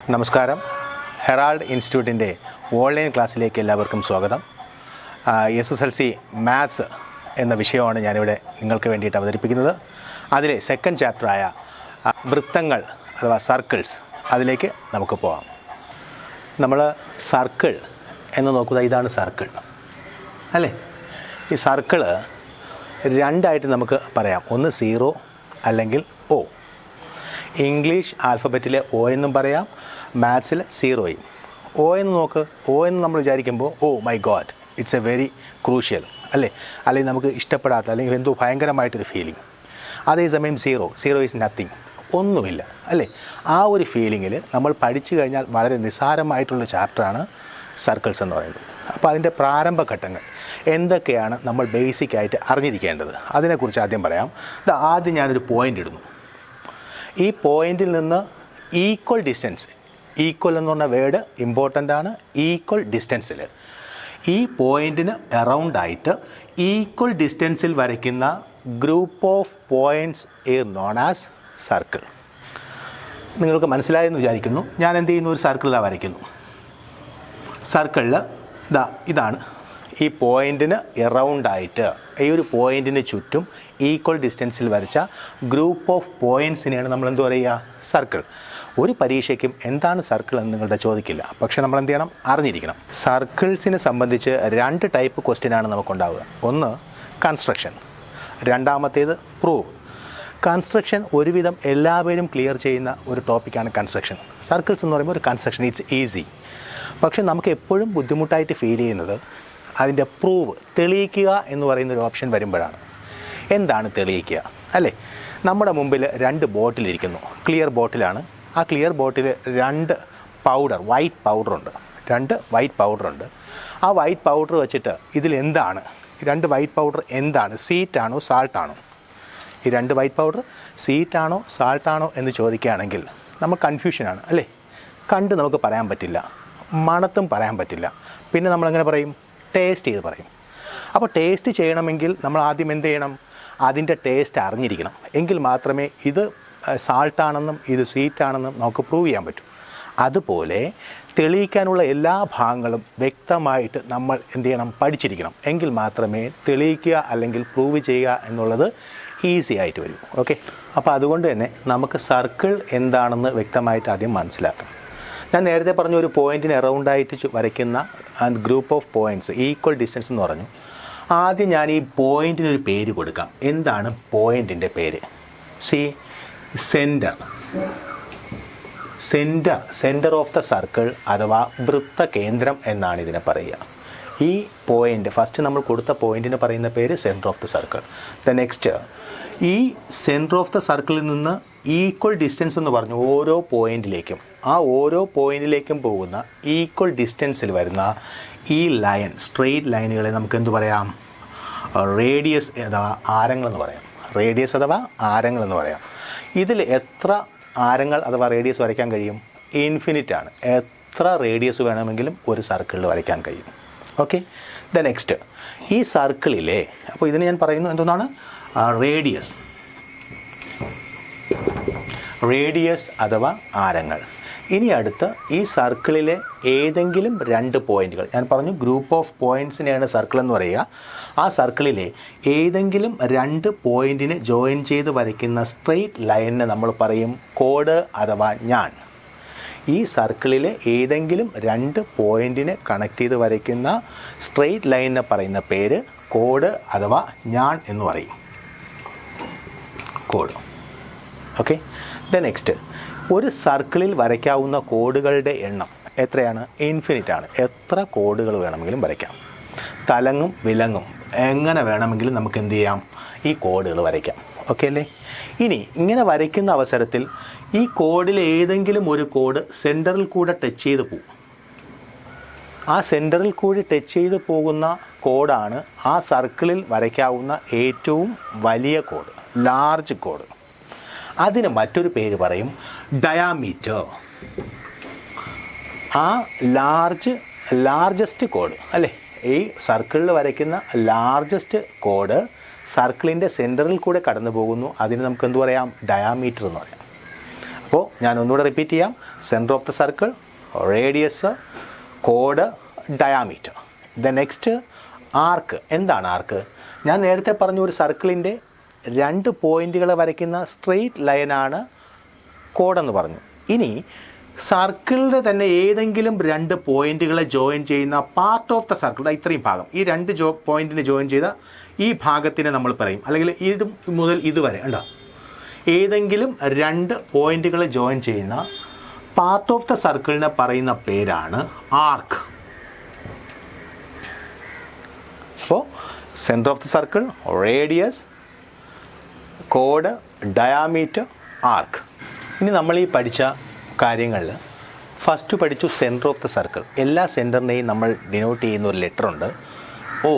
നമസ്കാരം. Herald ഇൻസ്റ്റിറ്റ്യൂട്ടിൻ്റെ online ക്ലാസ്സിലേക്ക് എല്ലാവർക്കും സ്വാഗതം. SSLC മാത്സ് എന്ന വിഷയമാണ് ഞാനിവിടെ നിങ്ങൾക്ക് വേണ്ടിയിട്ട് അവതരിപ്പിക്കുന്നത്. അതിലെ സെക്കൻഡ് ചാപ്റ്ററായ വൃത്തങ്ങൾ അഥവാ സർക്കിൾസ്, അതിലേക്ക് നമുക്ക് പോകാം. നമ്മൾ സർക്കിൾ എന്ന് നോക്കുക, ഇതാണ് സർക്കിൾ അല്ലേ? ഈ സർക്കിള് രണ്ടായിട്ട് നമുക്ക് പറയാം. ഒന്ന് 0 അല്ലെങ്കിൽ O. ഇംഗ്ലീഷ് ആൽഫബറ്റിലെ O എന്നും പറയാം, മാത്സിൽ 0യും. O എന്ന് നോക്ക്. O എന്ന് നമ്മൾ വിചാരിക്കുമ്പോൾ oh my God, it's a very crucial അല്ലേ? അല്ലെങ്കിൽ നമുക്ക് ഇഷ്ടപ്പെടാത്ത അല്ലെങ്കിൽ എന്തോ ഭയങ്കരമായിട്ടൊരു ഫീലിംഗ്. അതേസമയം 0 ഈസ് നത്തിങ്, ഒന്നുമില്ല അല്ലേ? ആ ഒരു ഫീലിങ്ങിൽ നമ്മൾ പഠിച്ചു കഴിഞ്ഞാൽ വളരെ നിസ്സാരമായിട്ടുള്ള ചാപ്റ്ററാണ് സർക്കിൾസ് എന്ന് പറയുന്നത്. അപ്പോൾ അതിൻ്റെ പ്രാരംഭഘട്ടങ്ങൾ എന്തൊക്കെയാണ് നമ്മൾ ബേസിക്കായിട്ട് അറിഞ്ഞിരിക്കേണ്ടത്, അതിനെക്കുറിച്ച് ആദ്യം പറയാം. ആദ്യം ഞാനൊരു പോയിൻ്റ് ഇടുന്നു. ഈ പോയിന്റിൽ നിന്ന് ഈക്വൽ ഡിസ്റ്റൻസ്, ഈക്വൽ എന്ന് പറഞ്ഞ വേർഡ് ഇമ്പോർട്ടൻ്റ് ആണ്. ഈക്വൽ ഡിസ്റ്റൻസിൽ ഈ പോയിന്റിന് അറൗണ്ടായിട്ട് ഈക്വൽ ഡിസ്റ്റൻസിൽ വരയ്ക്കുന്ന group of points is known as circle. നിങ്ങൾക്ക് മനസ്സിലായെന്ന് വിചാരിക്കുന്നു. ഞാൻ എന്ത് ചെയ്യുന്നു, ഒരു സർക്കിൾ വരയ്ക്കുന്നു. സർക്കിളിൽ ഇതാണ് ഈ പോയിൻറ്റിന് എറൗണ്ടായിട്ട്, ഈ ഒരു പോയിൻറ്റിന് ചുറ്റും ഈക്വൽ ഡിസ്റ്റൻസിൽ വരച്ച ഗ്രൂപ്പ് ഓഫ് പോയിൻറ്റ്സിനെയാണ് നമ്മൾ എന്ത് പറയുക, സർക്കിൾ. ഒരു പരീക്ഷയ്ക്കും എന്താണ് സർക്കിൾ എന്ന് നിങ്ങളുടെ ചോദിക്കില്ല, പക്ഷേ നമ്മൾ എന്ത് ചെയ്യണം, അറിഞ്ഞിരിക്കണം. സർക്കിൾസിനെ സംബന്ധിച്ച് 2 ടൈപ്പ് ക്വസ്റ്റ്യനാണ് നമുക്കുണ്ടാവുക. ഒന്ന് കൺസ്ട്രക്ഷൻ, രണ്ടാമത്തേത് പ്രൂവ്. കൺസ്ട്രക്ഷൻ ഒരുവിധം എല്ലാവരും ക്ലിയർ ചെയ്യുന്ന ഒരു ടോപ്പിക്കാണ് കൺസ്ട്രക്ഷൻ. സർക്കിൾസ് എന്ന് പറയുമ്പോൾ ഒരു കൺസ്ട്രക്ഷൻ, ഇറ്റ്സ് ഈസി. പക്ഷേ നമുക്ക് എപ്പോഴും ബുദ്ധിമുട്ടായിട്ട് ഫീൽ ചെയ്യുന്നത് അതിൻ്റെ പ്രൂവ്, തെളിയിക്കുക എന്ന് പറയുന്നൊരു ഓപ്ഷൻ വരുമ്പോഴാണ്. എന്താണ് തെളിയിക്കുക അല്ലേ? നമ്മുടെ മുമ്പിൽ 2 ബോട്ടിലിരിക്കുന്നു. ക്ലിയർ ബോട്ടിലാണ്. ആ ക്ലിയർ ബോട്ടിൽ 2 പൗഡർ, വൈറ്റ് പൗഡറുണ്ട്. 2 വൈറ്റ് പൗഡറുണ്ട്. ആ വൈറ്റ് പൗഡർ വെച്ചിട്ട് ഇതിലെന്താണ്, 2 വൈറ്റ് പൗഡർ എന്താണ്, സ്വീറ്റാണോ സാൾട്ടാണോ? ഈ 2 വൈറ്റ് പൗഡർ സ്വീറ്റാണോ സാൾട്ടാണോ എന്ന് ചോദിക്കുകയാണെങ്കിൽ നമ്മൾ കൺഫ്യൂഷനാണ് അല്ലേ? കണ്ട് നമുക്ക് പറയാൻ പറ്റില്ല, മണത്തും പറയാൻ പറ്റില്ല. പിന്നെ നമ്മളെങ്ങനെ പറയും, ടേസ്റ്റ് ചെയ്ത് പറയും. അപ്പോൾ ടേസ്റ്റ് ചെയ്യണമെങ്കിൽ നമ്മൾ ആദ്യം എന്ത് ചെയ്യണം, അതിൻ്റെ ടേസ്റ്റ് അറിഞ്ഞിരിക്കണം. എങ്കിൽ മാത്രമേ ഇത് സാൾട്ടാണെന്നും ഇത് സ്വീറ്റാണെന്നും നമുക്ക് പ്രൂവ് ചെയ്യാൻ പറ്റും. അതുപോലെ തെളിയിക്കാനുള്ള എല്ലാ ഭാഗങ്ങളും വ്യക്തമായിട്ട് നമ്മൾ എന്ത് ചെയ്യണം, പഠിച്ചിരിക്കണം. എങ്കിൽ മാത്രമേ തെളിയിക്കുക അല്ലെങ്കിൽ പ്രൂവ് ചെയ്യുക എന്നുള്ളത് ഈസി ആയിട്ട് വരും. ഓക്കെ, അപ്പോൾ അതുകൊണ്ട് തന്നെ നമുക്ക് സർക്കിൾ എന്താണെന്ന് വ്യക്തമായിട്ട് ആദ്യം മനസ്സിലാക്കണം. ഞാൻ നേരത്തെ പറഞ്ഞ ഒരു പോയിൻറ്റിന് അറൗണ്ടായിട്ട് വരയ്ക്കുന്ന group of points, equal distance എന്ന് പറഞ്ഞു. ആദ്യം ഞാൻ ഈ പോയിൻറ്റിനൊരു പേര് കൊടുക്കാം. എന്താണ് പോയിൻറ്റിൻ്റെ പേര്? സെൻറ്റർ ഓഫ് ദ സർക്കിൾ അഥവാ വൃത്ത കേന്ദ്രം എന്നാണ് ഇതിനെ പറയുക. ഈ പോയിൻ്റ് ഫസ്റ്റ് നമ്മൾ കൊടുത്ത പോയിൻറ്റിന് പറയുന്ന പേര് centre of the circle. Next, ഈ സെൻറ്റർ ഓഫ് ദ സർക്കിളിൽ നിന്ന് ഈക്വൽ ഡിസ്റ്റൻസ് എന്ന് പറഞ്ഞു ഓരോ പോയിൻറ്റിലേക്കും, ആ ഓരോ പോയിൻറ്റിലേക്കും പോകുന്ന ഈക്വൽ ഡിസ്റ്റൻസിൽ വരുന്ന ഈ ലൈൻ, സ്ട്രെയിറ്റ് ലൈനുകളെ നമുക്ക് എന്ത് പറയാം, റേഡിയസ് അഥവാ ആരങ്ങളെന്ന് പറയാം. റേഡിയസ് അഥവാ ആരങ്ങളെന്ന് പറയാം. ഇതിൽ എത്ര ആരങ്ങൾ അഥവാ റേഡിയസ് വരയ്ക്കാൻ കഴിയും? ഇൻഫിനിറ്റ് ആണ്. എത്ര റേഡിയസ് വേണമെങ്കിലും ഒരു സർക്കിളിൽ വരയ്ക്കാൻ കഴിയും. ഓക്കെ, നെക്സ്റ്റ്, ഈ സർക്കിളിലെ, അപ്പോൾ ഇതിന് ഞാൻ പറയുന്നു എന്താണ്, റേഡിയസ് അഥവാ ആരങ്ങൾ. ഇനി അടുത്ത് ഈ സർക്കിളിലെ ഏതെങ്കിലും 2 പോയിൻറ്റുകൾ, ഞാൻ പറഞ്ഞു ഗ്രൂപ്പ് ഓഫ് പോയിൻറ്റ്സിനെയാണ് സർക്കിൾ എന്ന് പറയുക. ആ സർക്കിളിലെ ഏതെങ്കിലും 2 പോയിൻറ്റിന് ജോയിൻ ചെയ്ത് വരയ്ക്കുന്ന സ്ട്രെയിറ്റ് ലൈനിനെ നമ്മൾ പറയും കോഡ് അഥവാ ഞാൻ. ഈ സർക്കിളിലെ ഏതെങ്കിലും 2 പോയിൻറ്റിനെ കണക്ട് ചെയ്ത് വരയ്ക്കുന്ന സ്ട്രെയിറ്റ് ലൈനിനെ പറയുന്ന പേര് കോഡ് അഥവാ ഞാൻ എന്ന് പറയും, കോഡ്. ഓക്കെ, നെക്സ്റ്റ്, ഒരു സർക്കിളിൽ വരയ്ക്കാവുന്ന കോഡുകളുടെ എണ്ണം എത്രയാണ്? ഇൻഫിനിറ്റ് ആണ്. എത്ര കോഡുകൾ വേണമെങ്കിലും വരയ്ക്കാം. തലങ്ങും വിലങ്ങും എങ്ങനെ വേണമെങ്കിലും നമുക്ക് എന്ത് ചെയ്യാം, ഈ കോഡുകൾ വരയ്ക്കാം. ഓക്കെ അല്ലേ? ഇനി ഇങ്ങനെ വരയ്ക്കുന്ന അവസരത്തിൽ ഈ കോഡിൽ ഏതെങ്കിലും ഒരു കോഡ് സെൻറ്ററിൽ കൂടെ ടച്ച് ചെയ്ത് പോകും. ആ സെൻറ്ററിൽ കൂടി ടച്ച് ചെയ്ത് പോകുന്ന കോഡാണ് ആ സർക്കിളിൽ വരയ്ക്കാവുന്ന ഏറ്റവും വലിയ കോഡ്, ലാർജ് കോഡ്. അതിന് മറ്റൊരു പേര് പറയും ഡയാമീറ്റർ. ആ ലാർജസ്റ്റ് കോഡ് അല്ലേ, ഈ സർക്കിളിൽ വരയ്ക്കുന്ന ലാർജസ്റ്റ് കോഡ് സർക്കിളിൻ്റെ സെൻറ്ററിൽ കൂടെ കടന്നു പോകുന്നു. അതിന് നമുക്ക് എന്ത് പറയാം, ഡയാമീറ്റർ എന്ന് പറയാം. അപ്പോൾ ഞാൻ ഒന്നുകൂടെ റിപ്പീറ്റ് ചെയ്യാം. Centre of the circle, radius, കോഡ്, ഡയാമീറ്റർ. The next arc. എന്താണ് ആർക്ക്? ഞാൻ നേരത്തെ പറഞ്ഞ ഒരു സർക്കിളിൻ്റെ 2 പോയിൻറ്റുകളെ വരയ്ക്കുന്ന സ്ട്രെയിറ്റ് ലൈനാണ് കോഡെന്ന് പറഞ്ഞു. ഇനി സർക്കിളിൻ്റെ തന്നെ ഏതെങ്കിലും 2 പോയിൻറ്റുകളെ ജോയിൻ ചെയ്യുന്ന പാർട്ട് ഓഫ് ദ സർക്കിൾ, ഇത്രയും ഭാഗം, ഈ 2 പോയിൻറ്റിനെ ജോയിൻ ചെയ്ത ഈ ഭാഗത്തിനെ നമ്മൾ പറയും, അല്ലെങ്കിൽ ഇത് മുതൽ ഇതുവരെ ഉണ്ടോ, ഏതെങ്കിലും 2 പോയിൻറ്റുകളെ ജോയിൻ ചെയ്യുന്ന പാർട്ട് ഓഫ് ദ സർക്കിളിനെ പറയുന്ന പേരാണ് ആർക്ക്. അപ്പോൾ centre of the circle, radius, കോഡ്, ഡയാമീറ്റർ, ആർക്ക്. ഇനി നമ്മൾ ഈ പഠിച്ച കാര്യങ്ങളിൽ ഫസ്റ്റ് പഠിച്ചു സെൻറ്റർ ഓഫ് ദ സർക്കിൾ. എല്ലാ സെൻറ്ററിനെയും നമ്മൾ ഡിനോട്ട് ചെയ്യുന്ന ഒരു ലെറ്റർ ഉണ്ട്, O.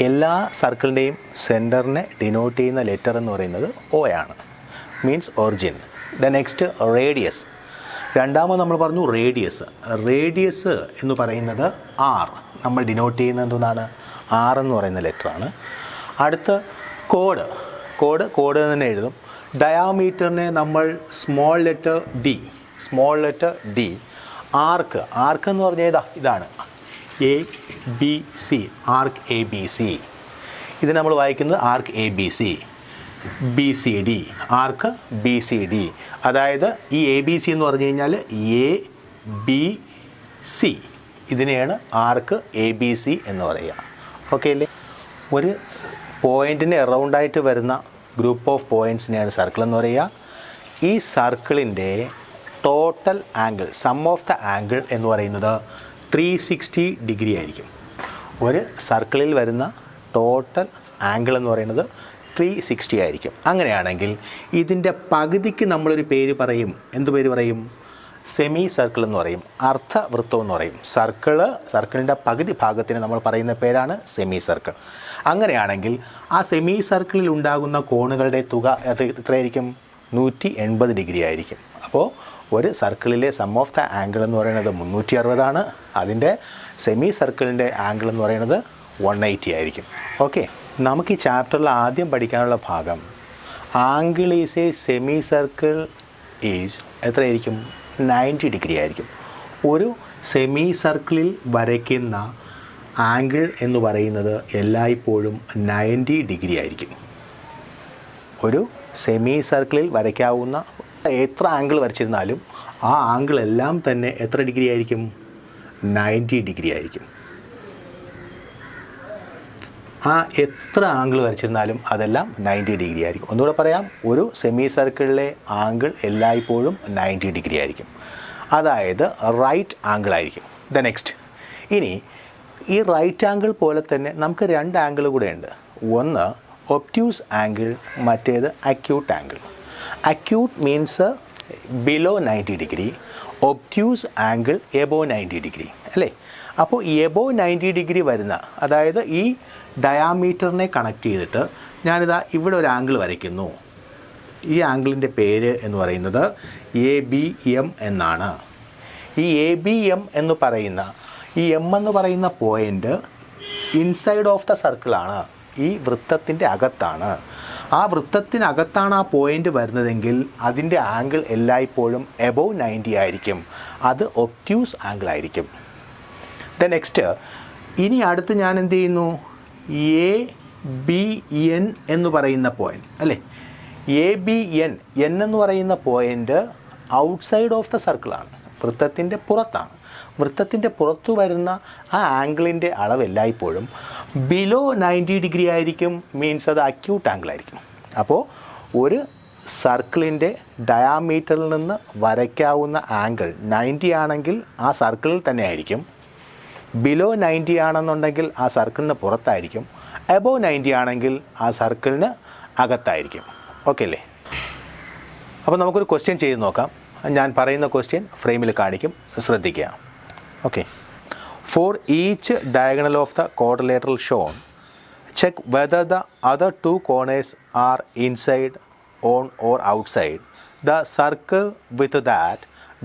എല്ലാ സർക്കിളിൻ്റെയും സെൻറ്ററിനെ ഡിനോട്ട് ചെയ്യുന്ന ലെറ്റർ എന്ന് പറയുന്നത് O ആണ്, means origin. The next radius. രണ്ടാമത് നമ്മൾ പറഞ്ഞു റേഡിയസ്. റേഡിയസ് എന്ന് പറയുന്നത് R. നമ്മൾ ഡിനോട്ട് ചെയ്യുന്നത് എന്താണ്? R എന്ന് പറയുന്ന ലെറ്ററാണ്. അടുത്ത കോഡ്. കോഡ് തന്നെ എഴുതും. ഡയാമീറ്ററിനെ നമ്മൾ സ്മോൾ ലെറ്റർ D. ആർക്ക് എന്ന് പറഞ്ഞാൽ ഇതാണ് ABC, ആർക്ക് ABC. ഇത് നമ്മൾ വായിക്കുന്നത് ആർക്ക് ABC. BCD, ആർക്ക് BCD. അതായത് ഈ ABC എന്ന് പറഞ്ഞു കഴിഞ്ഞാൽ ABC, ഇതിനെയാണ് ആർക്ക് ABC എന്ന് പറയുക. ഓക്കെ അല്ലേ? ഒരു പോയിൻറ്റിന് എറൗണ്ടായിട്ട് വരുന്ന ഗ്രൂപ്പ് ഓഫ് പോയിൻറ്റ്സിനെയാണ് സർക്കിൾ എന്ന് പറയുക. ഈ സർക്കിളിൻ്റെ total angle, sum of the angle എന്ന് പറയുന്നത് 360 ഡിഗ്രി ആയിരിക്കും. ഒരു സർക്കിളിൽ വരുന്ന ടോട്ടൽ ആംഗിൾ എന്ന് പറയുന്നത് 360 ആയിരിക്കും. അങ്ങനെയാണെങ്കിൽ ഇതിൻ്റെ പകുതിക്ക് നമ്മളൊരു പേര് പറയും. എന്ത് പേര് പറയും? സെമി സർക്കിൾ എന്ന് പറയും, അർദ്ധവൃത്തം എന്ന് പറയും. സർക്കിളിൻ്റെ പകുതി ഭാഗത്തിന് നമ്മൾ പറയുന്ന പേരാണ് സെമി സർക്കിൾ. അങ്ങനെയാണെങ്കിൽ ആ സെമി സർക്കിളിൽ ഉണ്ടാകുന്ന കോണുകളുടെ തുക എത്രയായിരിക്കും? 180 ഡിഗ്രി ആയിരിക്കും. അപ്പോൾ ഒരു സർക്കിളിലെ സം ഓഫ് ദ ആംഗിൾ എന്ന് പറയുന്നത് 360 ആണ്. അതിൻ്റെ സെമി സർക്കിളിൻ്റെ ആംഗിൾ എന്ന് പറയുന്നത് 180 ആയിരിക്കും. ഓക്കെ, നമുക്ക് ഈ ചാപ്റ്ററിൽ ആദ്യം പഠിക്കാനുള്ള ഭാഗം angle is A semi circle is എത്രയായിരിക്കും? 90 ഡിഗ്രി ആയിരിക്കും. ഒരു സെമി സർക്കിളിൽ വരയ്ക്കുന്ന ആംഗിൾ എന്ന് പറയുന്നത് എല്ലായ്പ്പോഴും 90 ഡിഗ്രി ആയിരിക്കും. ഒരു സെമി സർക്കിളിൽ വരയ്ക്കാവുന്ന എത്ര ആംഗിൾ വരച്ചിരുന്നാലും ആ ആംഗിൾ എല്ലാം തന്നെ എത്ര ഡിഗ്രി ആയിരിക്കും? 90 ഡിഗ്രി ആയിരിക്കും. ആ എത്ര ആംഗിൾ വരച്ചിരുന്നാലും അതെല്ലാം 90 ഡിഗ്രി ആയിരിക്കും. ഒന്നുകൂടെ പറയാം, ഒരു സെമി സർക്കിളിലെ ആംഗിൾ എല്ലായ്പ്പോഴും 90 ഡിഗ്രി ആയിരിക്കും. അതായത് റൈറ്റ് ആംഗിൾ ആയിരിക്കും. ദ നെക്സ്റ്റ്, ഇനി ഈ റൈറ്റ് ആംഗിൾ പോലെ തന്നെ നമുക്ക് 2 ആംഗിൾ കൂടെ ഉണ്ട്. ഒന്ന് ഒബ്റ്റ്യൂസ് ആംഗിൾ, മറ്റേത് acute angle. Acute means below 90 degree, obtuse angle above 90 degree അല്ലേ? അപ്പോൾ എബോ 90 ഡിഗ്രി വരുന്ന, അതായത് ഈ ഡയാമീറ്ററിനെ കണക്ട് ചെയ്തിട്ട് ഞാനിതാ ഇവിടെ ഒരു ആംഗിൾ വരയ്ക്കുന്നു. ഈ ആംഗിളിൻ്റെ പേര് എന്ന് പറയുന്നത് ABM എന്നാണ്. ഈ ABM എന്ന് പറയുന്ന ഈ M എന്ന് പറയുന്ന പോയിൻ്റ് ഇൻസൈഡ് ഓഫ് ദ സർക്കിളാണ്, ഈ വൃത്തത്തിൻ്റെ അകത്താണ്. ആ വൃത്തത്തിനകത്താണ് ആ പോയിൻ്റ് വരുന്നതെങ്കിൽ അതിൻ്റെ ആംഗിൾ എല്ലായ്പ്പോഴും എബോവ് 90 ആയിരിക്കും. അത് ഒബ്റ്റ്യൂസ് ആംഗിൾ ആയിരിക്കും. ദ നെക്സ്റ്റ്, ഇനി അടുത്ത് ഞാൻ എന്ത് ചെയ്യുന്നു? ABN എന്ന് പറയുന്ന പോയിൻ്റ് അല്ലേ? ABN എന്ന് പറയുന്ന പോയിൻ്റ് ഔട്ട്സൈഡ് ഓഫ് ദ സർക്കിളാണ്, വൃത്തത്തിൻ്റെ പുറത്താണ്. വൃത്തത്തിൻ്റെ പുറത്തു വരുന്ന ആ ആംഗിളിൻ്റെ അളവ് എല്ലായ്പ്പോഴും ബിലോ 90 ഡിഗ്രി ആയിരിക്കും. മീൻസ് അത് അക്യൂട്ട് ആംഗിൾ ആയിരിക്കും. അപ്പോൾ ഒരു സർക്കിളിൻ്റെ ഡയാമീറ്ററിൽ നിന്ന് വരയ്ക്കാവുന്ന ആംഗിൾ 90 ആണെങ്കിൽ ആ സർക്കിളിൽ തന്നെ ആയിരിക്കും. ബിലോ 90 ആണെന്നുണ്ടെങ്കിൽ ആ സർക്കിളിന് പുറത്തായിരിക്കും. എബോവ് 90 ആണെങ്കിൽ ആ സർക്കിളിന് അകത്തായിരിക്കും. ഓക്കെ അല്ലേ? അപ്പോൾ നമുക്കൊരു ക്വസ്റ്റ്യൻ ചെയ്ത് നോക്കാം. ഞാൻ പറയുന്ന ക്വസ്റ്റ്യൻ ഫ്രെയിമിൽ കാണിക്കും, ശ്രദ്ധിക്കുക. Okay, for each diagonal of the quadrilateral shown check whether the other 2 corners are inside on or outside the circle with that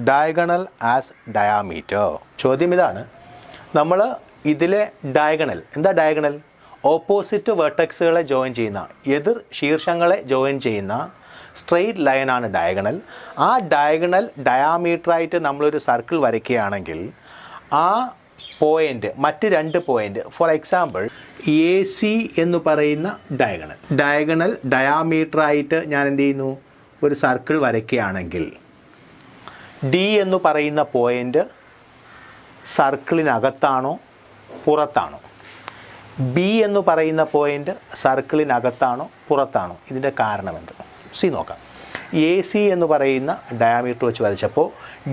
diagonal as diameter. ചോദ്യം ഇതാണ്, നമ്മൾ ഇതിലെ ഡയഗണൽ, എന്താ ഡയഗണൽ? ഓപ്പോസിറ്റ് വെർട്ടെക്സുകളെ ജോയിൻ ചെയ്യുന്ന, എതിർ ശീർഷങ്ങളെ ജോയിൻ ചെയ്യുന്ന സ്ട്രെയിറ്റ് ലൈനാണ് diagonal. ആ ഡയഗണൽ ഡയാമീറ്ററായിട്ട് നമ്മളൊരു സർക്കിൾ വരയ്ക്കുകയാണെങ്കിൽ ആ പോയിൻ്റ്, മറ്റ് രണ്ട് point, for example A C എന്ന് പറയുന്ന ഡയഗണൽ ഡയാമീറ്ററായിട്ട് ഞാൻ എന്ത് ചെയ്യുന്നു, ഒരു സർക്കിൾ വരയ്ക്കുകയാണെങ്കിൽ ഡി എന്ന് പറയുന്ന പോയിൻ്റ് സർക്കിളിനകത്താണോ പുറത്താണോ? ബി എന്ന് പറയുന്ന പോയിൻ്റ് സർക്കിളിനകത്താണോ പുറത്താണോ? ഇതിൻ്റെ കാരണം എന്ത്? സി നോക്കാം. എ സി എന്ന് പറയുന്ന ഡയാമീറ്റർ വെച്ച് വരച്ചപ്പോൾ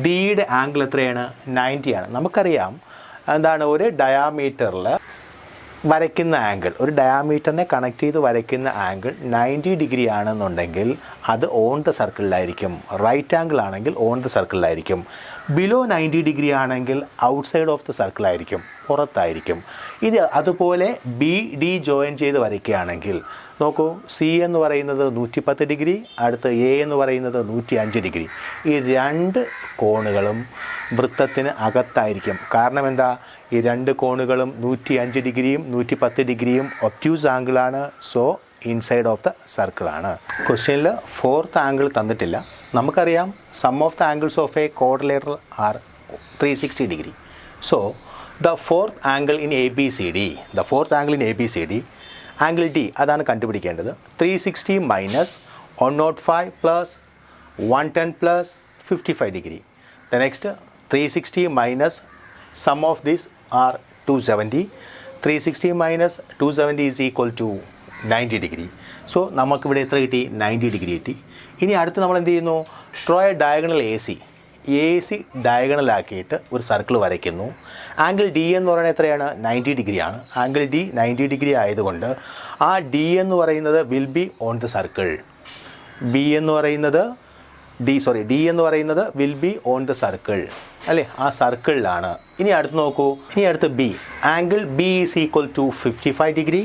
ഡിയുടെ ആംഗിൾ എത്രയാണ്? 90 ആണ്. നമുക്കറിയാം എന്താണ്, ഒരു ഡയാമീറ്ററിൽ വരയ്ക്കുന്ന ആംഗിൾ, ഒരു ഡയാമീറ്ററിനെ കണക്ട് ചെയ്ത് വരയ്ക്കുന്ന ആംഗിൾ 90 ഡിഗ്രി ആണെന്നുണ്ടെങ്കിൽ അത് ഓൺ ദ സർക്കിളിലായിരിക്കും. റൈറ്റ് ആംഗിൾ ആണെങ്കിൽ ഓൺ ദ സർക്കിളിലായിരിക്കും. ബിലോ 90 ഡിഗ്രി ആണെങ്കിൽ ഔട്ട്സൈഡ് ഓഫ് ദ സർക്കിളായിരിക്കും, പുറത്തായിരിക്കും. ഇത് അതുപോലെ ബി ഡി ജോയിൻ ചെയ്ത് വരയ്ക്കുകയാണെങ്കിൽ നോക്കൂ, സി എന്ന് പറയുന്നത് 110 ഡിഗ്രി, അടുത്ത് എ എന്ന് പറയുന്നത് 105 ഡിഗ്രി. ഈ രണ്ട് കോണുകളും വൃത്തത്തിന് അകത്തായിരിക്കും. കാരണം എന്താ? ഈ രണ്ട് കോണുകളും 105 ഡിഗ്രിയും 110 ഡിഗ്രിയും ഒബ്റ്റ്യൂസ് ആംഗിളാണ്. സോ ഇൻസൈഡ് ഓഫ് ദ സർക്കിളാണ്. ക്വസ്റ്റ്യനിൽ ഫോർത്ത് ആംഗിൾ തന്നിട്ടില്ല. നമുക്കറിയാം sum of the angles of a quadrilateral are 360 degree. So the fourth angle in A B C D, angle D അതാണ് കണ്ടുപിടിക്കേണ്ടത്. 360 minus 105 plus 110 plus 55 degree. The next 360 minus sum of this are 270. 360 minus 270 is equal to 90 degree. So നമുക്കിവിടെ എത്ര കിട്ടി? 90 degree കിട്ടി. ഇനി അടുത്ത് നമ്മൾ എന്ത് ചെയ്യുന്നു? Draw a diagonal A C ഡയഗണലാക്കിയിട്ട് ഒരു സർക്കിൾ വരയ്ക്കുന്നു. ആംഗിൾ ഡി എന്ന് പറയുന്നത് എത്രയാണ്? 90 ഡിഗ്രിയാണ്. ആംഗിൾ ഡി 90 ഡിഗ്രി ആയതുകൊണ്ട് ആ ഡി എന്ന് പറയുന്നത് will be on the circle. D എന്ന് പറയുന്നത് will be on the circle അല്ലേ? ആ സർക്കിളിലാണ്. ഇനി അടുത്ത് നോക്കൂ. ഇനി അടുത്ത് B. Angle B is equal to 55 degree.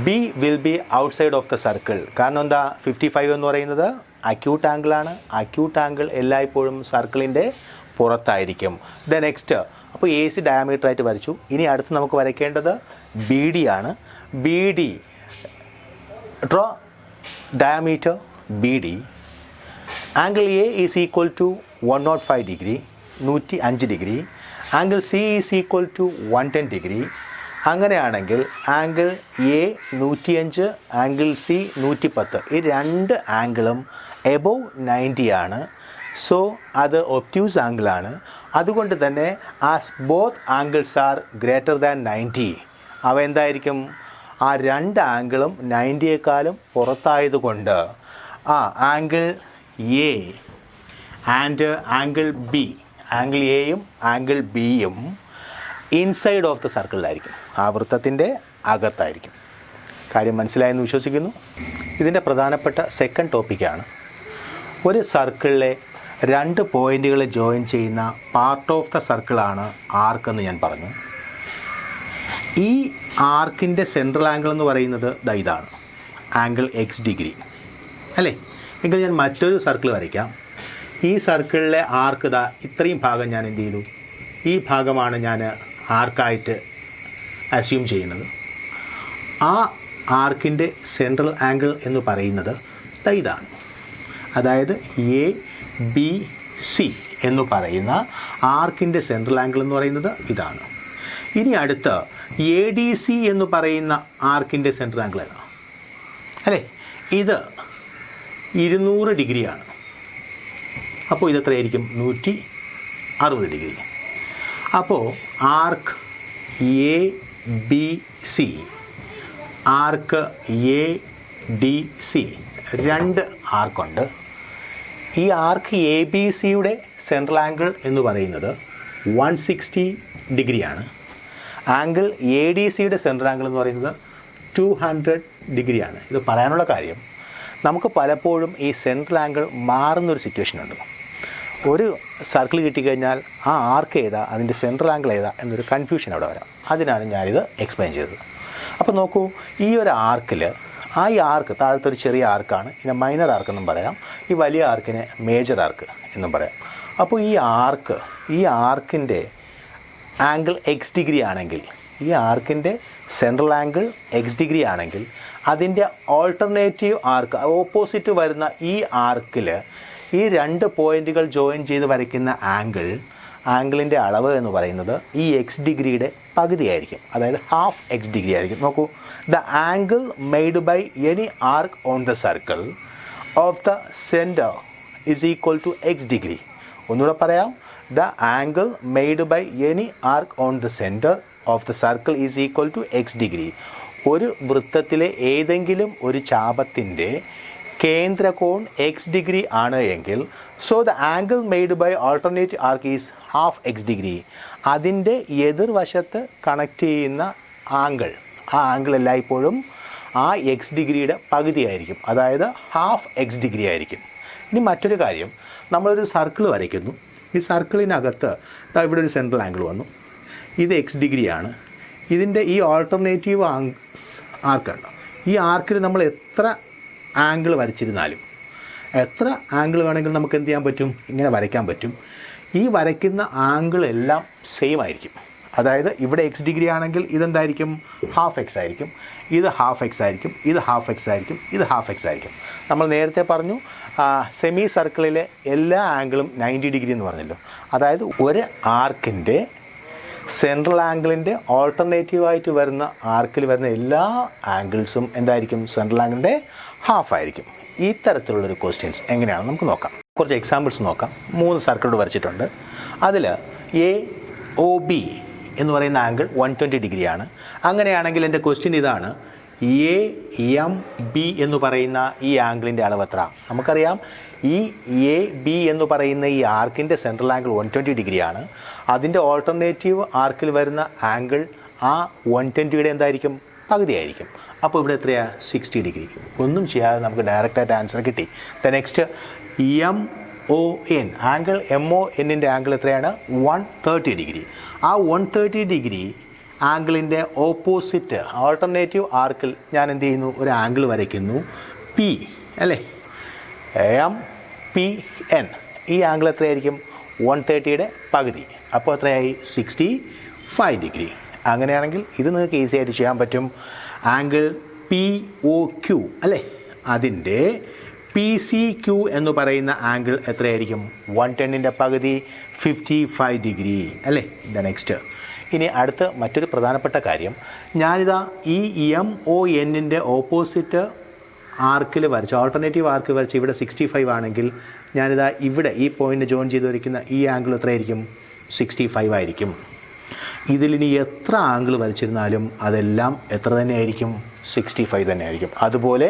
B will be outside of the circle. കാരണം എന്താ? 55 എന്ന് പറയുന്നത് അക്യൂട്ട് ആംഗിളാണ്. അക്യൂട്ട് ആംഗിൾ എല്ലായ്പ്പോഴും സർക്കിളിൻ്റെ പുറത്തായിരിക്കും. ദ നെക്സ്റ്റ്, അപ്പോൾ എ സി ഡയാമീറ്റർ ആയിട്ട് വരച്ചു. ഇനി അടുത്ത് നമുക്ക് വരയ്ക്കേണ്ടത് ബി ഡി ആണ്. B D, draw diameter B D. Angle A is equal to 105 degree, 105 degree. Angle C is equal to 110 degree. അങ്ങനെയാണെങ്കിൽ ആംഗിൾ എ 105, ആംഗിൾ സി 110, ഈ രണ്ട് ആംഗിളും എബോവ് 90 ആണ്. സോ അത് ഒബ്റ്റ്യൂസ് ആംഗിളാണ്. അതുകൊണ്ട് തന്നെ as both angles are greater than 90, അവ എന്തായിരിക്കും? ആ രണ്ട് ആംഗിളും 90യേക്കാളും പുറത്തായതുകൊണ്ട് ആ angle A and angle B, angle എയും ആംഗിൾ ബിയും ഇൻസൈഡ് ഓഫ് ദ സർക്കിളിലായിരിക്കും, ആ വൃത്തത്തിൻ്റെ അകത്തായിരിക്കും. കാര്യം മനസ്സിലായെന്ന് വിശ്വസിക്കുന്നു. ഇതിൻ്റെ പ്രധാനപ്പെട്ട സെക്കൻഡ് ടോപ്പിക്കാണ്, ഒരു സർക്കിളിലെ രണ്ട് പോയിൻറ്റുകളെ ജോയിൻ ചെയ്യുന്ന പാർട്ട് ഓഫ് ദ സർക്കിളാണ് ആർക്ക് എന്ന് ഞാൻ പറഞ്ഞു. ഈ ആർക്കിൻ്റെ സെൻട്രൽ ആംഗിൾ എന്ന് പറയുന്നത് ഇതാണ്, ആംഗിൾ എക്സ് ഡിഗ്രി അല്ലേ? എങ്കിൽ ഞാൻ മറ്റൊരു സർക്കിൾ വരയ്ക്കാം. ഈ സർക്കിളിലെ ആർക്ക് ഇത്രയും ഭാഗം ഞാൻ എന്ത് ചെയ്തു? ഈ ഭാഗമാണ് ഞാൻ ആർക്കായിട്ട് അസ്യൂം ചെയ്യുന്നത്. ആ ആർക്കിൻ്റെ സെൻട്രൽ ആംഗിൾ എന്ന് പറയുന്നത് ഇതാണ്. അതായത് എ ബി സി എന്ന് പറയുന്ന ആർക്കിൻ്റെ സെൻട്രൽ ആംഗിൾ എന്ന് പറയുന്നത് ഇതാണ്. ഇനി അടുത്ത് എ ഡി സി എന്ന് പറയുന്ന ആർക്കിൻ്റെ സെൻട്രൽ ആംഗിൾ ഏതാണ് അല്ലേ? ഇത് 200 ഡിഗ്രിയാണ്. അപ്പോൾ ഇതെത്രയായിരിക്കും? 160 ഡിഗ്രി. അപ്പോൾ arc A B C, arc A D C, രണ്ട് ആർക്കുണ്ട്. ഈ ആർക്ക് എ ബി സിയുടെ സെൻട്രൽ ആംഗിൾ എന്ന് പറയുന്നത് 160 ഡിഗ്രിയാണ്. ആംഗിൾ എ ഡി സിയുടെ സെൻട്രൽ ആംഗിൾ എന്ന് പറയുന്നത് 200 ഡിഗ്രിയാണ്. ഇത് പറയാനുള്ള കാര്യം, നമുക്ക് പലപ്പോഴും ഈ സെൻട്രൽ ആംഗിൾ മാറുന്നൊരു സിറ്റുവേഷൻ ഉണ്ട്. ഒരു സർക്കിൾ കിട്ടിക്കഴിഞ്ഞാൽ ആ ആർക്ക് ഏതാ, അതിൻ്റെ സെൻട്രൽ ആംഗിൾ ഏതാ എന്നൊരു കൺഫ്യൂഷൻ അവിടെ വരാം. അതിനാണ് ഞാനിത് എക്സ്പ്ലെയിൻ ചെയ്തത്. അപ്പോൾ നോക്കൂ, ഈ ഒരു ആർക്കിൽ ഈ ആർക്ക് താഴത്തൊരു ചെറിയ ആർക്കാണ്, ഇതിനെ മൈനർ ആർക്ക് എന്നും പറയാം. ഈ വലിയ ആർക്കിനെ മേജർ ആർക്ക് എന്നും പറയാം. അപ്പോൾ ഈ ആർക്കിൻ്റെ ആംഗിൾ എക്സ് ഡിഗ്രി ആണെങ്കിൽ, ഈ ആർക്കിൻ്റെ സെൻട്രൽ ആംഗിൾ എക്സ് ഡിഗ്രി ആണെങ്കിൽ അതിൻ്റെ ഓൾട്ടർനേറ്റീവ് ആർക്ക് ഓപ്പോസിറ്റ് വരുന്ന ഈ ആർക്കിൽ ഈ രണ്ട് പോയിൻറ്റുകൾ ജോയിൻ ചെയ്ത് വരയ്ക്കുന്ന ആംഗിളിൻ്റെ അളവ് എന്ന് പറയുന്നത് ഈ എക്സ് ഡിഗ്രിയുടെ പകുതിയായിരിക്കും, അതായത് ഹാഫ് എക്സ് ഡിഗ്രി ആയിരിക്കും. നോക്കൂ, the angle made by any arc on the circle of the centre is equal to X degree. ഒന്നുകൂടെ പറയാം, the angle made by any arc on the centre of the circle is equal to X degree. ഒരു വൃത്തത്തിലെ ഏതെങ്കിലും ഒരു ചാപത്തിൻ്റെ കേന്ദ്രകോൺ X degree ആണ് എങ്കിൽ so the angle made by alternate arc is half X degree. അതിൻ്റെ എതിർവശത്ത് കണക്ട് ചെയ്യുന്ന angle, ആ ആംഗിൾ എല്ലായ്പ്പോഴും ആ എക്സ് ഡിഗ്രിയുടെ പകുതിയായിരിക്കും, അതായത് ഹാഫ് എക്സ് ഡിഗ്രി ആയിരിക്കും. ഇനി മറ്റൊരു കാര്യം, നമ്മളൊരു സർക്കിൾ വരയ്ക്കുന്നു. ഈ സർക്കിളിനകത്ത് ഇവിടെ ഒരു സെൻട്രൽ ആംഗിൾ വന്നു, ഇത് എക്സ് ഡിഗ്രിയാണ്. ഇതിൻ്റെ ഈ ഓൾട്ടർനേറ്റീവ് ആർക്കുണ്ട്, ഈ ആർക്കിൽ നമ്മൾ എത്ര ആംഗിൾ വരച്ചിരുന്നാലും, എത്ര ആംഗിൾ വേണമെങ്കിലും നമുക്ക് എന്ത് ചെയ്യാൻ പറ്റും, ഇങ്ങനെ വരയ്ക്കാൻ പറ്റും. ഈ വരയ്ക്കുന്ന ആംഗിൾ എല്ലാം സെയിം ആയിരിക്കും. അതായത് ഇവിടെ എക്സ് ഡിഗ്രി ആണെങ്കിൽ ഇതെന്തായിരിക്കും, ഹാഫ് എക്സ് ആയിരിക്കും, ഇത് ഹാഫ് എക്സ് ആയിരിക്കും, ഇത് ഹാഫ് എക്സ് ആയിരിക്കും, ഇത് ഹാഫ് എക്സ് ആയിരിക്കും. നമ്മൾ നേരത്തെ പറഞ്ഞു സെമി സർക്കിളിലെ എല്ലാ ആംഗിളും 90 ഡിഗ്രി എന്ന് പറഞ്ഞല്ലോ. അതായത് ഒരു ആർക്കിൻ്റെ സെൻട്രൽ ആംഗിളിൻ്റെ ഓൾട്ടർനേറ്റീവായിട്ട് വരുന്ന ആർക്കിൽ വരുന്ന എല്ലാ ആംഗിൾസും എന്തായിരിക്കും, സെൻട്രൽ ആംഗിളിൻ്റെ ഹാഫ് ആയിരിക്കും. ഈ തരത്തിലുള്ളൊരു ക്വസ്റ്റ്യൻസ് എങ്ങനെയാണെന്ന് നമുക്ക് നോക്കാം. കുറച്ച് എക്സാമ്പിൾസ് നോക്കാം. 3 സർക്കിൾ വരച്ചിട്ടുണ്ട്. അതിൽ എ ഒ ബി എന്ന് പറയുന്ന ആംഗിൾ 120 ഡിഗ്രിയാണ്. അങ്ങനെയാണെങ്കിൽ എൻ്റെ ക്വസ്റ്റ്യൻ ഇതാണ്, എ എം ബി എന്ന് പറയുന്ന ഈ ആംഗിളിൻ്റെ അളവ് എത്ര? നമുക്കറിയാം ഈ എ ബി എന്ന് പറയുന്ന ഈ ആർക്കിൻ്റെ സെൻട്രൽ ആംഗിൾ 120 ഡിഗ്രിയാണ്. അതിൻ്റെ ഓൾട്ടർനേറ്റീവ് ആർക്കിൽ വരുന്ന ആംഗിൾ ആ 120യുടെ എന്തായിരിക്കും, പകുതിയായിരിക്കും. അപ്പോൾ ഇവിടെ എത്രയാണ്, 60 ഡിഗ്രി. ഒന്നും ചെയ്യാതെ നമുക്ക് ഡയറക്റ്റായിട്ട് ആൻസർ കിട്ടി. The next M O N angle M O എന്നിൻ്റെ ആംഗിൾ എത്രയാണ്, 130 ഡിഗ്രി. ആ 130 ഡിഗ്രി ആംഗിളിൻ്റെ ഓപ്പോസിറ്റ് ഓൾട്ടർനേറ്റീവ് ആർക്കിൽ ഞാൻ എന്ത് ചെയ്യുന്നു, ഒരു ആംഗിൾ വരയ്ക്കുന്നു, പി അല്ലേ, എം പി എൻ. ഈ ആംഗിൾ എത്രയായിരിക്കും, 130യുടെ പകുതി. അപ്പോൾ എത്രയായി, 65 ഡിഗ്രി. അങ്ങനെയാണെങ്കിൽ ഇത് നിങ്ങൾക്ക് ഈസി ആയിട്ട് ചെയ്യാൻ പറ്റും. ആംഗിൾ പി ഒ ക്യു അല്ലേ, അതിൻ്റെ പി സി ക്യു എന്ന് പറയുന്ന ആംഗിൾ എത്രയായിരിക്കും, 110ൻ്റെ പകുതി, 55 ഡിഗ്രി അല്ലേ. ദ നെക്സ്റ്റ്, ഇനി അടുത്ത മറ്റൊരു പ്രധാനപ്പെട്ട കാര്യം, ഞാനിതാ ഈ എം ഒ എന്നിൻ്റെ ഓപ്പോസിറ്റ് ആർക്കിൽ വരച്ച്, ഓൾട്ടർനേറ്റീവ് ആർക്ക് വരച്ച് ഇവിടെ 65 ആണെങ്കിൽ ഞാനിതാ ഇവിടെ ഈ പോയിൻ്റ് ജോയിൻ ചെയ്ത് വരയ്ക്കുന്ന ഈ ആംഗിൾ എത്രയായിരിക്കും, 65 ആയിരിക്കും. ഇതിലിനി എത്ര ആംഗിൾ വരച്ചിരുന്നാലും അതെല്ലാം എത്ര തന്നെയായിരിക്കും, 65 തന്നെയായിരിക്കും. അതുപോലെ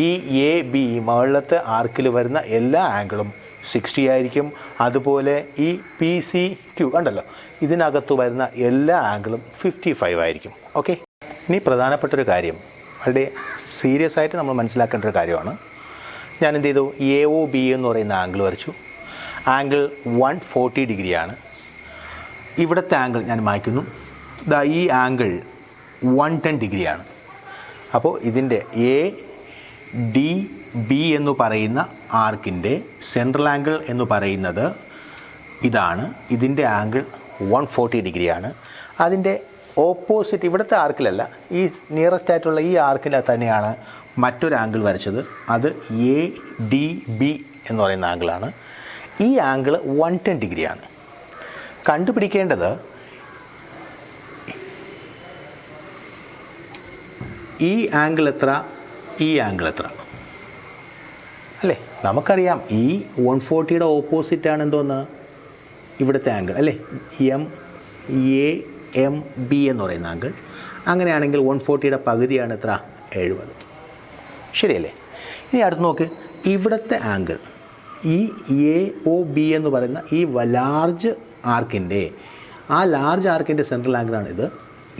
ഈ എ ബി മുകളിലത്തെ ആർക്കിൽ വരുന്ന എല്ലാ ആംഗിളും 60 ആയിരിക്കും. അതുപോലെ ഈ പി സി ക്യു കണ്ടല്ലോ, ഇതിനകത്ത് വരുന്ന എല്ലാ ആംഗിളും 55 ആയിരിക്കും. ഓക്കെ, ഇനി പ്രധാനപ്പെട്ടൊരു കാര്യം, വളരെ സീരിയസ് ആയിട്ട് നമ്മൾ മനസ്സിലാക്കേണ്ട ഒരു കാര്യമാണ്. ഞാൻ എന്ത് ചെയ്തു, എ ഒ ബി എന്ന് പറയുന്ന ആംഗിൾ വരച്ചു. ആംഗിൾ 140 ഡിഗ്രിയാണ്. ഇവിടുത്തെ ആംഗിൾ ഞാൻ മായ്ക്കുന്നു. ഈ ആംഗിൾ 110 ഡിഗ്രിയാണ്. അപ്പോൾ ഇതിൻ്റെ എ ഡി ബി എന്ന് പറയുന്ന ആർക്കിൻ്റെ സെൻട്രൽ ആംഗിൾ എന്ന് പറയുന്നത് ഇതാണ്. ഇതിൻ്റെ ആംഗിൾ 140 ഡിഗ്രിയാണ്. അതിൻ്റെ ഓപ്പോസിറ്റ് ഇവിടുത്തെ ആർക്കിലല്ല, ഈ നിയറസ്റ്റ് ആയിട്ടുള്ള ഈ ആർക്കിൽ തന്നെയാണ് മറ്റൊരു ആംഗിൾ വരച്ചത്. അത് എ ഡി ബി എന്ന് പറയുന്ന ആംഗിളാണ്. ഈ ആംഗിൾ 110 ഡിഗ്രിയാണ്. കണ്ടുപിടിക്കേണ്ടത് ഈ ആംഗിൾ എത്ര, ഈ ആംഗിൾ എത്ര അല്ലേ. നമുക്കറിയാം ഈ 140യുടെ ഓപ്പോസിറ്റാണ് എന്തോന്ന്, ഇവിടുത്തെ ആംഗിൾ അല്ലേ, എം എ എം ബി എന്ന് പറയുന്ന ആംഗിൾ. അങ്ങനെയാണെങ്കിൽ 140യുടെ പകുതിയാണ് എത്ര, 70. ശരിയല്ലേ. ഇനി അടുത്ത് നോക്ക്, ഇവിടുത്തെ ആംഗിൾ ഈ എ ഒ ബി എന്ന് പറയുന്ന ഈ ലാർജ് ആർക്കിൻ്റെ, ആ ലാർജ് ആർക്കിൻ്റെ സെൻട്രൽ ആംഗിളാണ് ഇത്.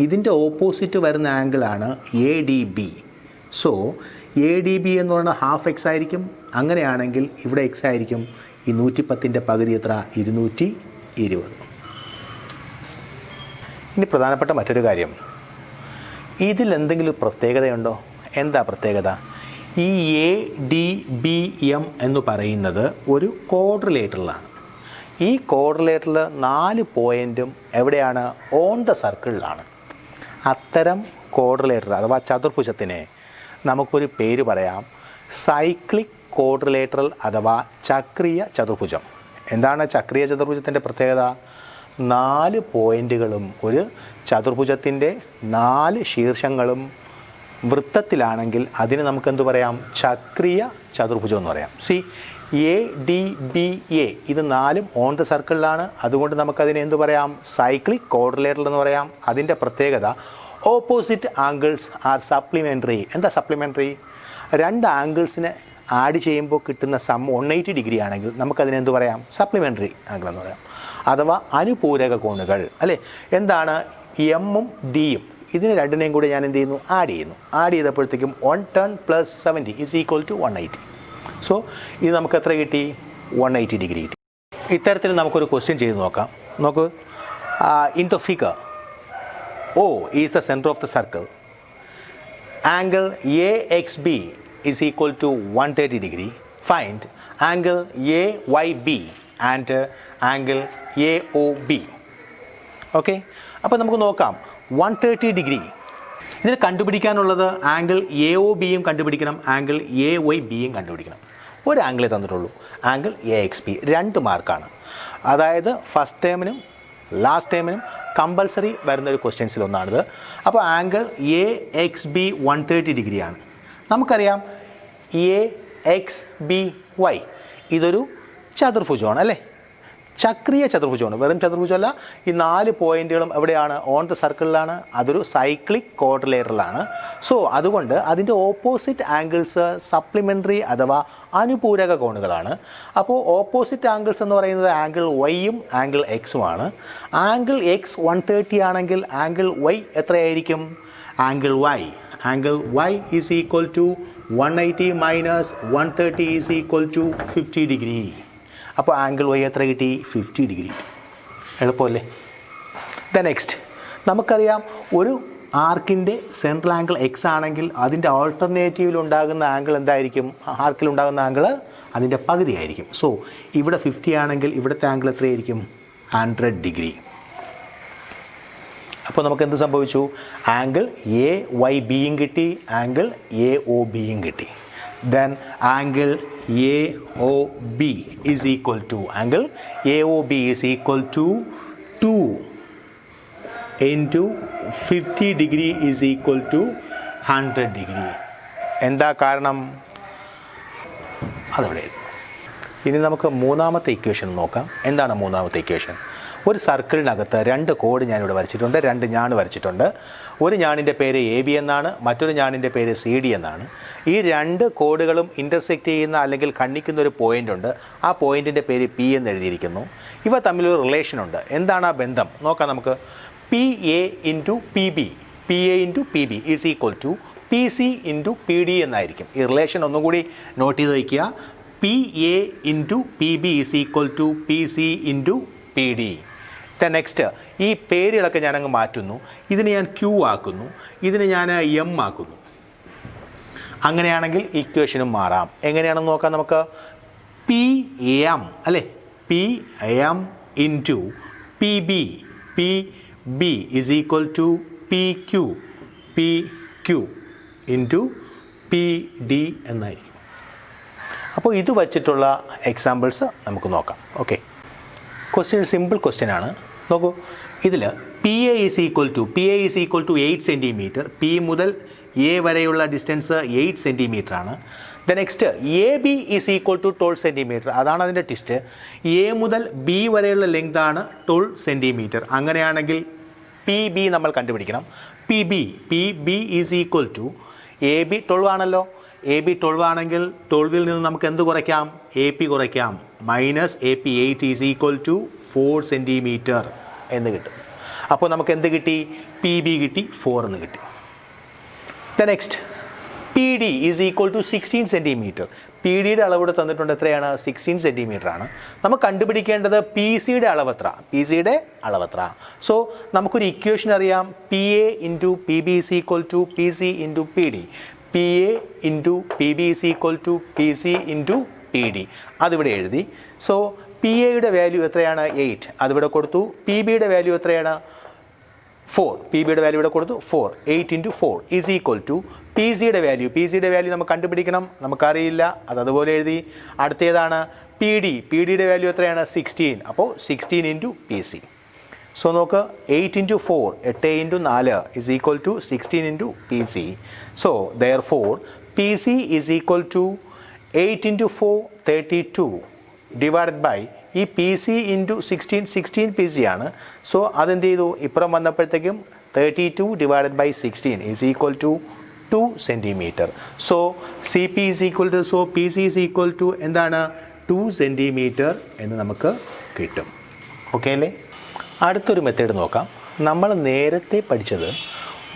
ഇതിൻ്റെ ഓപ്പോസിറ്റ് വരുന്ന ആംഗിളാണ് A D B. So A D B എന്ന് പറയുന്നത് ഹാഫ് എക്സ് ആയിരിക്കും. അങ്ങനെയാണെങ്കിൽ ഇവിടെ എക്സ് ആയിരിക്കും. ഈ 110ൻ്റെ പകുതി എത്ര, 220. ഇനി പ്രധാനപ്പെട്ട മറ്റൊരു കാര്യം, ഇതിലെന്തെങ്കിലും പ്രത്യേകതയുണ്ടോ? എന്താ പ്രത്യേകത? ഈ എ ഡി ബി എം എന്ന് പറയുന്നത് ഒരു കോഡ്രിലേറ്ററിലാണ്. ഈ കോഡ്രിലേറ്ററിൽ 4 പോയിൻറ്റും എവിടെയാണ്, ഓൺ ദ സർക്കിളിലാണ്. അത്തരം കോഡ്രിലേറ്റർ അഥവാ ചതുർഭുജത്തിനെ നമുക്കൊരു പേര് പറയാം, സൈക്ലിക് ക്വാഡ്രിലേറ്ററൽ അഥവാ ചക്രീയ ചതുർഭുജം. എന്താണ് ചക്രീയ ചതുർഭുജത്തിൻ്റെ പ്രത്യേകത? 4 പോയിൻറ്റുകളും ഒരു ചതുർഭുജത്തിൻ്റെ 4 ശീർഷങ്ങളും വൃത്തത്തിലാണെങ്കിൽ അതിന് നമുക്കെന്ത് പറയാം? ചക്രീയ ചതുർഭുജം എന്ന് പറയാം. C A D B A ഇത് 4ഉം ഓൺ ദ സർക്കിളിലാണ്. അതുകൊണ്ട് നമുക്കതിനെ എന്ത് പറയാം? സൈക്ലിക് ക്വാഡ്രിലേറ്ററൽ എന്ന് പറയാം. അതിൻ്റെ പ്രത്യേകത ഓപ്പോസിറ്റ് ആംഗിൾസ് ആർ സപ്ലിമെൻ്ററി. എന്താ സപ്ലിമെൻ്ററി? 2 ആംഗിൾസിനെ ആഡ് ചെയ്യുമ്പോൾ കിട്ടുന്ന സം 180 ഡിഗ്രി ആണെങ്കിൽ നമുക്കതിനെന്ത് പറയാം? സപ്ലിമെൻ്ററി ആംഗിൾ എന്ന് പറയാം, അഥവാ അനുപൂരക കോണുകൾ അല്ലേ. എന്താണ് എമ്മും ഡിയും? ഇതിന് രണ്ടിനെയും കൂടി ഞാൻ എന്ത് ചെയ്യുന്നു? ആഡ് ചെയ്യുന്നു. ആഡ് ചെയ്തപ്പോഴത്തേക്കും 110 + 70 = 180. സോ ഇത് നമുക്ക് എത്ര കിട്ടി? 180 ഡിഗ്രി കിട്ടി. ഇത്തരത്തിൽ നമുക്കൊരു ക്വസ്റ്റ്യൻ ചെയ്ത് നോക്കാം. നോക്കൂ, in the figure O is the center of the circle. Angle AXB is equal to 130 degree. Find angle AYB and angle AOB. Okay, അപ്പോൾ നമുക്ക് നോക്കാം. 130 ഡിഗ്രി ഇതിന് കണ്ടുപിടിക്കാനുള്ളത് ആംഗിൾ AOBയും കണ്ടുപിടിക്കണം, ആംഗിൾ AYBയും കണ്ടുപിടിക്കണം. ഒരു ആംഗിളേ തന്നിട്ടുള്ളൂ, ആംഗിൾ AXB. 2 മാർക്കാണ്. അതായത് ഫസ്റ്റ് ടേമിനും ലാസ്റ്റ് ടേമിനും കമ്പൽസറി വരുന്നൊരു ക്വസ്റ്റ്യൻസിൽ ഒന്നാണിത്. അപ്പോൾ ആംഗിൾ AXB 130 ഡിഗ്രിയാണ്. നമുക്കറിയാം AXBY ഇതൊരു ചതുർഭുജമാണ് അല്ലേ, ചക്രീയ ചതുർഭുജമാണ്, വെറും ചതുർഭുജമല്ല. ഈ 4 പോയിന്റുകളും എവിടെയാണ്? ഓൺ ദ സർക്കിളിലാണ്. അതൊരു സൈക്ലിക് ക്വാഡ്രിലേറ്ററലാണ്. സോ അതുകൊണ്ട് അതിൻ്റെ ഓപ്പോസിറ്റ് ആംഗിൾസ് സപ്ലിമെൻ്ററി അഥവാ അനുപൂരക കോണുകളാണ്. അപ്പോൾ ഓപ്പോസിറ്റ് ആംഗിൾസ് എന്ന് പറയുന്നത് ആംഗിൾ വൈയും ആംഗിൾ എക്സുമാണ്. ആംഗിൾ എക്സ് 130 ആണെങ്കിൽ ആംഗിൾ വൈ എത്രയായിരിക്കും? Angle Y is equal to 180 minus 130 is equal to 50 degree. അപ്പോൾ ആംഗിൾ വൈ എത്ര കിട്ടി? 50 ഡിഗ്രി. എളുപ്പമല്ലേ? നെക്സ്റ്റ് നമുക്കറിയാം, ഒരു ആർക്കിൻ്റെ സെൻട്രൽ ആംഗിൾ എക്സ് ആണെങ്കിൽ അതിൻ്റെ ഓൾട്ടർനേറ്റീവിൽ ഉണ്ടാകുന്ന ആംഗിൾ എന്തായിരിക്കും? ആർക്കിലുണ്ടാകുന്ന ആംഗിൾ അതിൻ്റെ പകുതിയായിരിക്കും. സോ ഇവിടെ 50 ആണെങ്കിൽ ഇവിടുത്തെ ആംഗിൾ എത്രയായിരിക്കും? 100 ഡിഗ്രി. അപ്പോൾ നമുക്ക് എന്ത് സംഭവിച്ചു? ആംഗിൾ AYBയും കിട്ടി, ആംഗിൾ AOBയും കിട്ടി. Then angle AOB is equal to 2 into 50 degree is equal to 100 degree. എന്താ കാരണം? അതവിടെ. ഇനി നമുക്ക് മൂന്നാമത്തെ ഇക്വേഷൻ നോക്കാം. എന്താണ് മൂന്നാമത്തെ ഇക്വേഷൻ? ഒരു സർക്കിളിനകത്ത് 2 കോഡ് ഞാനിവിടെ വരച്ചിട്ടുണ്ട്, 2 ഞാൺ വരച്ചിട്ടുണ്ട്. ഒരു ഞാണിൻ്റെ പേര് AB എന്നാണ്, മറ്റൊരു ഞാണിൻ്റെ പേര് CD എന്നാണ്. ഈ 2 കോഡുകളും ഇൻ്റർസെക്റ്റ് ചെയ്യുന്ന അല്ലെങ്കിൽ ഖണ്ഡിക്കുന്ന ഒരു പോയിൻ്റ് ഉണ്ട്. ആ പോയിൻറ്റിൻ്റെ പേര് P എന്ന് എഴുതിയിരിക്കുന്നു. ഇവ തമ്മിലൊരു റിലേഷനുണ്ട്. എന്താണ് ആ ബന്ധം? നോക്കാം നമുക്ക്. PA into PB is equal to PC into PD എന്നായിരിക്കും. ഈ റിലേഷൻ ഒന്നുകൂടി നോട്ട് ചെയ്ത് വയ്ക്കുക. PA into PB is equal to PC into PD. Next ഈ പേരുകളൊക്കെ ഞാനങ്ങ് മാറ്റുന്നു. ഇതിനെ ഞാൻ Q ആക്കുന്നു, ഇതിനെ ഞാൻ M ആക്കുന്നു. അങ്ങനെയാണെങ്കിൽ ഇക്വേഷനും മാറാം. എങ്ങനെയാണെന്ന് നോക്കാം നമുക്ക്. PM അല്ലേ, PM into PB is equal to PQ into PD എന്നായിരിക്കും. അപ്പോൾ ഇത് വച്ചിട്ടുള്ള എക്സാമ്പിൾസ് നമുക്ക് നോക്കാം. ഓക്കെ, ക്വസ്റ്റ്യൻ സിമ്പിൾ ക്വസ്റ്റ്യൻ ആണ്. നോക്കൂ, ഇതിൽ PA is equal to 8 centimetre. P മുതൽ A വരെയുള്ള ഡിസ്റ്റൻസ് 8 സെൻറ്റിമീറ്റർ ആണ്. Next AB is equal to 12 centimetre. അതാണ് അതിൻ്റെ ട്വിസ്റ്റ്. A മുതൽ B വരെയുള്ള ലെങ്ത് ആണ് 12 സെൻറ്റിമീറ്റർ. അങ്ങനെയാണെങ്കിൽ PB നമ്മൾ കണ്ടുപിടിക്കണം. PB is equal to AB 12 ആണല്ലോ. AB 12 ആണെങ്കിൽ 12ൽ നിന്ന് നമുക്ക് എന്ത് കുറയ്ക്കാം? AP കുറയ്ക്കാം. Minus AP 8 is equal to 4 centimetre എന്ന് കിട്ടും. അപ്പോൾ നമുക്ക് എന്ത് കിട്ടി? PB കിട്ടി, 4 എന്ന് കിട്ടി. Next PD is equal to 16 centimetre. PDയുടെ അളവ് തന്നിട്ടുണ്ട്, എത്രയാണ്? 16 സെൻറ്റിമീറ്റർ ആണ്. നമുക്ക് കണ്ടുപിടിക്കേണ്ടത് PCയുടെ അളവെത്ര? PCയുടെ അളവെത്ര? സോ നമുക്കൊരു ഇക്വേഷൻ അറിയാം. PA into PB is equal to PC into PD. PA into PB is equal to PC into PD. അതിവിടെ എഴുതി. സോ PAയുടെ വാല്യൂ എത്രയാണ്? 8. അതിവിടെ കൊടുത്തു. PBയുടെ വാല്യൂ എത്രയാണ്? 4. PBയുടെ വാല്യൂ ഇവിടെ കൊടുത്തു 4. 8 into 4 is equal to P സിയുടെ വാല്യൂ നമുക്ക് കണ്ടുപിടിക്കണം, നമുക്കറിയില്ല, അതുപോലെ എഴുതി. അടുത്തേതാണ് പി ഡിയുടെ വാല്യൂ എത്രയാണ്? 16. അപ്പോൾ 16 ഇൻറ്റു പി സി. സോ നോക്ക്, 8 into 4 8 into 4 is equal to 16 into P C. So therefore P C is equal to 8 into 4 32 divided by ഈ P C into 16 P C ആണ്. സോ അതെന്ത് ചെയ്തു? ഇപ്പുറം വന്നപ്പോഴത്തേക്കും 32 divided by 16 is equal to 2 centimetre. So C P is equal to, so P C is equal to എന്താണ്? 2 centimetre എന്ന് നമുക്ക് കിട്ടും. ഓക്കെ അല്ലേ? അടുത്തൊരു മെത്തേഡ് നോക്കാം. നമ്മൾ നേരത്തെ പഠിച്ചത്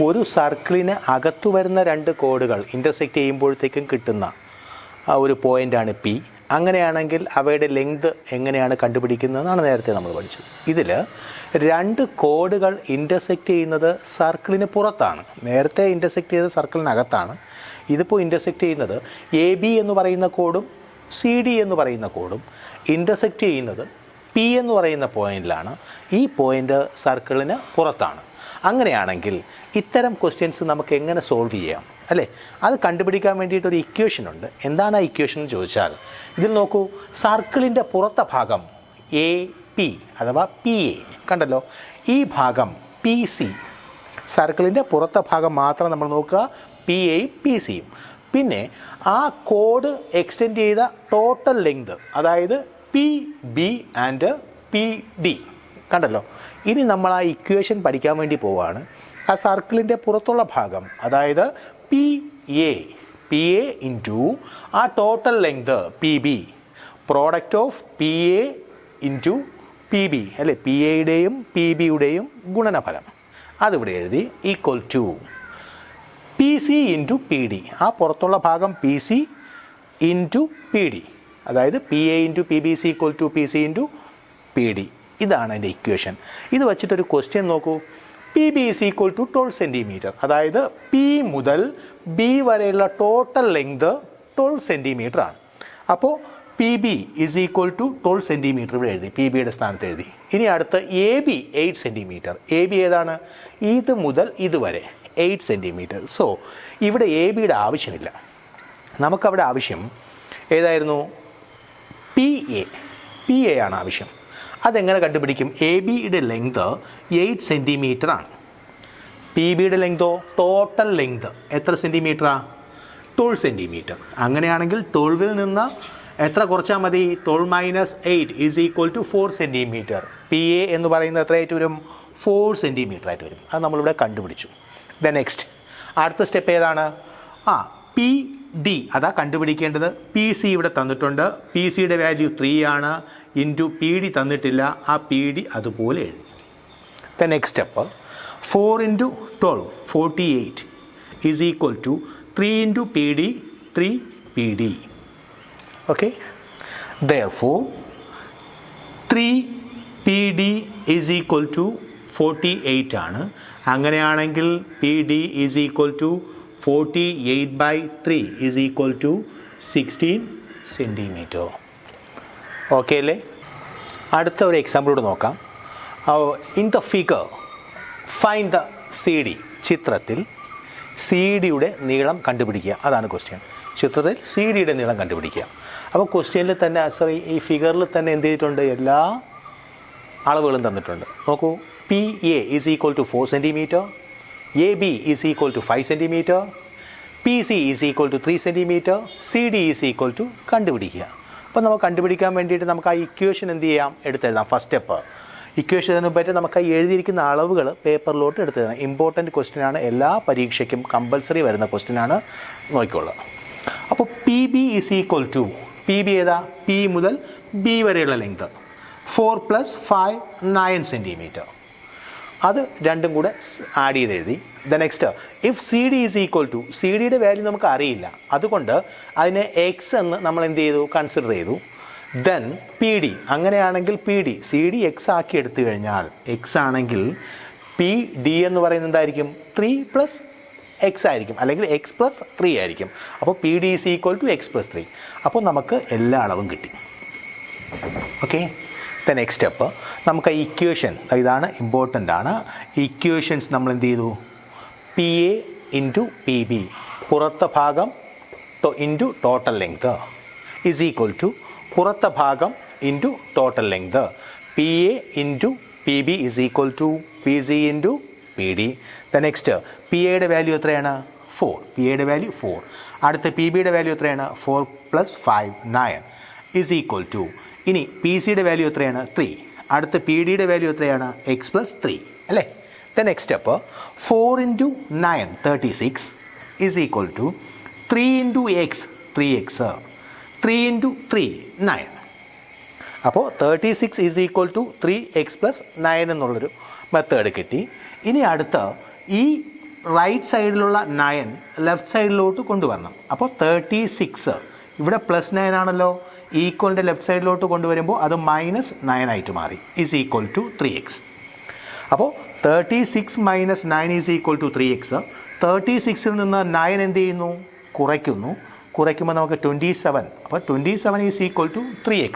ഒരു സർക്കിളിന് അകത്തു വരുന്ന രണ്ട് കോഡുകൾ ഇൻ്റർസെക്റ്റ് ചെയ്യുമ്പോഴത്തേക്കും കിട്ടുന്ന ഒരു പോയിൻ്റാണ് പി. അങ്ങനെയാണെങ്കിൽ അവയുടെ ലെങ്ത് എങ്ങനെയാണ് കണ്ടുപിടിക്കുന്നതെന്നാണ് നേരത്തെ നമ്മൾ പഠിച്ചത്. ഇതിൽ രണ്ട് കോഡുകൾ ഇൻ്റർസെക്റ്റ് ചെയ്യുന്നത് സർക്കിളിന് പുറത്താണ്. നേരത്തെ ഇൻ്റർസെക്റ്റ് ചെയ്തത് സർക്കിളിനകത്താണ്. ഇതിപ്പോൾ ഇൻ്റർസെക്റ്റ് ചെയ്യുന്നത് എ ബി എന്ന് പറയുന്ന കോഡും സി ഡി എന്ന് പറയുന്ന കോഡും ഇൻ്റർസെക്റ്റ് ചെയ്യുന്നത് പി എന്ന് പറയുന്ന പോയിന്റിലാണ്. ഈ പോയിൻ്റ് സർക്കിളിന് പുറത്താണ്. അങ്ങനെയാണെങ്കിൽ ഇത്തരം ക്വസ്റ്റ്യൻസ് നമുക്ക് എങ്ങനെ സോൾവ് ചെയ്യാം അല്ലേ? അത് കണ്ടുപിടിക്കാൻ വേണ്ടിയിട്ടൊരു ഇക്വേഷൻ ഉണ്ട്. എന്താണ് ആ ഇക്വേഷൻ എന്ന് ചോദിച്ചാൽ, ഇതിൽ നോക്കൂ, സർക്കിളിൻ്റെ പുറത്തെ ഭാഗം എ പി അഥവാ പി എ കണ്ടല്ലോ, ഈ ഭാഗം പി സി. സർക്കിളിൻ്റെ പുറത്തെ ഭാഗം മാത്രം നമ്മൾ നോക്കുക, പി എയും പി സിയും. പിന്നെ ആ കോഡ് എക്സ്റ്റെൻഡ് ചെയ്ത ടോട്ടൽ ലെങ്ത്, അതായത് P B and P D കണ്ടല്ലോ. ഇനി നമ്മൾ ആ ഇക്വേഷൻ പഠിക്കാൻ വേണ്ടി പോവുകയാണ്. ആ സർക്കിളിൻ്റെ പുറത്തുള്ള ഭാഗം, അതായത് പി എ ഇൻറ്റു ആ total length P B, product of P A into P B അല്ലേ, പി എയുടെയും പി ബിയുടെയും ഗുണനഫലം അതിവിടെ എഴുതി, equal to P C into P D. ആ പുറത്തുള്ള ഭാഗം P C into P D, അതായത് P A into P B C equal to P C into P D. ഇതാണ് എൻ്റെ ഇക്വേഷൻ. ഇത് വച്ചിട്ടൊരു ക്വസ്റ്റ്യൻ നോക്കൂ. P B is equal to 12 centimetre, അതായത് പി മുതൽ ബി വരെയുള്ള ടോട്ടൽ ലെങ്ത് 12 സെൻറ്റിമീറ്റർ ആണ്. അപ്പോൾ P B is equal to 12 centimetre ഇവിടെ എഴുതി, പി ബിയുടെ സ്ഥാനത്ത് എഴുതി. ഇനി അടുത്ത് A B 8 centimetre. A B ഏതാണ്? ഇത് മുതൽ ഇതുവരെ 8 സെൻറ്റിമീറ്റർ. സോ ഇവിടെ എ ബിയുടെ ആവശ്യമില്ല. നമുക്കവിടെ ആവശ്യം ഏതായിരുന്നു? പി എ ആണ് ആവശ്യം. അതെങ്ങനെ കണ്ടുപിടിക്കും? എ ബിയുടെ ലെങ്ത് 8 സെൻറ്റിമീറ്റർ ആണ്. പി ബിയുടെ ലെങ്തോ, ടോട്ടൽ ലെങ്ത് എത്ര സെൻറ്റിമീറ്ററാണ്? 12 സെൻറ്റിമീറ്റർ. അങ്ങനെയാണെങ്കിൽ 12ൽ നിന്ന് എത്ര കുറച്ചാൽ മതി? 12 minus 8 is equal to 4 centimetre. P A എന്ന് പറയുന്നത് എത്രയായിട്ട് വരും? 4 സെൻറ്റിമീറ്റർ ആയിട്ട് വരും. അത് നമ്മളിവിടെ കണ്ടുപിടിച്ചു. ദ നെക്സ്റ്റ് അടുത്ത സ്റ്റെപ്പ് ഏതാണ്? പി ഡി അതാ കണ്ടുപിടിക്കേണ്ടത്. പി സി ഇവിടെ തന്നിട്ടുണ്ട്, പി സിയുടെ വാല്യൂ 3 ആണ്, ഇൻറ്റു പി ഡി തന്നിട്ടില്ല, ആ പി ഡി അതുപോലെ എഴുതി. The next step 4 into 12 48 is equal to 3 into P D 3 P D. Okay, therefore 3 P D is equal to 48 ആണ്. അങ്ങനെയാണെങ്കിൽ P D is equal to 48/3 is equal to 16 centimetre. Okay അല്ലേ? അടുത്ത ഒരു എക്സാമ്പിളോട് നോക്കാം. In the figure find the C D. ചിത്രത്തിൽ C ഡിയുടെ നീളം കണ്ടുപിടിക്കുക, അതാണ് ക്വസ്റ്റ്യൻ. ചിത്രത്തിൽ സി ഡിയുടെ നീളം കണ്ടുപിടിക്കുക. അപ്പോൾ ക്വസ്റ്റ്യനിൽ തന്നെ ഈ ഫിഗറിൽ തന്നെ എന്ത് ചെയ്തിട്ടുണ്ട്? എല്ലാ അളവുകളും തന്നിട്ടുണ്ട്. നോക്കൂ, P A is equal to 4 centimetre, A B is equal to 5 centimetre, P C is equal to 3 centimetre, C D is equal to കണ്ടുപിടിക്കുക. അപ്പോൾ നമുക്ക് കണ്ടുപിടിക്കാൻ വേണ്ടിയിട്ട് നമുക്ക് ആ ഇക്വേഷൻ എന്ത് ചെയ്യാം? എടുത്തെഴുതാം. ഫസ്റ്റ് സ്റ്റെപ്പ് ഇക്വേഷന് പറ്റി നമുക്ക് എഴുതിയിരിക്കുന്ന അളവുകൾ പേപ്പറിലോട്ട് എടുത്തെഴുതാം. ഇമ്പോർട്ടൻറ്റ് ക്വസ്റ്റ്യനാണ്, എല്ലാ പരീക്ഷയ്ക്കും കമ്പൽസറി വരുന്ന ക്വസ്റ്റ്യനാണ്, നോക്കിക്കൊള്ളുക. അപ്പോൾ P B is equal to, P B ഏതാ? പി മുതൽ ബി വരെയുള്ള ലെങ്ത് 4 + 5 9 സെൻറ്റിമീറ്റർ. അത് രണ്ടും കൂടെ ആഡ് ചെയ്ത് എഴുതി. The next if C D is equal to, C ഡിയുടെ വാല്യൂ നമുക്ക് അറിയില്ല, അതുകൊണ്ട് അതിനെ എക്സ് എന്ന് നമ്മൾ എന്ത് ചെയ്തു? കൺസിഡർ ചെയ്തു. ദെൻ പി ഡി, അങ്ങനെയാണെങ്കിൽ P D C D X ആക്കി എടുത്തു കഴിഞ്ഞാൽ, എക്സ് ആണെങ്കിൽ പി ഡി എന്ന് പറയുന്നത് എന്തായിരിക്കും? 3 + x ആയിരിക്കും, അല്ലെങ്കിൽ x + 3 ആയിരിക്കും. അപ്പോൾ P D is equal to x + 3. അപ്പോൾ നമുക്ക് എല്ലാ അളവും കിട്ടി. ഓക്കെ, ദ നെക്സ്റ്റ് സ്റ്റെപ്പ് നമുക്ക് ഇക്വേഷൻ, ഇതാണ് ഇമ്പോർട്ടൻ്റ് ആണ്. ഇക്വേഷൻസ് നമ്മൾ എന്ത് ചെയ്തു? P A into P B പുറത്തെ ഭാഗം into total length is equal to പുറത്തെ ഭാഗം into total length P A into P B is equal to P C into P D. The next P എയുടെ value എത്രയാണ്? 4. P എയുടെ value 4. അടുത്ത P ബിയുടെ value എത്രയാണ്? 4 + 5 9 ഇസ് ഈക്വൽ ടു, ഇനി P സിയുടെ വാല്യൂ എത്രയാണ്? 3. അടുത്ത പി ഡിയുടെ വാല്യൂ എത്രയാണ്? x + 3 അല്ലേ? The next step 4 × 9 36 is equal to 3 × x 3x 3 × 3 9. അപ്പോൾ 36 ഈസ് ഈക്വൽ ടു 3x + 9 എന്നുള്ളൊരു മെത്തേഡ് കിട്ടി. ഇനി അടുത്ത ഈ റൈറ്റ് സൈഡിലുള്ള 9 ലെഫ്റ്റ് സൈഡിലോട്ട് കൊണ്ടുവരണം. അപ്പോൾ 36 ഇവിടെ +9 ആണല്ലോ, ഈക്വലിൻ്റെ ലെഫ്റ്റ് സൈഡിലോട്ട് കൊണ്ടുവരുമ്പോൾ അത് -9 ആയിട്ട് മാറി ഈസ് ഈക്വൽ ടു 3x. അപ്പോൾ 36 - 9 ഈസ് ഈക്വൽ ടു 3x. 36ൽ നിന്ന് 9 എന്ത് ചെയ്യുന്നു? കുറയ്ക്കുമ്പോൾ നമുക്ക് 27. അപ്പോൾ 27 ഈസ് ഈക്വൽ ടു 3x.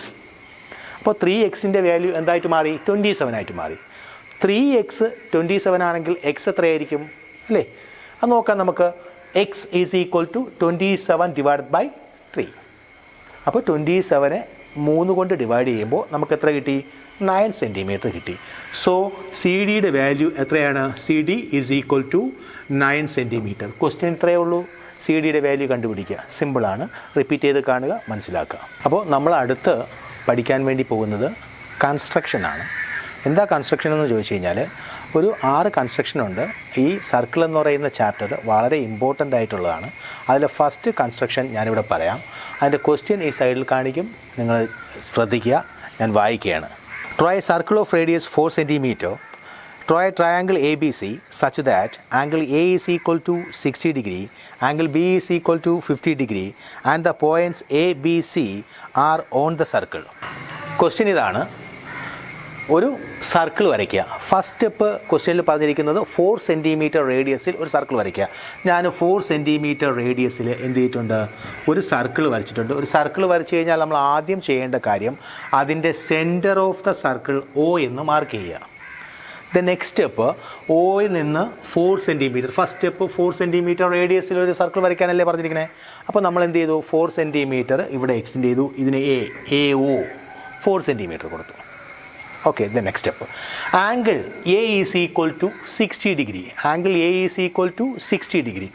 അപ്പോൾ 3xൻ്റെ വാല്യൂ എന്തായിട്ട് മാറി? 27 ആയിട്ട് മാറി. 3x 27 ആണെങ്കിൽ x എത്രയായിരിക്കും അല്ലേ? അത് നോക്കാം നമുക്ക്. x is equal to 27 / 3. അപ്പോൾ 27 3 കൊണ്ട് ഡിവൈഡ് ചെയ്യുമ്പോൾ നമുക്ക് എത്ര കിട്ടി? 9 സെൻറ്റിമീറ്റർ കിട്ടി. സോ സി ഡിയുടെ വാല്യൂ എത്രയാണ്? C D is equal to 9 centimetre. Question ഇത്രയേ ഉള്ളൂ. സി ഡിയുടെ വാല്യൂ കണ്ടുപിടിക്കുക. സിമ്പിളാണ്. റിപ്പീറ്റ് ചെയ്ത് കാണുക, മനസ്സിലാക്കുക. അപ്പോൾ നമ്മൾ അടുത്ത് പഠിക്കാൻ വേണ്ടി പോകുന്നത് കൺസ്ട്രക്ഷനാണ്. എന്താ കൺസ്ട്രക്ഷൻ എന്ന് ചോദിച്ചു കഴിഞ്ഞാൽ ഒരു 6 കൺസ്ട്രക്ഷനുണ്ട്. ഈ സർക്കിൾ എന്ന് പറയുന്ന ചാപ്റ്റർ വളരെ ഇമ്പോർട്ടൻ്റ് ആയിട്ടുള്ളതാണ്. അതിൽ ഫസ്റ്റ് കൺസ്ട്രക്ഷൻ ഞാനിവിടെ പറയാം. അതിൻ്റെ ക്വസ്റ്റ്യൻ ഈ സൈഡിൽ കാണിക്കും, നിങ്ങൾ ശ്രദ്ധിക്കുക. ഞാൻ വായിക്കുകയാണ്. Try circle of radius 4 cm. Draw a triangle ABC such that angle A is equal to 60 degree, angle B is equal to 50 degree and the points A, B, C are on the circle. Question ഇതാണ്. ഒരു circle വരയ്ക്കുക. First step ക്വസ്റ്റ്യനിൽ പറഞ്ഞിരിക്കുന്നത് 4 cm റേഡിയസിൽ ഒരു circle വരയ്ക്കുക. ഞാൻ 4 cm റേഡിയസിൽ എന്ത് ചെയ്തിട്ടുണ്ട്? ഒരു സർക്കിൾ വരച്ചിട്ടുണ്ട്. ഒരു സർക്കിൾ വരച്ച് കഴിഞ്ഞാൽ നമ്മൾ ആദ്യം ചെയ്യേണ്ട കാര്യം അതിൻ്റെ centre of the circle O എന്ന് മാർക്ക് ചെയ്യുക. ദ നെക്സ്റ്റ് സ്റ്റെപ്പ് ഒയിൽ നിന്ന് 4 cm, ഫസ്റ്റ് സ്റ്റെപ്പ് 4 cm റേഡിയസിൽ ഒരു സർക്കിൾ വരയ്ക്കാനല്ലേ പറഞ്ഞിരിക്കണേ. അപ്പോൾ നമ്മൾ എന്ത് ചെയ്തു? 4 cm ഇവിടെ എക്സ്റ്റെൻഡ് ചെയ്തു. ഇതിന് എ ഒ 4 cm കൊടുത്തു. Okay, the next step angle A is equal to 60 degree. Angle A is equal to 60 degree.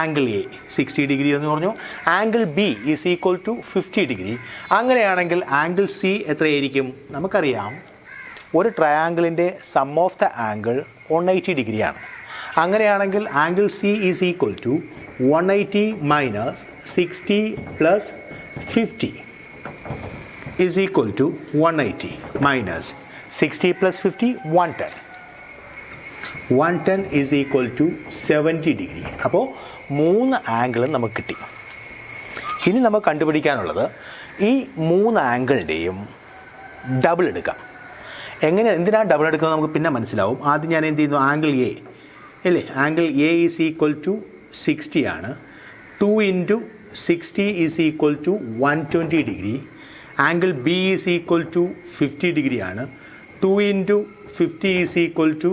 Angle A 60 degree എന്ന് പറഞ്ഞു. Angle B is equal to 50 degree. അങ്ങനെയാണെങ്കിൽ ആംഗിൾ സി എത്രയായിരിക്കും? നമുക്കറിയാം ഒരു ട്രയാങ്കിളിൻ്റെ സം ഓഫ് ദ ആംഗിൾ 180 ഡിഗ്രിയാണ്. അങ്ങനെയാണെങ്കിൽ angle C is equal to 180 - 60 + 50 is equal to 180 - 60 + 50 110. 110 is equal to 70 degree. അപ്പോൾ 3 ആംഗിളും നമുക്ക് കിട്ടി. ഇനി നമുക്ക് കണ്ടുപിടിക്കാനുള്ളത് ഈ 3 ആംഗിളിൻ്റെയും ഡബിൾ എടുക്കാം. എന്തിനാണ് ഡബിൾ എടുക്കുന്നത് നമുക്ക് പിന്നെ മനസ്സിലാവും. ആദ്യം ഞാൻ എന്ത് ചെയ്യുന്നു? ആംഗിൾ എ അല്ലേ? Angle A is equal to 60 ആണ്. 2 × 60 is equal to 120 degree. Angle B is equal to 50 degree ആണ്. 2 × 50 is equal to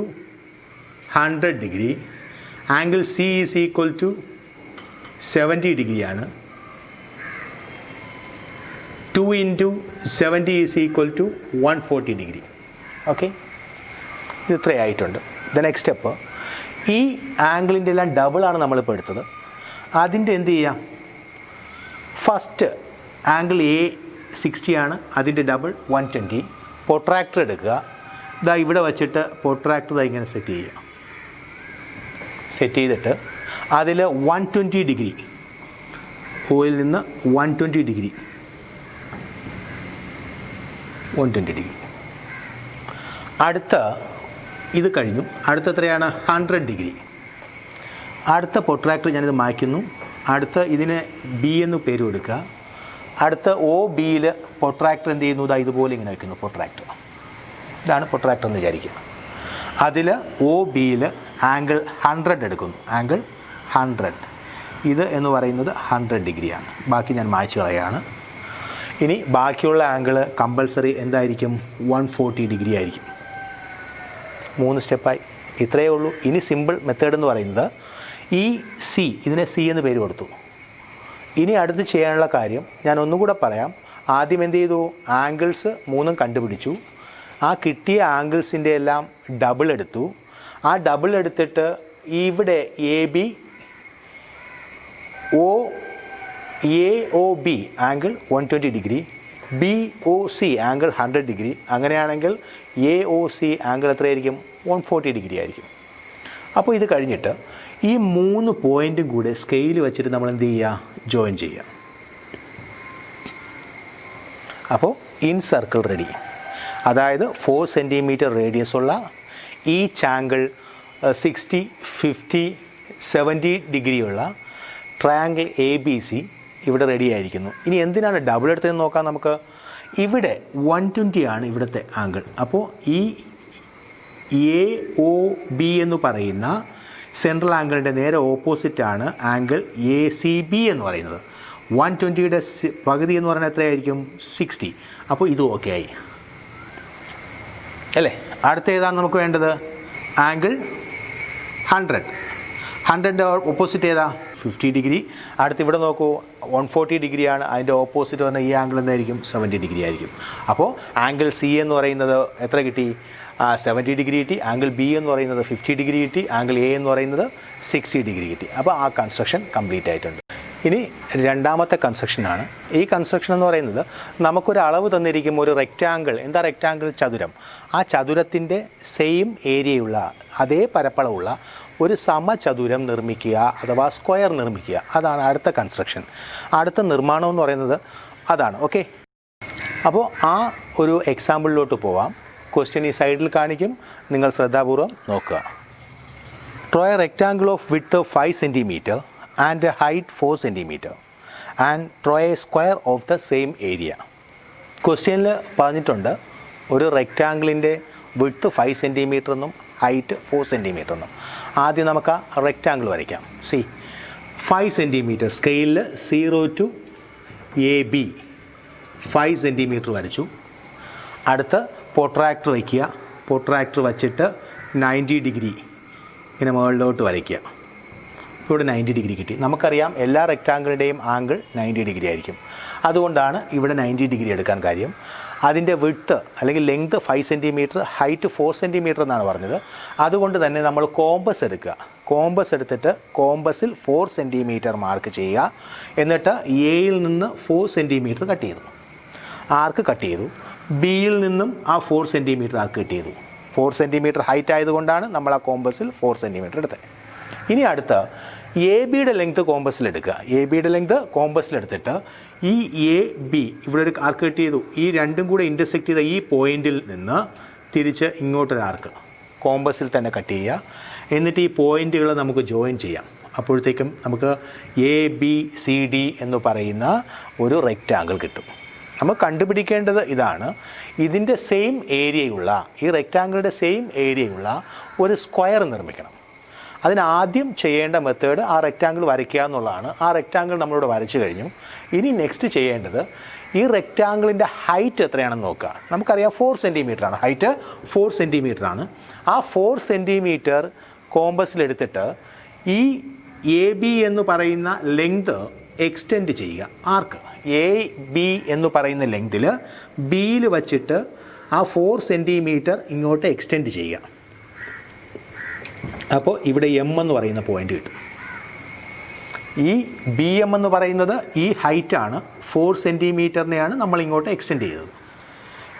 100 degree. Angle C is equal to 70 ഡിഗ്രിയാണ്. 2 × 70 is equal to 140 degree. Okay, ഇത് ഇത്രയായിട്ടുണ്ട്. The next step ഈ ആംഗിളിൻ്റെ എല്ലാം ഡബിളാണ് നമ്മളിപ്പോൾ എടുത്തത്. അതിൻ്റെ എന്ത് ചെയ്യാം? ഫസ്റ്റ് ആംഗിൾ എ 60 ആണ്, അതിൻ്റെ ഡബിൾ 120. പ്രൊട്രാക്ടർ എടുക്കുക. ഇതാ ഇവിടെ വച്ചിട്ട് പ്രൊട്രാക്ടർ ഇങ്ങനെ സെറ്റ് ചെയ്യുക. സെറ്റ് ചെയ്തിട്ട് അതിൽ 120 ഡിഗ്രി ഓയിൽ നിന്ന് 120 ഡിഗ്രി 120 ഡിഗ്രി. അടുത്ത ഇത് കഴിഞ്ഞു. അടുത്ത എത്രയാണ്? 100 ഡിഗ്രി. അടുത്ത പ്രൊട്രാക്ടർ ഞാനിത് മായ്ക്കുന്നു. അടുത്ത ഇതിന് ബി എന്ന് പേര് കൊടുക്കുക. അടുത്ത ഒ ബിയിൽ പ്രൊട്രാക്ടർ എന്ത് ചെയ്യുന്നു? ഇതാ ഇതുപോലെ ഇങ്ങനെ വയ്ക്കുന്നു. പ്രൊട്രാക്ടർ ഇതാണ് പ്രൊട്രാക്ടർ എന്ന് വിചാരിക്കുക. അതിൽ ഒ ബിയിൽ ആംഗിൾ 100 എടുക്കുന്നു. ആംഗിൾ 100 ഇത് എന്ന് പറയുന്നത് 100 ഡിഗ്രിയാണ്. ബാക്കി ഞാൻ മായ്ച്ചു കളയാണ്. ഇനി ബാക്കിയുള്ള ആംഗിൾ കമ്പൾസറി എന്തായിരിക്കും? 140 ഡിഗ്രി ആയിരിക്കും. 3 സ്റ്റെപ്പായി. ഇത്രയേ ഉള്ളൂ. ഇനി സിമ്പിൾ മെത്തേഡ് എന്ന് പറയുന്നത് ഈ സി, ഇതിനെ സി എന്ന് പേര് കൊടുത്തു. ഇനി അടുത്ത് ചെയ്യാനുള്ള കാര്യം ഞാൻ ഒന്നുകൂടെ പറയാം. ആദ്യം എന്ത് ചെയ്തു? ആംഗിൾസ് 3 കണ്ടുപിടിച്ചു. ആ കിട്ടിയ ആംഗിൾസിൻ്റെ എല്ലാം ഡബിൾ എടുത്തു. ആ ഡബിൾ എടുത്തിട്ട് ഇവിടെ A B O B angle 120 degree, B O C angle 100 degree. അങ്ങനെയാണെങ്കിൽ എ ഒ സി ആംഗിൾ എത്രയായിരിക്കും? 140 ഡിഗ്രി ആയിരിക്കും. അപ്പോൾ ഇത് കഴിഞ്ഞിട്ട് ഈ 3 പോയിൻറ്റും കൂടെ സ്കെയിൽ വെച്ചിട്ട് നമ്മൾ എന്ത് ചെയ്യുക? ജോയിൻ ചെയ്യുക. അപ്പോൾ ഇൻ സർക്കിൾ റെഡി. അതായത് 4 സെൻറ്റിമീറ്റർ റേഡിയസ് ഉള്ള ഈച്ച് ആംഗിൾ 60, 50, 70 ഡിഗ്രിയുള്ള ട്രയാങ്കിൾ എ ബി സി ഇവിടെ റെഡി ആയിരിക്കുന്നു. ഇനി എന്തിനാണ് ഡബിൾ എടുത്തതെന്ന് നോക്കാം നമുക്ക്. ഇവിടെ 120 ആണ് ഇവിടുത്തെ ആംഗിൾ. അപ്പോൾ ഈ എ ഒ ബി എന്ന് പറയുന്ന സെൻട്രൽ ആംഗിളിൻ്റെ നേരെ ഓപ്പോസിറ്റാണ് ആംഗിൾ എ സി ബി എന്ന് പറയുന്നത്. 120യുടെ പകുതി എന്ന് പറഞ്ഞാൽ എത്രയായിരിക്കും? 60. അപ്പോൾ ഇത് ഓക്കെ ആയി അല്ലേ? അടുത്ത ഏതാണ് നമുക്ക് വേണ്ടത്? ആംഗിൾ 100. 100ൻ്റെ ഓപ്പോസിറ്റ് ഏതാ? 50 ഡിഗ്രി. അടുത്ത് ഇവിടെ നോക്കൂ, 140 ഡിഗ്രിയാണ്. അതിൻ്റെ ഓപ്പോസിറ്റ് പറഞ്ഞാൽ ഈ ആംഗിൾ എന്തായിരിക്കും? 70 ഡിഗ്രി ആയിരിക്കും. അപ്പോൾ ആംഗിൾ സി എന്ന് പറയുന്നത് എത്ര കിട്ടി? 70 ഡിഗ്രി കിട്ടി. ആംഗിൾ ബി എന്ന് പറയുന്നത് 50 ഡിഗ്രി കിട്ടി. ആംഗിൾ എ എന്ന് പറയുന്നത് 60 ഡിഗ്രി കിട്ടി. അപ്പോൾ ആ കൺസ്ട്രക്ഷൻ കംപ്ലീറ്റ് ആയിട്ടുണ്ട്. ഇനി രണ്ടാമത്തെ കൺസ്ട്രക്ഷനാണ്. ഈ കൺസ്ട്രക്ഷൻ എന്ന് പറയുന്നത് നമുക്കൊരു അളവ് തന്നിരിക്കും, ഒരു റെക്റ്റാങ്കിൾ. എന്താ റെക്റ്റാങ്കിൾ? ചതുരം. ആ ചതുരത്തിൻ്റെ സെയിം ഏരിയയുള്ള, അതേ പരപ്പളവുള്ള ഒരു സമചതുരം നിർമ്മിക്കുക, അഥവാ സ്ക്വയർ നിർമ്മിക്കുക. അതാണ് അടുത്ത കൺസ്ട്രക്ഷൻ. അടുത്ത നിർമ്മാണം എന്ന് പറയുന്നത് അതാണ്. ഓക്കെ, അപ്പോൾ ആ ഒരു എക്സാമ്പിളിലോട്ട് പോവാം. ക്വസ്റ്റ്യൻ ഈ സൈഡിൽ കാണിക്കും, നിങ്ങൾ ശ്രദ്ധാപൂർവം നോക്കുക. Draw A rectangle of width 5 centimetre and height 4 centimetre and draw A square of the same area. ക്വസ്റ്റ്യനിൽ പറഞ്ഞിട്ടുണ്ട് ഒരു റെക്റ്റാങ്കിളിൻ്റെ വിഡ്ത്ത് 5 സെൻറ്റിമീറ്റർ എന്നും ഹൈറ്റ് 4 സെൻറ്റിമീറ്റർ എന്നും. ആദ്യം നമുക്ക് ആ റെക്റ്റാങ്കിൾ വരയ്ക്കാം. സി 5 സെൻറ്റിമീറ്റർ സ്കെയിലിൽ 0 to AB 5 സെൻറ്റിമീറ്റർ വരച്ചു. അടുത്ത് പൊട്രാക്ടർ വയ്ക്കുക. പൊട്രാക്ടർ വച്ചിട്ട് 90 ഡിഗ്രി ഇങ്ങനെ മുകളിലോട്ട് വരയ്ക്കുക. ഇവിടെ 90 ഡിഗ്രി കിട്ടി. നമുക്കറിയാം എല്ലാ റെക്റ്റാങ്കിളിൻ്റെയും ആംഗിൾ 90 ഡിഗ്രി ആയിരിക്കും. അതുകൊണ്ടാണ് ഇവിടെ 90 ഡിഗ്രി എടുക്കാൻ കാര്യം. അതിൻ്റെ വിഡ്ത്ത് അല്ലെങ്കിൽ ലെങ്ത് 5 സെൻറ്റിമീറ്റർ, ഹൈറ്റ് 4 സെൻറ്റിമീറ്റർ എന്നാണ് പറഞ്ഞത്. അതുകൊണ്ട് തന്നെ നമ്മൾ കോമ്പസ് എടുക്കുക. കോമ്പസ് എടുത്തിട്ട് കോമ്പസിൽ 4 സെൻറ്റിമീറ്റർ മാർക്ക് ചെയ്യുക. എന്നിട്ട് എയിൽ നിന്ന് 4 സെൻറ്റിമീറ്റർ കട്ട് ചെയ്തു, ആർക്ക് കട്ട് ചെയ്തു. ബിയിൽ നിന്നും ആ 4 സെൻറ്റിമീറ്റർ ആർക്ക് കട്ട് ചെയ്തു. 4 സെൻറ്റിമീറ്റർ ഹൈറ്റ് ആയതുകൊണ്ടാണ് നമ്മൾ ആ കോമ്പസിൽ 4 സെൻറ്റിമീറ്റർ എടുത്തത്. ഇനി അടുത്ത എ ബിയുടെ ലെങ്ത് കോമ്പസിലെടുക്കുക. എ ബിയുടെ ലെങ്ത് കോമ്പസിലെടുത്തിട്ട് ഈ എ ബി ഇവിടെ ഒരു ആർക്ക് കട്ട് ചെയ്തു. ഈ രണ്ടും കൂടെ ഇൻ്റർസെക്റ്റ് ചെയ്ത ഈ പോയിന്റിൽ നിന്ന് തിരിച്ച് ഇങ്ങോട്ടൊരു ആർക്ക് കോമ്പസിൽ തന്നെ കട്ട് ചെയ്യുക. എന്നിട്ട് ഈ പോയിന്റുകൾ നമുക്ക് ജോയിൻ ചെയ്യാം. അപ്പോഴത്തേക്കും നമുക്ക് എ ബി സി ഡി എന്ന് പറയുന്ന ഒരു റെക്റ്റാങ്കിൾ കിട്ടും. നമ്മൾ കണ്ടുപിടിക്കേണ്ടത് ഇതാണ്, ഇതിൻ്റെ സെയിം ഏരിയയുള്ള, ഈ റെക്റ്റാങ്കിളുടെ സെയിം ഏരിയയുള്ള ഒരു സ്ക്വയർ നിർമ്മിക്കണം. അതിനാദ്യം ചെയ്യേണ്ട മെത്തേഡ് ആ റെക്റ്റാങ്കിൾ വരയ്ക്കുക എന്നുള്ളതാണ്. ആ റെക്റ്റാങ്കിൾ നമ്മളിവിടെ വരച്ചു കഴിഞ്ഞു. ഇനി നെക്സ്റ്റ് ചെയ്യേണ്ടത് ഈ റെക്റ്റാങ്കിളിൻ്റെ ഹൈറ്റ് എത്രയാണെന്ന് നോക്കുക. നമുക്കറിയാം 4 സെൻറ്റിമീറ്റർ ആണ് ഹൈറ്റ്, 4 സെൻറ്റിമീറ്റർ ആണ്. ആ 4 സെൻറ്റിമീറ്റർ കോമ്പസിലെടുത്തിട്ട് ഈ എ ബി എന്ന് പറയുന്ന ലെങ്ത് എക്സ്റ്റെൻഡ് ചെയ്യുക. ആർക്ക് എ ബി എന്ന് പറയുന്ന ലെങ്തിൽ ബിയിൽ വച്ചിട്ട് ആ 4 സെൻറ്റിമീറ്റർ ഇങ്ങോട്ട് എക്സ്റ്റെൻഡ് ചെയ്യുക. അപ്പോൾ ഇവിടെ എം എന്ന് പറയുന്ന പോയിൻ്റ് കിട്ടും. ഈ ബി എം എന്ന് പറയുന്നത് ഈ ഹൈറ്റാണ്, 4 സെൻറ്റിമീറ്ററിനെയാണ് നമ്മൾ ഇങ്ങോട്ട് എക്സ്റ്റെൻഡ് ചെയ്തത്.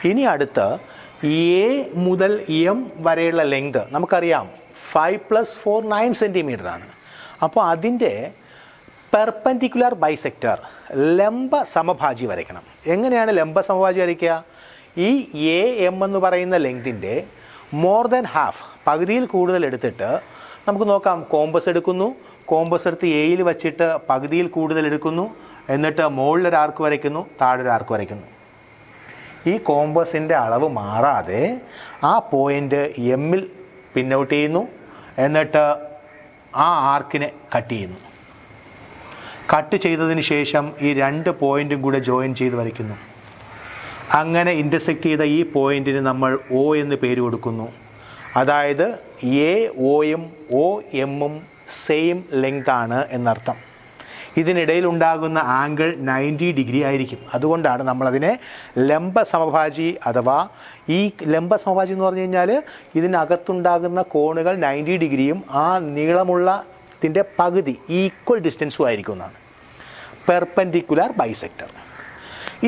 ഇനി അടുത്ത് എ മുതൽ എം വരെയുള്ള ലെങ്ത് നമുക്കറിയാം 5 + 4 9 സെൻറ്റിമീറ്റർ ആണ്. അപ്പോൾ അതിൻ്റെ പെർപെൻഡിക്കുലർ ബൈസെക്ടർ, ലംബ സമഭാജി വരയ്ക്കണം. എങ്ങനെയാണ് ലംബ സമഭാജി വരയ്ക്കുക? ഈ എ എം എന്ന് പറയുന്ന ലെങ്തിൻ്റെ മോർ ദാൻ ഹാഫ്, പകുതിയിൽ കൂടുതൽ എടുത്തിട്ട് നമുക്ക് നോക്കാം. കോമ്പസ് എടുക്കുന്നു, കോമ്പസ് എടുത്ത് എയിൽ വച്ചിട്ട് പകുതിയിൽ കൂടുതൽ എടുക്കുന്നു, എന്നിട്ട് മുകളിലൊരു ആർക്ക് വരയ്ക്കുന്നു, താഴെ ഒരു ആർക്ക് വരയ്ക്കുന്നു. ഈ കോമ്പസിൻ്റെ അളവ് മാറാതെ ആ പോയിൻ്റ് എമ്മിൽ പിന്നൗട്ട് ചെയ്യുന്നു, എന്നിട്ട് ആ ആർക്കിനെ കട്ട് ചെയ്യുന്നു. കട്ട് ചെയ്തതിന് ശേഷം ഈ 2 പോയിൻറ്റും കൂടെ ജോയിൻ ചെയ്ത് വരയ്ക്കുന്നു. അങ്ങനെ ഇൻ്റർസെക്റ്റ് ചെയ്ത ഈ പോയിൻറ്റിന് നമ്മൾ ഒ എന്ന് പേര് കൊടുക്കുന്നു. അതായത് എ ഒയും ഒ എമ്മും സെയിം ലെങ്ത് ആണ് എന്നർത്ഥം. ഇതിനിടയിൽ ഉണ്ടാകുന്ന ആംഗിൾ 90 ഡിഗ്രി ആയിരിക്കും. അതുകൊണ്ടാണ് നമ്മളതിനെ ലംബ സമഭാജി അഥവാ ഈ ലംബ സമഭാജി എന്ന് പറഞ്ഞു കഴിഞ്ഞാൽ ഇതിനകത്തുണ്ടാകുന്ന കോണുകൾ 90 ഡിഗ്രിയും ആ നീളമുള്ളതിൻ്റെ പകുതി ഈക്വൽ ഡിസ്റ്റൻസും ആയിരിക്കും എന്നാണ്. Perpendicular bisector.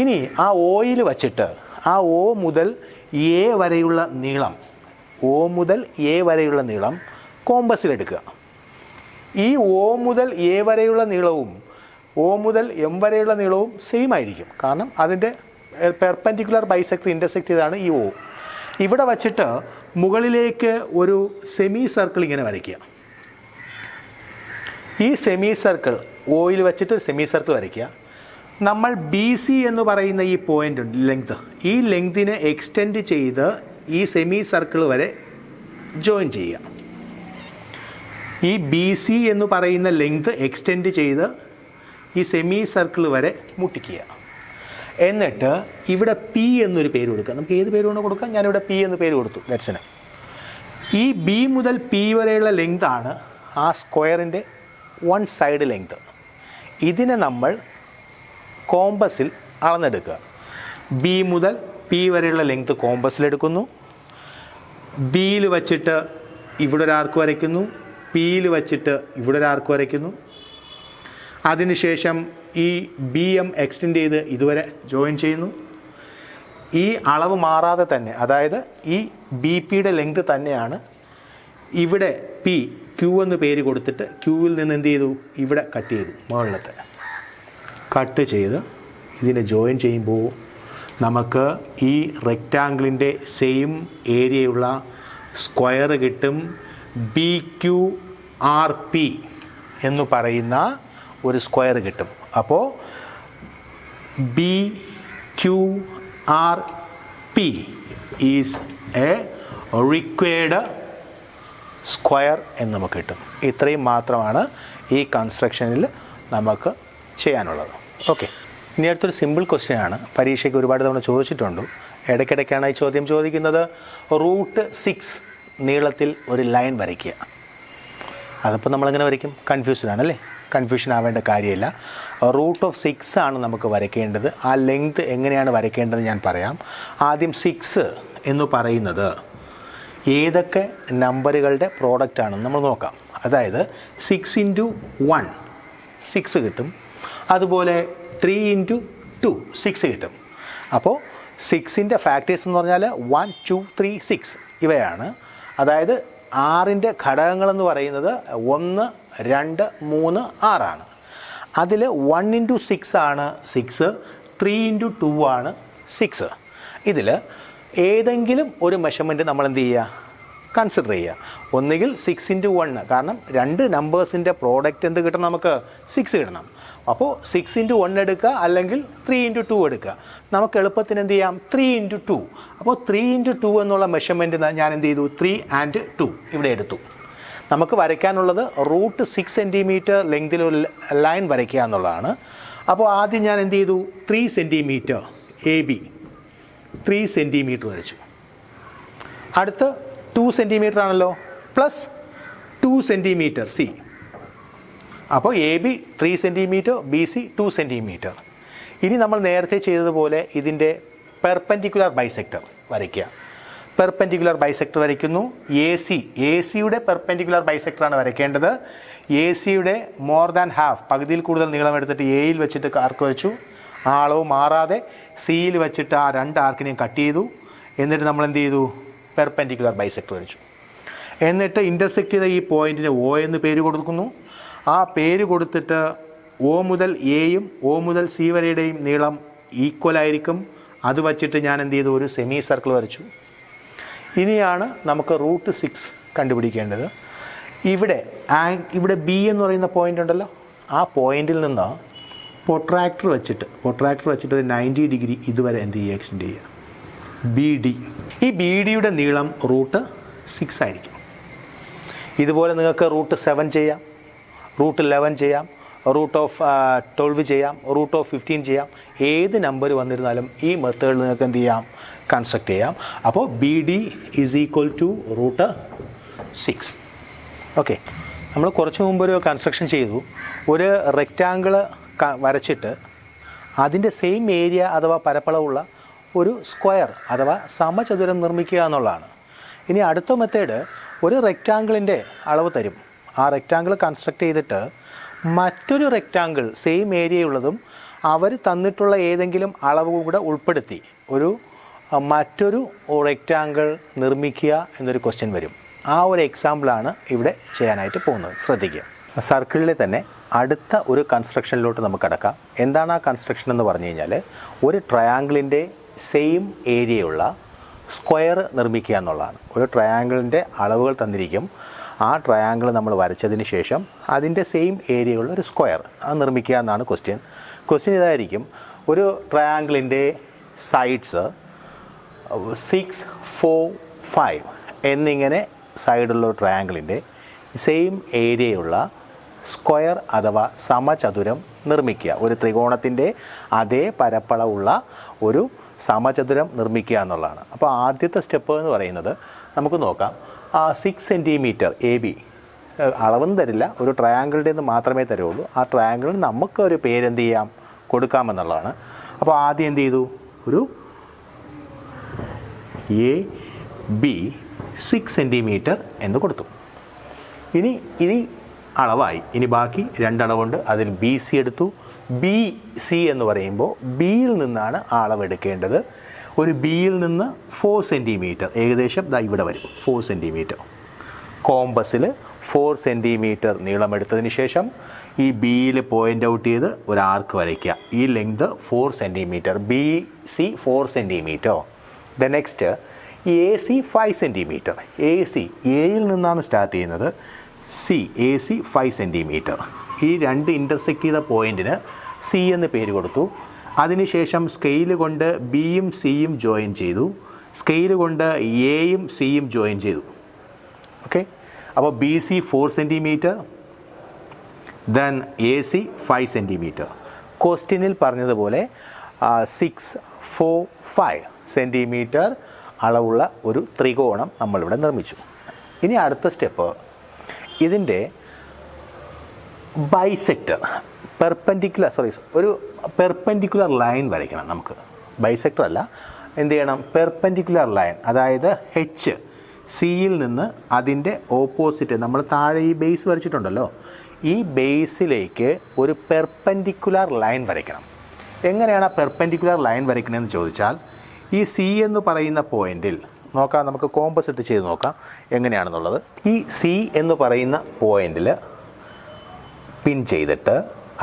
ഇനി ആ ഓയിൽ വച്ചിട്ട് ആ ഒ മുതൽ എ വരെയുള്ള നീളം കോമ്പസിലെടുക്കുക. ഈ ഒ മുതൽ എ വരെയുള്ള നീളവും ഒ മുതൽ എം വരെയുള്ള നീളവും സെയിം ആയിരിക്കും. കാരണം അതിൻ്റെ പെർപെൻഡിക്കുലർ ബൈസെക്ടർ ഇൻ്റർസെക്റ്റ് ചെയ്താണ് ഈ ഒ. ഇവിടെ വച്ചിട്ട് മുകളിലേക്ക് ഒരു സെമി സർക്കിൾ ഇങ്ങനെ വരയ്ക്കുക. ഈ സെമി സർക്കിൾ ഒയിൽ വച്ചിട്ട് ഒരു സെമി സർക്കിൾ വരയ്ക്കുക. നമ്മൾ ബി സി എന്ന് പറയുന്ന ഈ പോയിൻ്റ് ഉണ്ട്, ലെങ്ത്, ഈ ലെങ്തിനെ എക്സ്റ്റെൻഡ് ചെയ്ത് ഈ സെമി സർക്കിൾ വരെ ജോയിൻ ചെയ്യുക. ഈ ബി സി എന്ന് പറയുന്ന ലെങ്ത് എക്സ്റ്റെൻഡ് ചെയ്ത് ഈ സെമി സർക്കിൾ വരെ മുട്ടിക്കുക. എന്നിട്ട് ഇവിടെ പി എന്നൊരു പേര് കൊടുക്കുക. നമുക്ക് ഏത് പേര് കൊണ്ട് കൊടുക്കാം? ഞാനിവിടെ പി എന്ന് പേര് കൊടുത്തു. ദാറ്റ്സിന് ഈ ബി മുതൽ പി വരെയുള്ള ലെങ്ത് ആണ് ആ സ്ക്വയറിൻ്റെ വൺ സൈഡ് ലെങ്ത്. ഇതിനെ നമ്മൾ കോമ്പസിൽ അളന്നെടുക്കുക. ബി മുതൽ പി വരെയുള്ള ലെങ്ത് കോമ്പസിലെടുക്കുന്നു. ബിയിൽ വച്ചിട്ട് ഇവിടെ ഒരു ആർക്ക് വരയ്ക്കുന്നു, പിയിൽ വച്ചിട്ട് ഇവിടെ ഒരു ആർക്ക് വരയ്ക്കുന്നു. അതിനുശേഷം ഈ ബി എം എക്സ്റ്റെൻഡ് ചെയ്ത് ഇതുവരെ ജോയിൻ ചെയ്യുന്നു. ഈ അളവ് മാറാതെ തന്നെ, അതായത് ഈ ബി പിയുടെ ലെങ്ത് തന്നെയാണ് ഇവിടെ പി ക്യൂ എന്ന് പേര് കൊടുത്തിട്ട് ക്യൂവിൽ നിന്ന് എന്ത് ചെയ്തു, ഇവിടെ കട്ട് ചെയ്തു. മുകളിലത്തെ കട്ട് ചെയ്ത് ഇതിനെ ജോയിൻ ചെയ്യുമ്പോൾ നമുക്ക് ഈ റെക്റ്റാങ്കിളിൻ്റെ സെയിം ഏരിയയുള്ള സ്ക്വയർ കിട്ടും. ബി ക്യു ആർ പി എന്ന് പറയുന്ന ഒരു സ്ക്വയർ കിട്ടും. അപ്പോൾ B Q R P is a required square എന്ന് നമുക്ക് കിട്ടും. ഇത്രയും മാത്രമാണ് ഈ കൺസ്ട്രക്ഷനിൽ നമുക്ക് ചെയ്യാനുള്ളത്. ഓക്കെ, ഇനി അടുത്തൊരു സിമ്പിൾ ക്വസ്റ്റ്യൻ ആണ്. പരീക്ഷയ്ക്ക് ഒരുപാട് തവണ ചോദിച്ചിട്ടുണ്ട്. ഇടയ്ക്കിടയ്ക്കാണ് ഈ ചോദ്യം ചോദിക്കുന്നത്. √6 നീളത്തിൽ ഒരു ലൈൻ വരയ്ക്കുക. അതിപ്പോൾ നമ്മളെങ്ങനെ വരയ്ക്കും? കൺഫ്യൂഷൻ ആണല്ലേ? കൺഫ്യൂഷൻ ആവേണ്ട കാര്യമില്ല. √6 ആണ് നമുക്ക് വരയ്ക്കേണ്ടത്. ആ ലെങ്ത് എങ്ങനെയാണ് വരയ്ക്കേണ്ടത് ഞാൻ പറയാം. ആദ്യം 6 എന്ന് പറയുന്നത് ഏതൊക്കെ നമ്പറുകളുടെ പ്രോഡക്റ്റ് ആണെന്ന് നമ്മൾ നോക്കാം. അതായത് 6 × 1 6 കിട്ടും. അതുപോലെ 3 × 2 6 കിട്ടും. അപ്പോൾ 6ൻ്റെ ഫാക്ടേഴ്സ് എന്ന് പറഞ്ഞാൽ 1 2 3 6 ഇവയാണ്. അതായത് 6ൻ്റെ ഘടകങ്ങളെന്ന് പറയുന്നത് 1 2 3 6 അതിൽ 1 × 6 ആണ് 6, 3 × 2 ആണ് 6. ഇതിൽ ഏതെങ്കിലും ഒരു മെഷർമെൻറ്റ് നമ്മൾ എന്ത് ചെയ്യുക, കൺസിഡർ ചെയ്യുക. ഒന്നുകിൽ 6 × 1, കാരണം രണ്ട് നമ്പേഴ്സിൻ്റെ പ്രോഡക്റ്റ് എന്ത് കിട്ടണം, നമുക്ക് 6 കിട്ടണം. അപ്പോൾ 6 × 1 എടുക്കുക, അല്ലെങ്കിൽ 3 × 2 എടുക്കുക. നമുക്ക് എളുപ്പത്തിന് എന്ത് ചെയ്യാം, 3 × 2. അപ്പോൾ 3 × 2 എന്നുള്ള മെഷർമെൻറ്റ് ഞാൻ എന്ത് ചെയ്തു, 3 and 2 ഇവിടെ എടുത്തു. നമുക്ക് വരയ്ക്കാനുള്ളത് √6 സെൻറ്റിമീറ്റർ ലെങ്തിൽ ഒരു ലൈൻ വരയ്ക്കുക എന്നുള്ളതാണ്. അപ്പോൾ ആദ്യം ഞാൻ എന്ത് ചെയ്തു, 3 സെൻറ്റിമീറ്റർ എ ബി 3 സെൻറ്റിമീറ്റർ വരച്ചു. അടുത്ത് 2 സെൻറ്റിമീറ്റർ ആണല്ലോ, പ്ലസ് 2 സെൻറ്റിമീറ്റർ സി. അപ്പോൾ A B 3 centimetre, B C 2 centimetre. ഇനി നമ്മൾ നേരത്തെ ചെയ്തതുപോലെ ഇതിൻ്റെ പെർപെൻഡിക്കുലർ ബൈസെക്ടർ വരയ്ക്കുക. പെർപെൻഡിക്കുലർ ബൈസെക്ടർ വരയ്ക്കുന്നു. എ സിയുടെ പെർപെൻഡിക്കുലർ ബൈസെക്ടറാണ് വരയ്ക്കേണ്ടത്. എ സിയുടെ മോർ ദാൻ ഹാഫ്, പകുതിയിൽ കൂടുതൽ നീളം എടുത്തിട്ട് എയിൽ വെച്ചിട്ട് ആർക്ക് വരച്ചു. ആ അളവ് മാറാതെ സിയിൽ വെച്ചിട്ട് ആ രണ്ട് ആർക്കിനെയും കട്ട് ചെയ്തു. എന്നിട്ട് നമ്മൾ എന്ത് ചെയ്തു, പെർപെൻഡിക്കുലർ ബൈസെക്ടർ വരച്ചു. എന്നിട്ട് ഇൻ്റർസെക്റ്റ് ചെയ്ത ഈ പോയിൻറ്റിന് ഒ എന്ന് പേര് കൊടുക്കുന്നു. ആ പേര് കൊടുത്തിട്ട് ഒ മുതൽ എയും ഒ മുതൽ സി വരെയുടെയും നീളം ഈക്വൽ ആയിരിക്കും. അത് വച്ചിട്ട് ഞാൻ എന്ത് ചെയ്തു, ഒരു സെമി സർക്കിൾ വരച്ചു. ഇനിയാണ് നമുക്ക് √6 കണ്ടുപിടിക്കേണ്ടത്. ഇവിടെ ബി എന്ന് പറയുന്ന പോയിൻ്റ് ഉണ്ടല്ലോ, ആ പോയിന്റിൽ നിന്ന് പ്രൊട്രാക്ടർ വെച്ചിട്ട് ഒരു 90 ഡിഗ്രി ഇതുവരെ എന്ത് ചെയ്യുക, എക്സ്റ്റെൻഡ് ചെയ്യുക. ബി ഡി, ഈ ബി ഡിയുടെ നീളം √6 ആയിരിക്കും. ഇതുപോലെ നിങ്ങൾക്ക് √7 ചെയ്യാം, √11 ചെയ്യാം, √12 ചെയ്യാം, √15 ചെയ്യാം. ഏത് നമ്പർ വന്നിരുന്നാലും ഈ മെത്തേഡിൽ നിങ്ങൾക്ക് എന്ത് ചെയ്യാം, കൺസ്ട്രക്ട് ചെയ്യാം. അപ്പോൾ B D is equal to √6. Okay, നമ്മൾ കുറച്ച് മുമ്പ് ഒരു കൺസ്ട്രക്ഷൻ ചെയ്തു. ഒരു റെക്റ്റാങ്കിൾ വരച്ചിട്ട് അതിൻ്റെ സെയിം ഏരിയ അഥവാ പരപ്പളവുള്ള ഒരു സ്ക്വയർ അഥവാ സമചതുരം നിർമ്മിക്കുക എന്നുള്ളതാണ്. ഇനി അടുത്ത മെത്തേഡ്, ഒരു റെക്റ്റാങ്കിളിൻ്റെ അളവ് തരും. ആ റെക്റ്റാങ്കിൾ കൺസ്ട്രക്ട് ചെയ്തിട്ട് മറ്റൊരു റെക്റ്റാങ്കിൾ സെയിം ഏരിയയുള്ളതും അവർ തന്നിട്ടുള്ള ഏതെങ്കിലും അളവ് കൂടെ ഉൾപ്പെടുത്തി മറ്റൊരു റെക്റ്റാങ്കിൾ നിർമ്മിക്കുക എന്നൊരു ക്വസ്റ്റ്യൻ വരും. ആ ഒരു എക്സാമ്പിളാണ് ഇവിടെ ചെയ്യാനായിട്ട് പോകുന്നത്. ശ്രദ്ധിക്കുക. സർക്കിളിലെ തന്നെ അടുത്ത ഒരു കൺസ്ട്രക്ഷനിലോട്ട് നമുക്ക് കടക്കാം. എന്താണ് ആ കൺസ്ട്രക്ഷൻ എന്ന് പറഞ്ഞു കഴിഞ്ഞാൽ, ഒരു ട്രയാങ്കിളിൻ്റെ സെയിം ഏരിയയുള്ള സ്ക്വയർ നിർമ്മിക്കുക എന്നുള്ളതാണ്. ഒരു ട്രയാങ്കിളിൻ്റെ അളവുകൾ തന്നിരിക്കും. ആ ട്രയാങ്കിൾ നമ്മൾ വരച്ചതിന് ശേഷം അതിൻ്റെ സെയിം ഏരിയയുള്ള ഒരു സ്ക്വയർ അത് നിർമ്മിക്കുക എന്നാണ് ക്വസ്റ്റ്യൻ ഇതായിരിക്കും. ഒരു ട്രയാങ്കിളിൻ്റെ സൈഡ്സ് 6, 4, 5 എന്നിങ്ങനെ സൈഡുള്ള ട്രയാങ്കിളിൻ്റെ സെയിം ഏരിയയുള്ള സ്ക്വയർ അഥവാ സമചതുരം നിർമ്മിക്കുക. ഒരു ത്രികോണത്തിൻ്റെ അതേ പരപ്പളവുള്ള ഒരു സമചതുരം നിർമ്മിക്കുക എന്നുള്ളതാണ്. അപ്പോൾ ആദ്യത്തെ സ്റ്റെപ്പ് എന്ന് പറയുന്നത് നമുക്ക് നോക്കാം. 6 സെൻറ്റിമീറ്റർ AB അളവൊന്നും തരില്ല, ഒരു ട്രയാങ്കിളിൻ്റെ നിന്ന് മാത്രമേ തരുള്ളൂ. ആ ട്രയാങ്കിളിന് നമുക്കൊരു പേരെന്ത് ചെയ്യാം, കൊടുക്കാമെന്നുള്ളതാണ്. അപ്പോൾ ആദ്യം എന്ത് ചെയ്തു, ഒരു AB 6 സെൻറ്റിമീറ്റർ എന്ന് കൊടുത്തു. ഇനി അളവായി. ഇനി ബാക്കി രണ്ടളവുണ്ട്. അതിൽ BC എടുത്തു. BC എന്ന് പറയുമ്പോൾ ബിയിൽ നിന്നാണ് ആ അളവെടുക്കേണ്ടത്. ഒരു ബിയിൽ നിന്ന് 4 സെൻറ്റിമീറ്റർ, ഏകദേശം ഇവിടെ വരും 4 സെൻറ്റിമീറ്റർ. കോമ്പസിൽ 4 സെൻറ്റിമീറ്റർ നീളമെടുത്തതിന് ശേഷം ഈ ബിയിൽ പോയിൻ്റ് ഔട്ട് ചെയ്ത് ഒരു ആർക്ക് വരയ്ക്കുക. ഈ length 4 centimetre. BC 4 centimetre. The next AC 5 centimetre. AC എയിൽ നിന്നാണ് സ്റ്റാർട്ട് ചെയ്യുന്നത്. AC 5 centimetre. ഈ രണ്ട് ഇൻ്റർസെക്റ്റ് ചെയ്ത പോയിൻറ്റിന് C എന്ന് പേര് കൊടുത്തു. അതിനുശേഷം സ്കെയിൽ കൊണ്ട് ബിയും സിയും ജോയിൻ ചെയ്തു. സ്കെയിൽ കൊണ്ട് എയും സിയും ജോയിൻ ചെയ്തു. ഓക്കെ, അപ്പോൾ BC 4 centimetre, then AC 5 centimetre. ക്വസ്റ്റ്യനിൽ പറഞ്ഞതുപോലെ 6, 4, 5 സെൻറ്റിമീറ്റർ അളവുള്ള ഒരു ത്രികോണം നമ്മളിവിടെ നിർമ്മിച്ചു. ഇനി അടുത്ത സ്റ്റെപ്പ്, ഇതിൻ്റെ ബൈസെക്ടർ ഒരു പെർപെൻഡിക്കുലർ ലൈൻ വരയ്ക്കണം. നമുക്ക് ബൈസെക്ടർ അല്ല, എന്ത് ചെയ്യണം, പെർപെൻഡിക്കുലർ ലൈൻ. അതായത് സിയിൽ നിന്ന് അതിൻ്റെ ഓപ്പോസിറ്റ്, നമ്മൾ താഴെ ഈ ബേസ് വരച്ചിട്ടുണ്ടല്ലോ, ഈ ബേസിലേക്ക് ഒരു പെർപെൻഡിക്കുലർ ലൈൻ വരയ്ക്കണം. എങ്ങനെയാണ് ആ പെർപെൻഡിക്കുലർ ലൈൻ വരയ്ക്കണമെന്ന് ചോദിച്ചാൽ, ഈ C എന്ന് പറയുന്ന പോയിന്റിൽ നോക്കാം. നമുക്ക് കോമ്പസ് ഇട്ട് ചെയ്ത് നോക്കാം എങ്ങനെയാണെന്നുള്ളത്. ഈ C എന്ന് പറയുന്ന പോയിന്റിൽ പിൻ ചെയ്തിട്ട്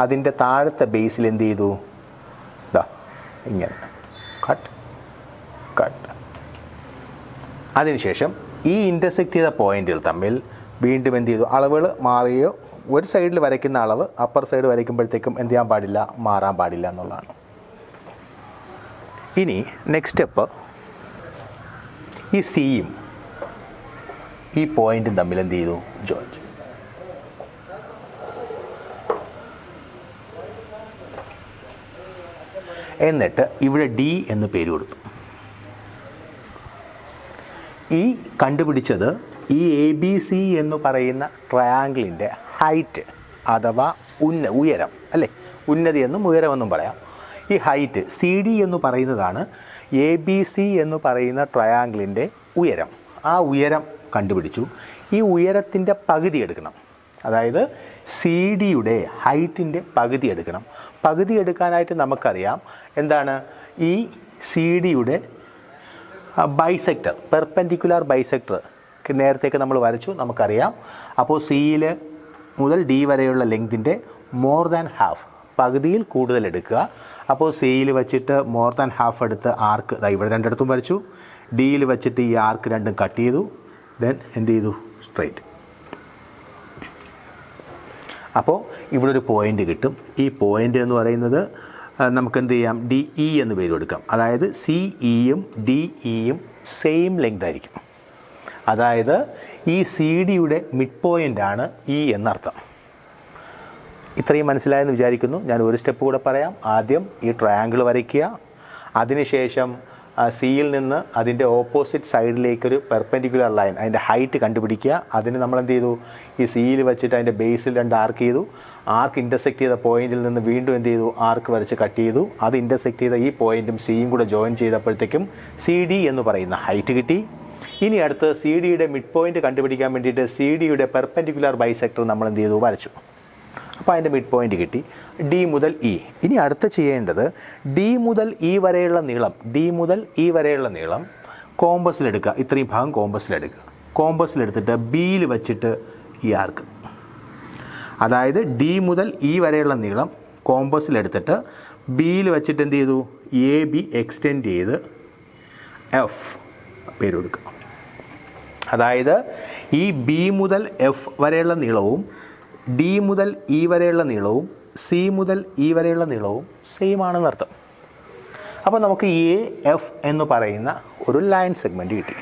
അതിൻ്റെ താഴത്തെ ബേസിൽ എന്ത് ചെയ്തു, ഇങ്ങനെ കട്ട്. അതിനുശേഷം ഈ ഇൻ്റർസെക്റ്റ് ചെയ്ത പോയിന്റുകൾ തമ്മിൽ വീണ്ടും എന്ത് ചെയ്തു, അളവുകൾ മാറുകയോ, ഒരു സൈഡിൽ വരയ്ക്കുന്ന അളവ് അപ്പർ സൈഡ് വരയ്ക്കുമ്പോഴത്തേക്കും എന്ത് ചെയ്യാൻ പാടില്ല, മാറാൻ പാടില്ല എന്നുള്ളതാണ്. ഇനി നെക്സ്റ്റ് സ്റ്റെപ്പ്, ഈ സിയും ഈ പോയിന്റും തമ്മിൽ എന്ത് ചെയ്തു, ജോയിൻ ചെയ്തു. എന്നിട്ട് ഇവിടെ D എന്ന് പേര് കൊടുത്തു. ഈ കണ്ടുപിടിച്ചത് ഈ ABC എന്ന് പറയുന്ന ട്രയാങ്കിളിൻ്റെ ഹൈറ്റ് അഥവാ ഉയരം അല്ലേ, ഉന്നതി എന്നും ഉയരമെന്നും പറയാം. ഈ ഹൈറ്റ് CD എന്ന് പറയുന്നതാണ് ABC എന്ന് പറയുന്ന ട്രയാങ്കിളിൻ്റെ ഉയരം. ആ ഉയരം കണ്ടുപിടിച്ചു. ഈ ഉയരത്തിൻ്റെ പകുതി എടുക്കണം. അതായത് CD-യുടെ ഹൈറ്റിൻ്റെ പകുതി എടുക്കണം. പകുതി എടുക്കാനായിട്ട് നമുക്കറിയാം എന്താണ്, ഈ CD-യുടെ ബൈസെക്ടർ, പെർപെൻഡിക്കുലർ ബൈസെക്ടർ നേരത്തേക്ക് നമ്മൾ വരച്ചു, നമുക്കറിയാം. അപ്പോൾ സിയിൽ മുതൽ D വരെയുള്ള ലെങ്തിൻ്റെ മോർ ദാൻ ഹാഫ്, പകുതിയിൽ കൂടുതൽ എടുക്കുക. അപ്പോൾ സിയിൽ വെച്ചിട്ട് മോർ ദാൻ ഹാഫ് എടുത്ത് ആർക്ക് ഇവിടെ രണ്ടിടത്തും വരച്ചു. ഡിയിൽ വെച്ചിട്ട് ഈ ആർക്ക് രണ്ടും കട്ട് ചെയ്തു. ദെൻ എന്ത് ചെയ്തു, സ്ട്രൈറ്റ്. അപ്പോൾ ഇവിടെ ഒരു പോയിൻ്റ് കിട്ടും. ഈ പോയിൻ്റ് എന്ന് പറയുന്നത് നമുക്ക് എന്ത് ചെയ്യാം, DE എന്ന് പേര് കൊടുക്കാം. അതായത് CEയും DEയും സെയിം ലെങ്ത് ആയിരിക്കും. അതായത് ഈ CD-യുടെ മിഡ് പോയിൻ്റാണ് E എന്നർത്ഥം. ഇത്രയും മനസ്സിലായെന്ന് വിചാരിക്കുന്നു. ഞാൻ ഒരു സ്റ്റെപ്പ് കൂടെ പറയാം. ആദ്യം ഈ ട്രയാങ്കിൾ വരയ്ക്കുക. അതിനുശേഷം സിയിൽ നിന്ന് അതിൻ്റെ ഓപ്പോസിറ്റ് സൈഡിലേക്കൊരു പെർപെൻഡിക്കുലർ ലൈൻ, അതിൻ്റെ ഹൈറ്റ് കണ്ടുപിടിക്കുക. അതിന് നമ്മൾ എന്ത് ചെയ്തു, ഈ സിയിൽ വെച്ചിട്ട് അതിൻ്റെ ബേസിൽ 2 ആർക്ക് ചെയ്തു. ആർക്ക് ഇൻ്റർസെക്റ്റ് ചെയ്ത പോയിന്റിൽ നിന്ന് വീണ്ടും എന്ത് ചെയ്തു, ആർക്ക് വരച്ച് കട്ട് ചെയ്തു. അത് ഇൻ്റർസെക്റ്റ് ചെയ്ത ഈ പോയിന്റും സിയും കൂടെ ജോയിൻ ചെയ്തപ്പോഴത്തേക്കും CD എന്ന് പറയുന്ന ഹൈറ്റ് കിട്ടി. ഇനി അടുത്ത് CD-യുടെ മിഡ് പോയിന്റ് കണ്ടുപിടിക്കാൻ വേണ്ടിയിട്ട് CD-യുടെ പെർപെൻഡിക്കുലർ ബൈസെക്ടർ നമ്മൾ എന്ത് ചെയ്തു, വരച്ചു. അപ്പോൾ അതിൻ്റെ മിഡ് പോയിന്റ് കിട്ടി, D മുതൽ E. ഇനി അടുത്ത് ചെയ്യേണ്ടത് D മുതൽ E വരെയുള്ള നീളം കോമ്പസിലെടുക്കുക. ഇത്രയും ഭാഗം കോമ്പസിലെടുക്കുക. കോമ്പസിലെടുത്തിട്ട് Bയിൽ വെച്ചിട്ട് ഈ ആർക്ക്, അതായത് D മുതൽ E വരെയുള്ള നീളം കോമ്പസിലെടുത്തിട്ട് Bയിൽ വെച്ചിട്ട് എന്ത് ചെയ്തു, AB എക്സ്റ്റെൻഡ് ചെയ്ത് F പേര് കൊടുക്കുക. അതായത് ഈ B മുതൽ F വരെയുള്ള നീളവും D മുതൽ E വരെയുള്ള നീളവും C മുതൽ E വരെയുള്ള നീളവും സെയിം ആണെന്നർത്ഥം. അപ്പോൾ നമുക്ക് AF എന്ന് പറയുന്ന ഒരു ലൈൻ സെഗ്മെൻറ്റ് കിട്ടി.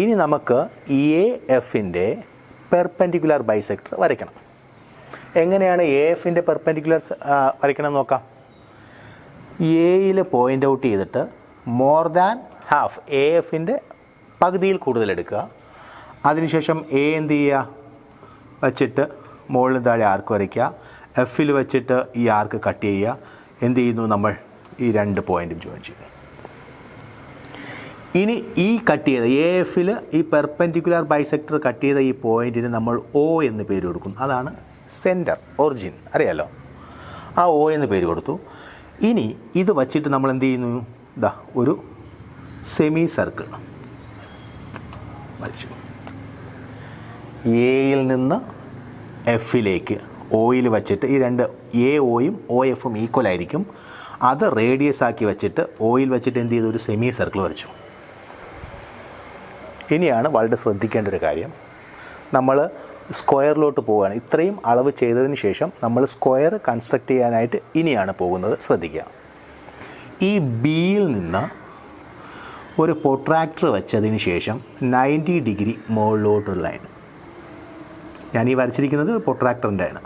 ഇനി നമുക്ക് AFൻ്റെ പെർപെൻഡിക്കുലർ ബൈസെക്ടർ വരയ്ക്കണം. എങ്ങനെയാണ് AFൻ്റെ പെർപെൻഡിക്കുലർ വരയ്ക്കണം നോക്കാം. Aയിൽ പോയിൻ്റ് ഔട്ട് ചെയ്തിട്ട് മോർ ദാൻ ഹാഫ്, AFൻ്റെ പകുതിയിൽ കൂടുതൽ എടുക്കുക. അതിനുശേഷം A എന്ത് ചെയ്യുക, വച്ചിട്ട് മുകളിൽ താഴെ ആർക്ക് വരയ്ക്കുക. Fൽ വെച്ചിട്ട് ഈ ആർക്ക് കട്ട് ചെയ്യുക. എന്ത് ചെയ്യുന്നു, നമ്മൾ ഈ 2 പോയിൻറ്റും ജോയിൻ ചെയ്യുന്നു. ഇനി ഈ കട്ട് ചെയ്ത AFൽ ഈ പെർപെൻഡിക്കുലർ ബൈസെക്ടർ കട്ട് ചെയ്ത ഈ പോയിൻറ്റിന് നമ്മൾ O എന്ന് പേര് കൊടുക്കും. അതാണ് സെൻറ്റർ, ഒറിജിൻ, അറിയാലോ. ആ O എന്ന് പേര് കൊടുത്തു. ഇനി ഇത് വച്ചിട്ട് നമ്മൾ എന്ത് ചെയ്യുന്നു, ഇതാ ഒരു സെമി സർക്കിൾ വരച്ചു. Aയിൽ നിന്ന് Fലേക്ക് Oയിൽ വച്ചിട്ട് ഈ 2 AOയും OFും ഈക്വൽ ആയിരിക്കും. അത് റേഡിയസ് ആക്കി വെച്ചിട്ട് Oയിൽ വെച്ചിട്ട് എന്ത് ചെയ്തു, ഒരു സെമി സർക്കിൾ വരച്ചു. ഇനിയാണ് വളരെ ശ്രദ്ധിക്കേണ്ട ഒരു കാര്യം, നമ്മൾ സ്ക്വയറിലോട്ട് പോവുകയാണ്. ഇത്രയും അളവ് ചെയ്തതിന് ശേഷം നമ്മൾ സ്ക്വയർ കൺസ്ട്രക്റ്റ് ചെയ്യാനായിട്ട് ഇനിയാണ് പോകുന്നത്. ശ്രദ്ധിക്കുക. ഈ Bയിൽ നിന്ന് ഒരു പ്രൊട്രാക്ടർ വെച്ചതിന് ശേഷം 90 ഡിഗ്രി മുകളിലോട്ടൊരു ലൈൻ, ഞാൻ ഈ വരച്ചിരിക്കുന്നത് പ്രൊട്രാക്ടറിൻ്റെ ആണ്.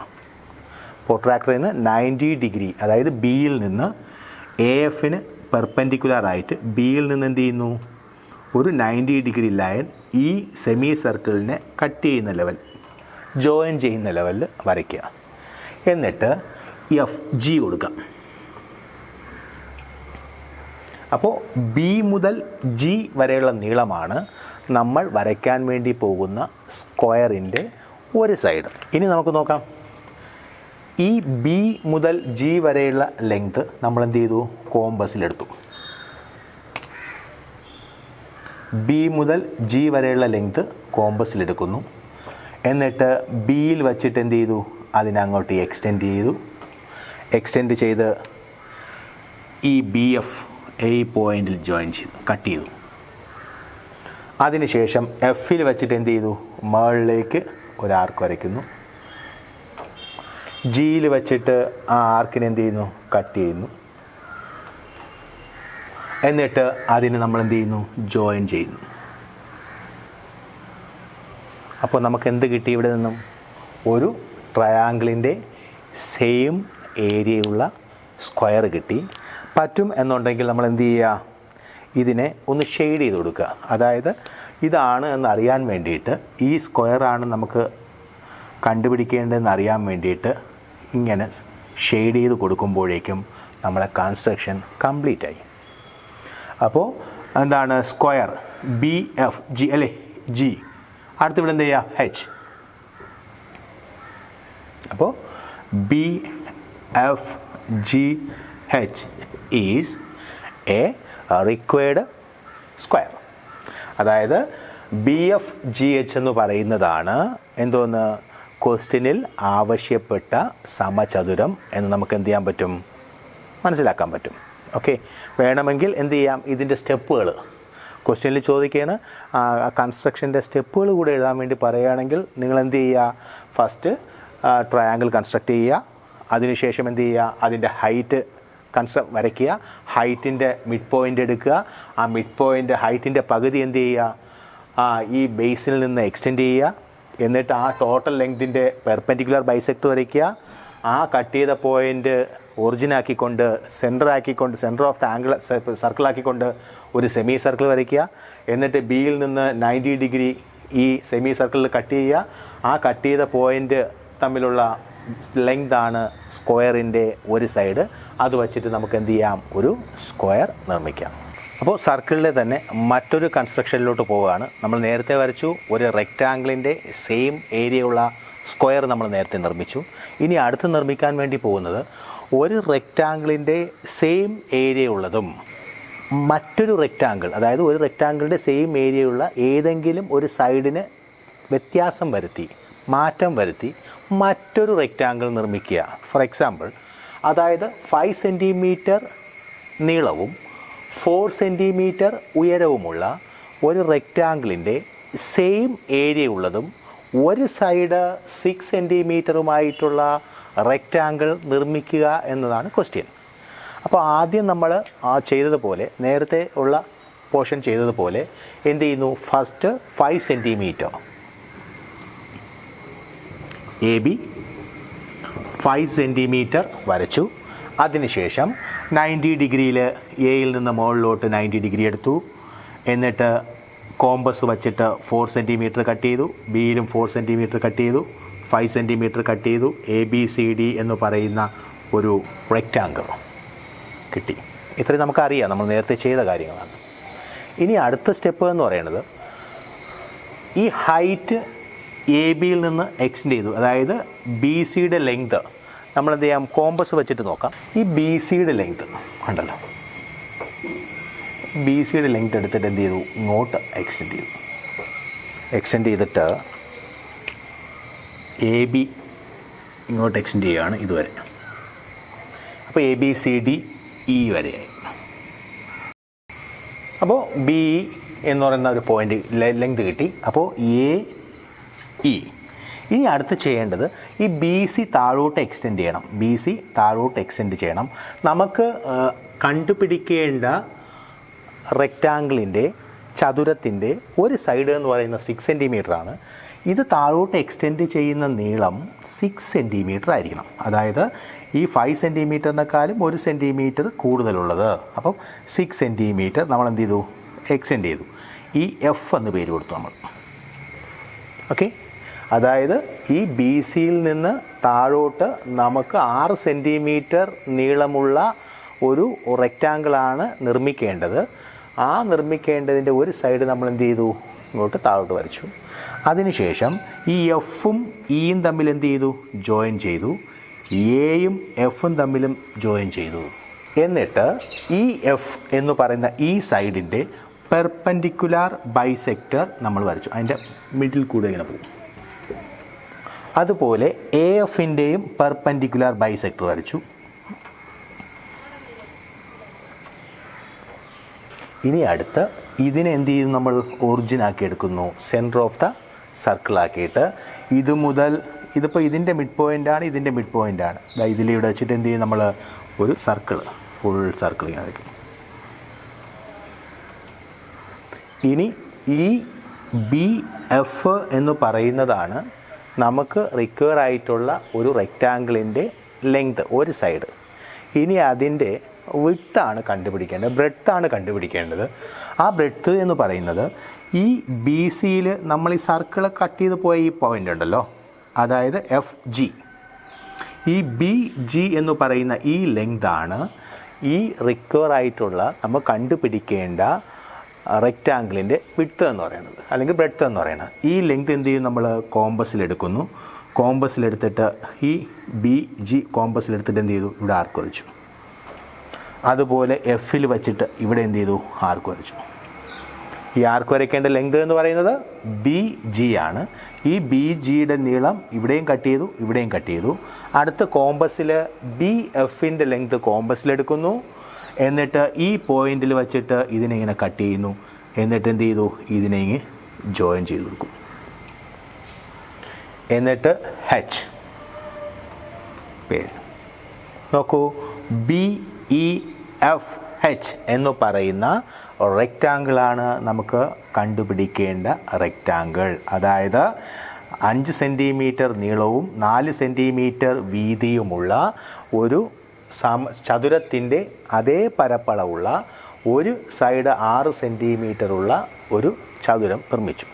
പ്രൊട്രാക്ടറിൽ നിന്ന് 90 ഡിഗ്രി, അതായത് Bയിൽ നിന്ന് AFന് പെർപെൻഡിക്കുലറായിട്ട് Bയിൽ നിന്ന് എന്ത് ചെയ്യുന്നു, ഒരു 90 ഡിഗ്രി ലൈൻ ഈ സെമി സർക്കിളിനെ കട്ട് ചെയ്യുന്ന ലെവൽ, ജോയിൻ ചെയ്യുന്ന ലെവലിൽ വരയ്ക്കുക. എന്നിട്ട് FG കൊടുക്കാം. അപ്പോൾ B മുതൽ G വരെയുള്ള നീളമാണ് നമ്മൾ വരയ്ക്കാൻ വേണ്ടി പോകുന്ന സ്ക്വയറിൻ്റെ ഒരു സൈഡ്. ഇനി നമുക്ക് നോക്കാം. ഈ B മുതൽ G വരെയുള്ള ലെങ്ത് നമ്മൾ എന്ത് ചെയ്തു, കോമ്പസിലെടുത്തു. B മുതൽ G വരെയുള്ള ലെങ്ത് കോമ്പസിലെടുക്കുന്നു. എന്നിട്ട് Bയിൽ വച്ചിട്ട് എന്ത് ചെയ്തു, അതിനങ്ങോട്ട് എക്സ്റ്റെൻഡ് ചെയ്തു. എക്സ്റ്റെൻഡ് ചെയ്ത് ഈ BF ഈ പോയിന്റിൽ ജോയിൻ ചെയ്തു, കട്ട് ചെയ്തു. അതിനുശേഷം Fൽ വെച്ചിട്ട് എന്ത് ചെയ്തു, മുകളിലേക്ക് ഒരു ആർക്ക് വരയ്ക്കുന്നു. Gയിൽ വെച്ചിട്ട് ആ ആർക്കിനെ എന്ത് ചെയ്യുന്നു, കട്ട് ചെയ്യുന്നു. എന്നിട്ട് അതിന് നമ്മൾ എന്ത് ചെയ്യുന്നു, ജോയിൻ ചെയ്യുന്നു. അപ്പോൾ നമുക്ക് എന്ത് കിട്ടി, ഇവിടെ നിന്നും ഒരു ട്രയാങ്കിളിൻ്റെ സെയിം ഏരിയയുള്ള സ്ക്വയർ കിട്ടി. പറ്റും എന്നുണ്ടെങ്കിൽ നമ്മൾ എന്ത് ചെയ്യുക, ഇതിനെ ഒന്ന് ഷെയ്ഡ് ചെയ്ത് കൊടുക്കുക. അതായത് ഇതാണ് എന്നറിയാൻ വേണ്ടിയിട്ട്, ഈ സ്ക്വയറാണ് നമുക്ക് കണ്ടുപിടിക്കേണ്ടതെന്ന് അറിയാൻ വേണ്ടിയിട്ട് ഇങ്ങനെ ഷെയ്ഡ് ചെയ്ത് കൊടുക്കുമ്പോഴേക്കും നമ്മളെ കൺസ്ട്രക്ഷൻ കംപ്ലീറ്റ് ആയി. അപ്പോൾ എന്താണ്, സ്ക്വയർ BFG അല്ലേ, G, അടുത്ത് ഇവിടെ എന്ത് ചെയ്യുക, H. അപ്പോൾ BFGH is a required square. അതായത് BFGH എന്ന് പറയുന്നതാണ് എന്തോന്ന്, ക്വസ്റ്റ്യനിൽ ആവശ്യപ്പെട്ട സമചതുരം എന്ന് നമുക്ക് എന്ത് ചെയ്യാൻ പറ്റും, മനസ്സിലാക്കാൻ പറ്റും. ഓക്കെ, വേണമെങ്കിൽ എന്ത് ചെയ്യാം, ഇതിൻ്റെ സ്റ്റെപ്പുകൾ ക്വസ്റ്റ്യനിൽ ചോദിക്കുകയാണ്, കൺസ്ട്രക്ഷൻ്റെ സ്റ്റെപ്പുകൾ കൂടെ എഴുതാൻ വേണ്ടി പറയുകയാണെങ്കിൽ നിങ്ങൾ എന്ത് ചെയ്യുക, ഫസ്റ്റ് ട്രയാങ്കിൾ കൺസ്ട്രക്റ്റ് ചെയ്യുക. അതിനുശേഷം എന്ത് ചെയ്യുക, അതിൻ്റെ ഹൈറ്റ് വരയ്ക്കുക. ഹൈറ്റിൻ്റെ മിഡ് പോയിൻ്റ് എടുക്കുക. ആ മിഡ് പോയിൻ്റ് ഹൈറ്റിൻ്റെ പകുതി എന്ത് ചെയ്യുക, ഈ ബേസിൽ നിന്ന് എക്സ്റ്റെൻഡ് ചെയ്യുക. എന്നിട്ട് ആ ടോട്ടൽ ലെങ്തിൻ്റെ പെർപെൻഡിക്കുലർ ബൈസെക്ടർ വരയ്ക്കുക. ആ കട്ട് ചെയ്ത പോയിൻ്റ് ഒറിജിനാക്കിക്കൊണ്ട് സെൻറ്റർ ഓഫ് ദ ആംഗിൾ സർക്കിളാക്കിക്കൊണ്ട് ഒരു സെമി സർക്കിൾ വരയ്ക്കുക. എന്നിട്ട് ബിയിൽ നിന്ന് 90 ഡിഗ്രി ഈ സെമി സർക്കിളിൽ കട്ട് ചെയ്യുക. ആ കട്ട് ചെയ്ത പോയിൻ്റ് തമ്മിലുള്ള ലെങ്താണ് സ്ക്വയറിൻ്റെ ഒരു സൈഡ്. അത് വച്ചിട്ട് നമുക്ക് എന്ത് ചെയ്യാം, ഒരു സ്ക്വയർ നിർമ്മിക്കാം. അപ്പോൾ സർക്കിളിലെ തന്നെ മറ്റൊരു കൺസ്ട്രക്ഷനിലോട്ട് പോവുകയാണ്. നമ്മൾ നേരത്തെ വരച്ചു ഒരു റെക്റ്റാങ്കിളിൻ്റെ സെയിം ഏരിയയുള്ള സ്ക്വയർ നമ്മൾ നേരത്തെ നിർമ്മിച്ചു. ഇനി അടുത്ത് നിർമ്മിക്കാൻ വേണ്ടി പോകുന്നത് ഒരു റെക്റ്റാങ്കിളിൻ്റെ സെയിം ഏരിയ ഉള്ളതും മറ്റൊരു റെക്റ്റാങ്കിൾ, അതായത് ഒരു റെക്റ്റാങ്കിളിൻ്റെ സെയിം ഏരിയയുള്ള ഏതെങ്കിലും ഒരു സൈഡിന് വ്യത്യാസം വരുത്തി, മാറ്റം വരുത്തി മറ്റൊരു റെക്റ്റാങ്കിൾ നിർമ്മിക്കുക. ഫോർ എക്സാമ്പിൾ, അതായത് 5 സെൻറ്റിമീറ്റർ നീളവും 4 സെൻറ്റിമീറ്റർ ഉയരവുമുള്ള ഒരു റെക്റ്റാങ്കിളിൻ്റെ സെയിം ഏരിയ ഉള്ളതും ഒരു സൈഡ് 6 സെൻറ്റിമീറ്ററുമായിട്ടുള്ള റെക്റ്റാങ്കിൾ നിർമ്മിക്കുക എന്നതാണ് ക്വസ്റ്റ്യൻ. അപ്പോൾ ആദ്യം നമ്മൾ ചെയ്തതുപോലെ, നേരത്തെ ഉള്ള പോർഷൻ ചെയ്തതുപോലെ എന്ത് ചെയ്യുന്നു, first 5 centimetre A B 5 centimetre വരച്ചു. അതിനുശേഷം 90 ഡിഗ്രിയിൽ എയിൽ നിന്ന് മുകളിലോട്ട് 90 ഡിഗ്രി എടുത്തു. എന്നിട്ട് കോമ്പസ് വച്ചിട്ട് 4 സെൻറ്റിമീറ്റർ കട്ട് ചെയ്തു. ബിയിലും 4 സെൻറ്റിമീറ്റർ കട്ട് ചെയ്തു. 5 സെൻറ്റിമീറ്റർ കട്ട് ചെയ്തു. ABCD എന്ന് പറയുന്ന ഒരു റെക്റ്റാങ്കിൾ കിട്ടി. ഇത്രയും നമുക്കറിയാം, നമ്മൾ നേരത്തെ ചെയ്ത കാര്യങ്ങളാണ്. ഇനി അടുത്ത സ്റ്റെപ്പ് എന്ന് പറയുന്നത് ഈ ഹൈറ്റ് AB-യിൽ നിന്ന് എക്സ്റ്റെൻഡ് ചെയ്തു. അതായത് BC-യുടെ ലെങ്ത് നമ്മൾ എന്ത് ചെയ്യാം, കോമ്പസ് വെച്ചിട്ട് നോക്കാം. ഈ BC-യുടെ ലെങ്ത് കണ്ടല്ലോ, BC-യുടെ ലെങ്ത് എടുത്തിട്ട് എന്ത് ചെയ്തു, ഇങ്ങോട്ട് എക്സ്റ്റെൻഡ് ചെയ്തു. എക്സ്റ്റെൻഡ് ചെയ്തിട്ട് AB ഇങ്ങോട്ട് എക്സ്റ്റെൻഡ് ചെയ്യുകയാണ് ഇതുവരെ. അപ്പോൾ ABCDE വരെയായി. അപ്പോൾ BE എന്ന് പറയുന്ന ഒരു പോയിൻ്റ് ലെങ്ത് കിട്ടി. അപ്പോൾ AE. ഇനി അടുത്ത് ചെയ്യേണ്ടത് ഈ BC താഴോട്ട് എക്സ്റ്റെൻഡ് ചെയ്യണം. BC താഴോട്ട് എക്സ്റ്റെൻഡ് ചെയ്യണം. നമുക്ക് കണ്ടുപിടിക്കേണ്ട റെക്റ്റാങ്കിളിൻ്റെ ചതുരത്തിൻ്റെ ഒരു സൈഡ് എന്ന് പറയുന്ന 6 സെൻറ്റിമീറ്റർ ആണ്. ഇത് താഴോട്ട് എക്സ്റ്റെൻഡ് ചെയ്യുന്ന നീളം 6 സെൻറ്റിമീറ്റർ ആയിരിക്കണം. അതായത് ഈ 5 സെൻറ്റിമീറ്ററിനേക്കാളും 1 സെൻറ്റിമീറ്റർ കൂടുതലുള്ളത്. അപ്പം 6 സെൻറ്റിമീറ്റർ നമ്മൾ എന്ത് ചെയ്തു, എക്സ്റ്റെൻഡ് ചെയ്തു. ഈ F എന്ന് പേര് കൊടുത്തു നമ്മൾ. ഓക്കെ, അതായത് ഈ BC-യിൽ നിന്ന് താഴോട്ട് നമുക്ക് 6 സെൻറ്റിമീറ്റർ നീളമുള്ള ഒരു റെക്റ്റാങ്കിളാണ് നിർമ്മിക്കേണ്ടത്. ആ നിർമ്മിക്കേണ്ടതിൻ്റെ ഒരു സൈഡ് നമ്മൾ എന്ത് ചെയ്തു, ഇങ്ങോട്ട് താഴോട്ട് വരച്ചു. അതിനുശേഷം ഈ F-ഉം E-യും തമ്മിൽ എന്ത് ചെയ്തു, ജോയിൻ ചെയ്തു. എയും F-ഉം തമ്മിലും ജോയിൻ ചെയ്തു. എന്നിട്ട് ഈ F എന്ന് പറയുന്ന ഈ സൈഡിൻ്റെ പെർപെൻഡിക്കുലാർ ബൈസെക്ടർ നമ്മൾ വരച്ചു. അതിൻ്റെ മിഡിൽ കൂടെ ഇങ്ങനെ പോകും. അതുപോലെ AF-ൻ്റെയും പെർപെൻഡിക്കുലാർ ബൈസെക്ടർ വരച്ചു. ഇനി അടുത്ത് ഇതിനെ എന്ത് ചെയ്യുന്നു, നമ്മൾ ഒറിജിൻ ആക്കി എടുക്കുന്നു. സെൻറ്റർ ഓഫ് ദ സർക്കിൾ ആക്കിയിട്ട് ഇത് മുതൽ, ഇതിപ്പോൾ ഇതിൻ്റെ മിഡ് പോയിൻ്റാണ്, ഇതിൻ്റെ മിഡ് പോയിൻ്റാണ്. ഇതിലിവിടെ വെച്ചിട്ട് എന്ത് ചെയ്യും, നമ്മൾ ഒരു സർക്കിൾ, ഫുൾ സർക്കിൾ ഇങ്ങനെ വയ്ക്കും. ഇനി ഈ BF എന്ന് പറയുന്നതാണ് നമുക്ക് റിക്വയർ ആയിട്ടുള്ള ഒരു റെക്റ്റാങ്കിളിൻ്റെ ലെങ്ത്, ഒരു സൈഡ്. ഇനി അതിൻ്റെ വിഡ്ത്താണ് കണ്ടുപിടിക്കേണ്ടത്, ബ്രെഡ്ത്താണ് കണ്ടുപിടിക്കേണ്ടത്. ആ ബ്രെഡ്ത്ത് എന്ന് പറയുന്നത് ഈ BC-യിൽ നമ്മൾ ഈ സർക്കിൾ കട്ട് ചെയ്ത് പോയ ഈ പോയിൻ്റ് ഉണ്ടല്ലോ, അതായത് FG. ഈ BG എന്ന് പറയുന്ന ഈ ലെങ്താണ് ഈ റിക്വയർ ആയിട്ടുള്ള നമ്മൾ കണ്ടുപിടിക്കേണ്ട റെക്റ്റാങ്കിളിൻ്റെ വിഡ്ത്ത് എന്ന് പറയുന്നത്, അല്ലെങ്കിൽ ബ്രെഡ്ത്ത് എന്ന് പറയുന്നത്. ഈ ലെങ്ത് എന്ത് ചെയ്യും, നമ്മൾ കോമ്പസിലെടുക്കുന്നു. കോമ്പസിലെടുത്തിട്ട് ഈ BG കോമ്പസിലെടുത്തിട്ട് എന്ത് ചെയ്തു, ഇവിടെ ആർക്ക് വരച്ചു. അതുപോലെ F-ൽ വച്ചിട്ട് ഇവിടെ എന്ത് ചെയ്തു, ആർക്ക് വരച്ചു. ഈ ആർക്ക് വരയ്ക്കേണ്ട ലെങ്ത് എന്ന് പറയുന്നത് BG ആണ്. ഈ BG-യുടെ നീളം ഇവിടെയും കട്ട് ചെയ്തു, ഇവിടെയും കട്ട് ചെയ്തു. അടുത്ത കോമ്പസിൽ BF-ൻ്റെ ലെങ്ത് കോമ്പസിലെടുക്കുന്നു. എന്നിട്ട് ഈ പോയിന്റിൽ വച്ചിട്ട് ഇതിനെ ഇങ്ങനെ കട്ട് ചെയ്യുന്നു. എന്നിട്ട് എന്ത് ചെയ്തു, ഇതിനെ ഇങ്ങനെ ജോയിൻ ചെയ്ത് കൊടുക്കും. എന്നിട്ട് H പേര് നോക്കൂ, BEFH എന്ന് പറയുന്ന റെക്റ്റാങ്കിളാണ് നമുക്ക് കണ്ടുപിടിക്കേണ്ട റെക്റ്റാങ്കിൾ. അതായത് 5 സെൻറ്റിമീറ്റർ നീളവും 4 സെൻറ്റിമീറ്റർ വീതിയുമുള്ള ഒരു ചതുരത്തിൻ്റെ അതേ പരപ്പളവുള്ള ഒരു സൈഡ് 6 സെൻറ്റിമീറ്ററുള്ള ഒരു ചതുരം നിർമ്മിച്ചു.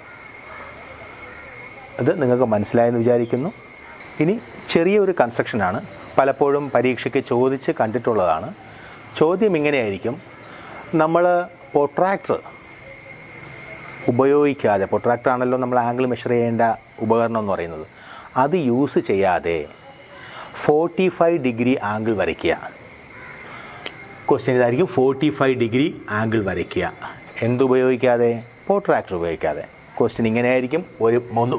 അത് നിങ്ങൾക്ക് മനസ്സിലായെന്ന് വിചാരിക്കുന്നു. ഇനി ചെറിയൊരു കൺസ്ട്രക്ഷനാണ്, പലപ്പോഴും പരീക്ഷയ്ക്ക് ചോദിച്ച് കണ്ടിട്ടുള്ളതാണ്. ചോദ്യം ഇങ്ങനെയായിരിക്കും: നമ്മൾ പ്രൊട്രാക്ടർ ഉപയോഗിക്കാതെ, പ്രൊട്രാക്ടർ ആണല്ലോ നമ്മൾ ആംഗിൾ മെഷർ ചെയ്യേണ്ട ഉപകരണം എന്ന് പറയുന്നത്, അത് യൂസ് ചെയ്യാതെ 45 ഡിഗ്രി ആംഗിൾ വരയ്ക്കുക. ക്വസ്റ്റ്യൻ ഇതായിരിക്കും: 45 ഡിഗ്രി ആംഗിൾ വരയ്ക്കുക. എന്തുപയോഗിക്കാതെ? പ്രൊട്രാക്ടർ ഉപയോഗിക്കാതെ. ക്വസ്റ്റ്യൻ ഇങ്ങനെയായിരിക്കും.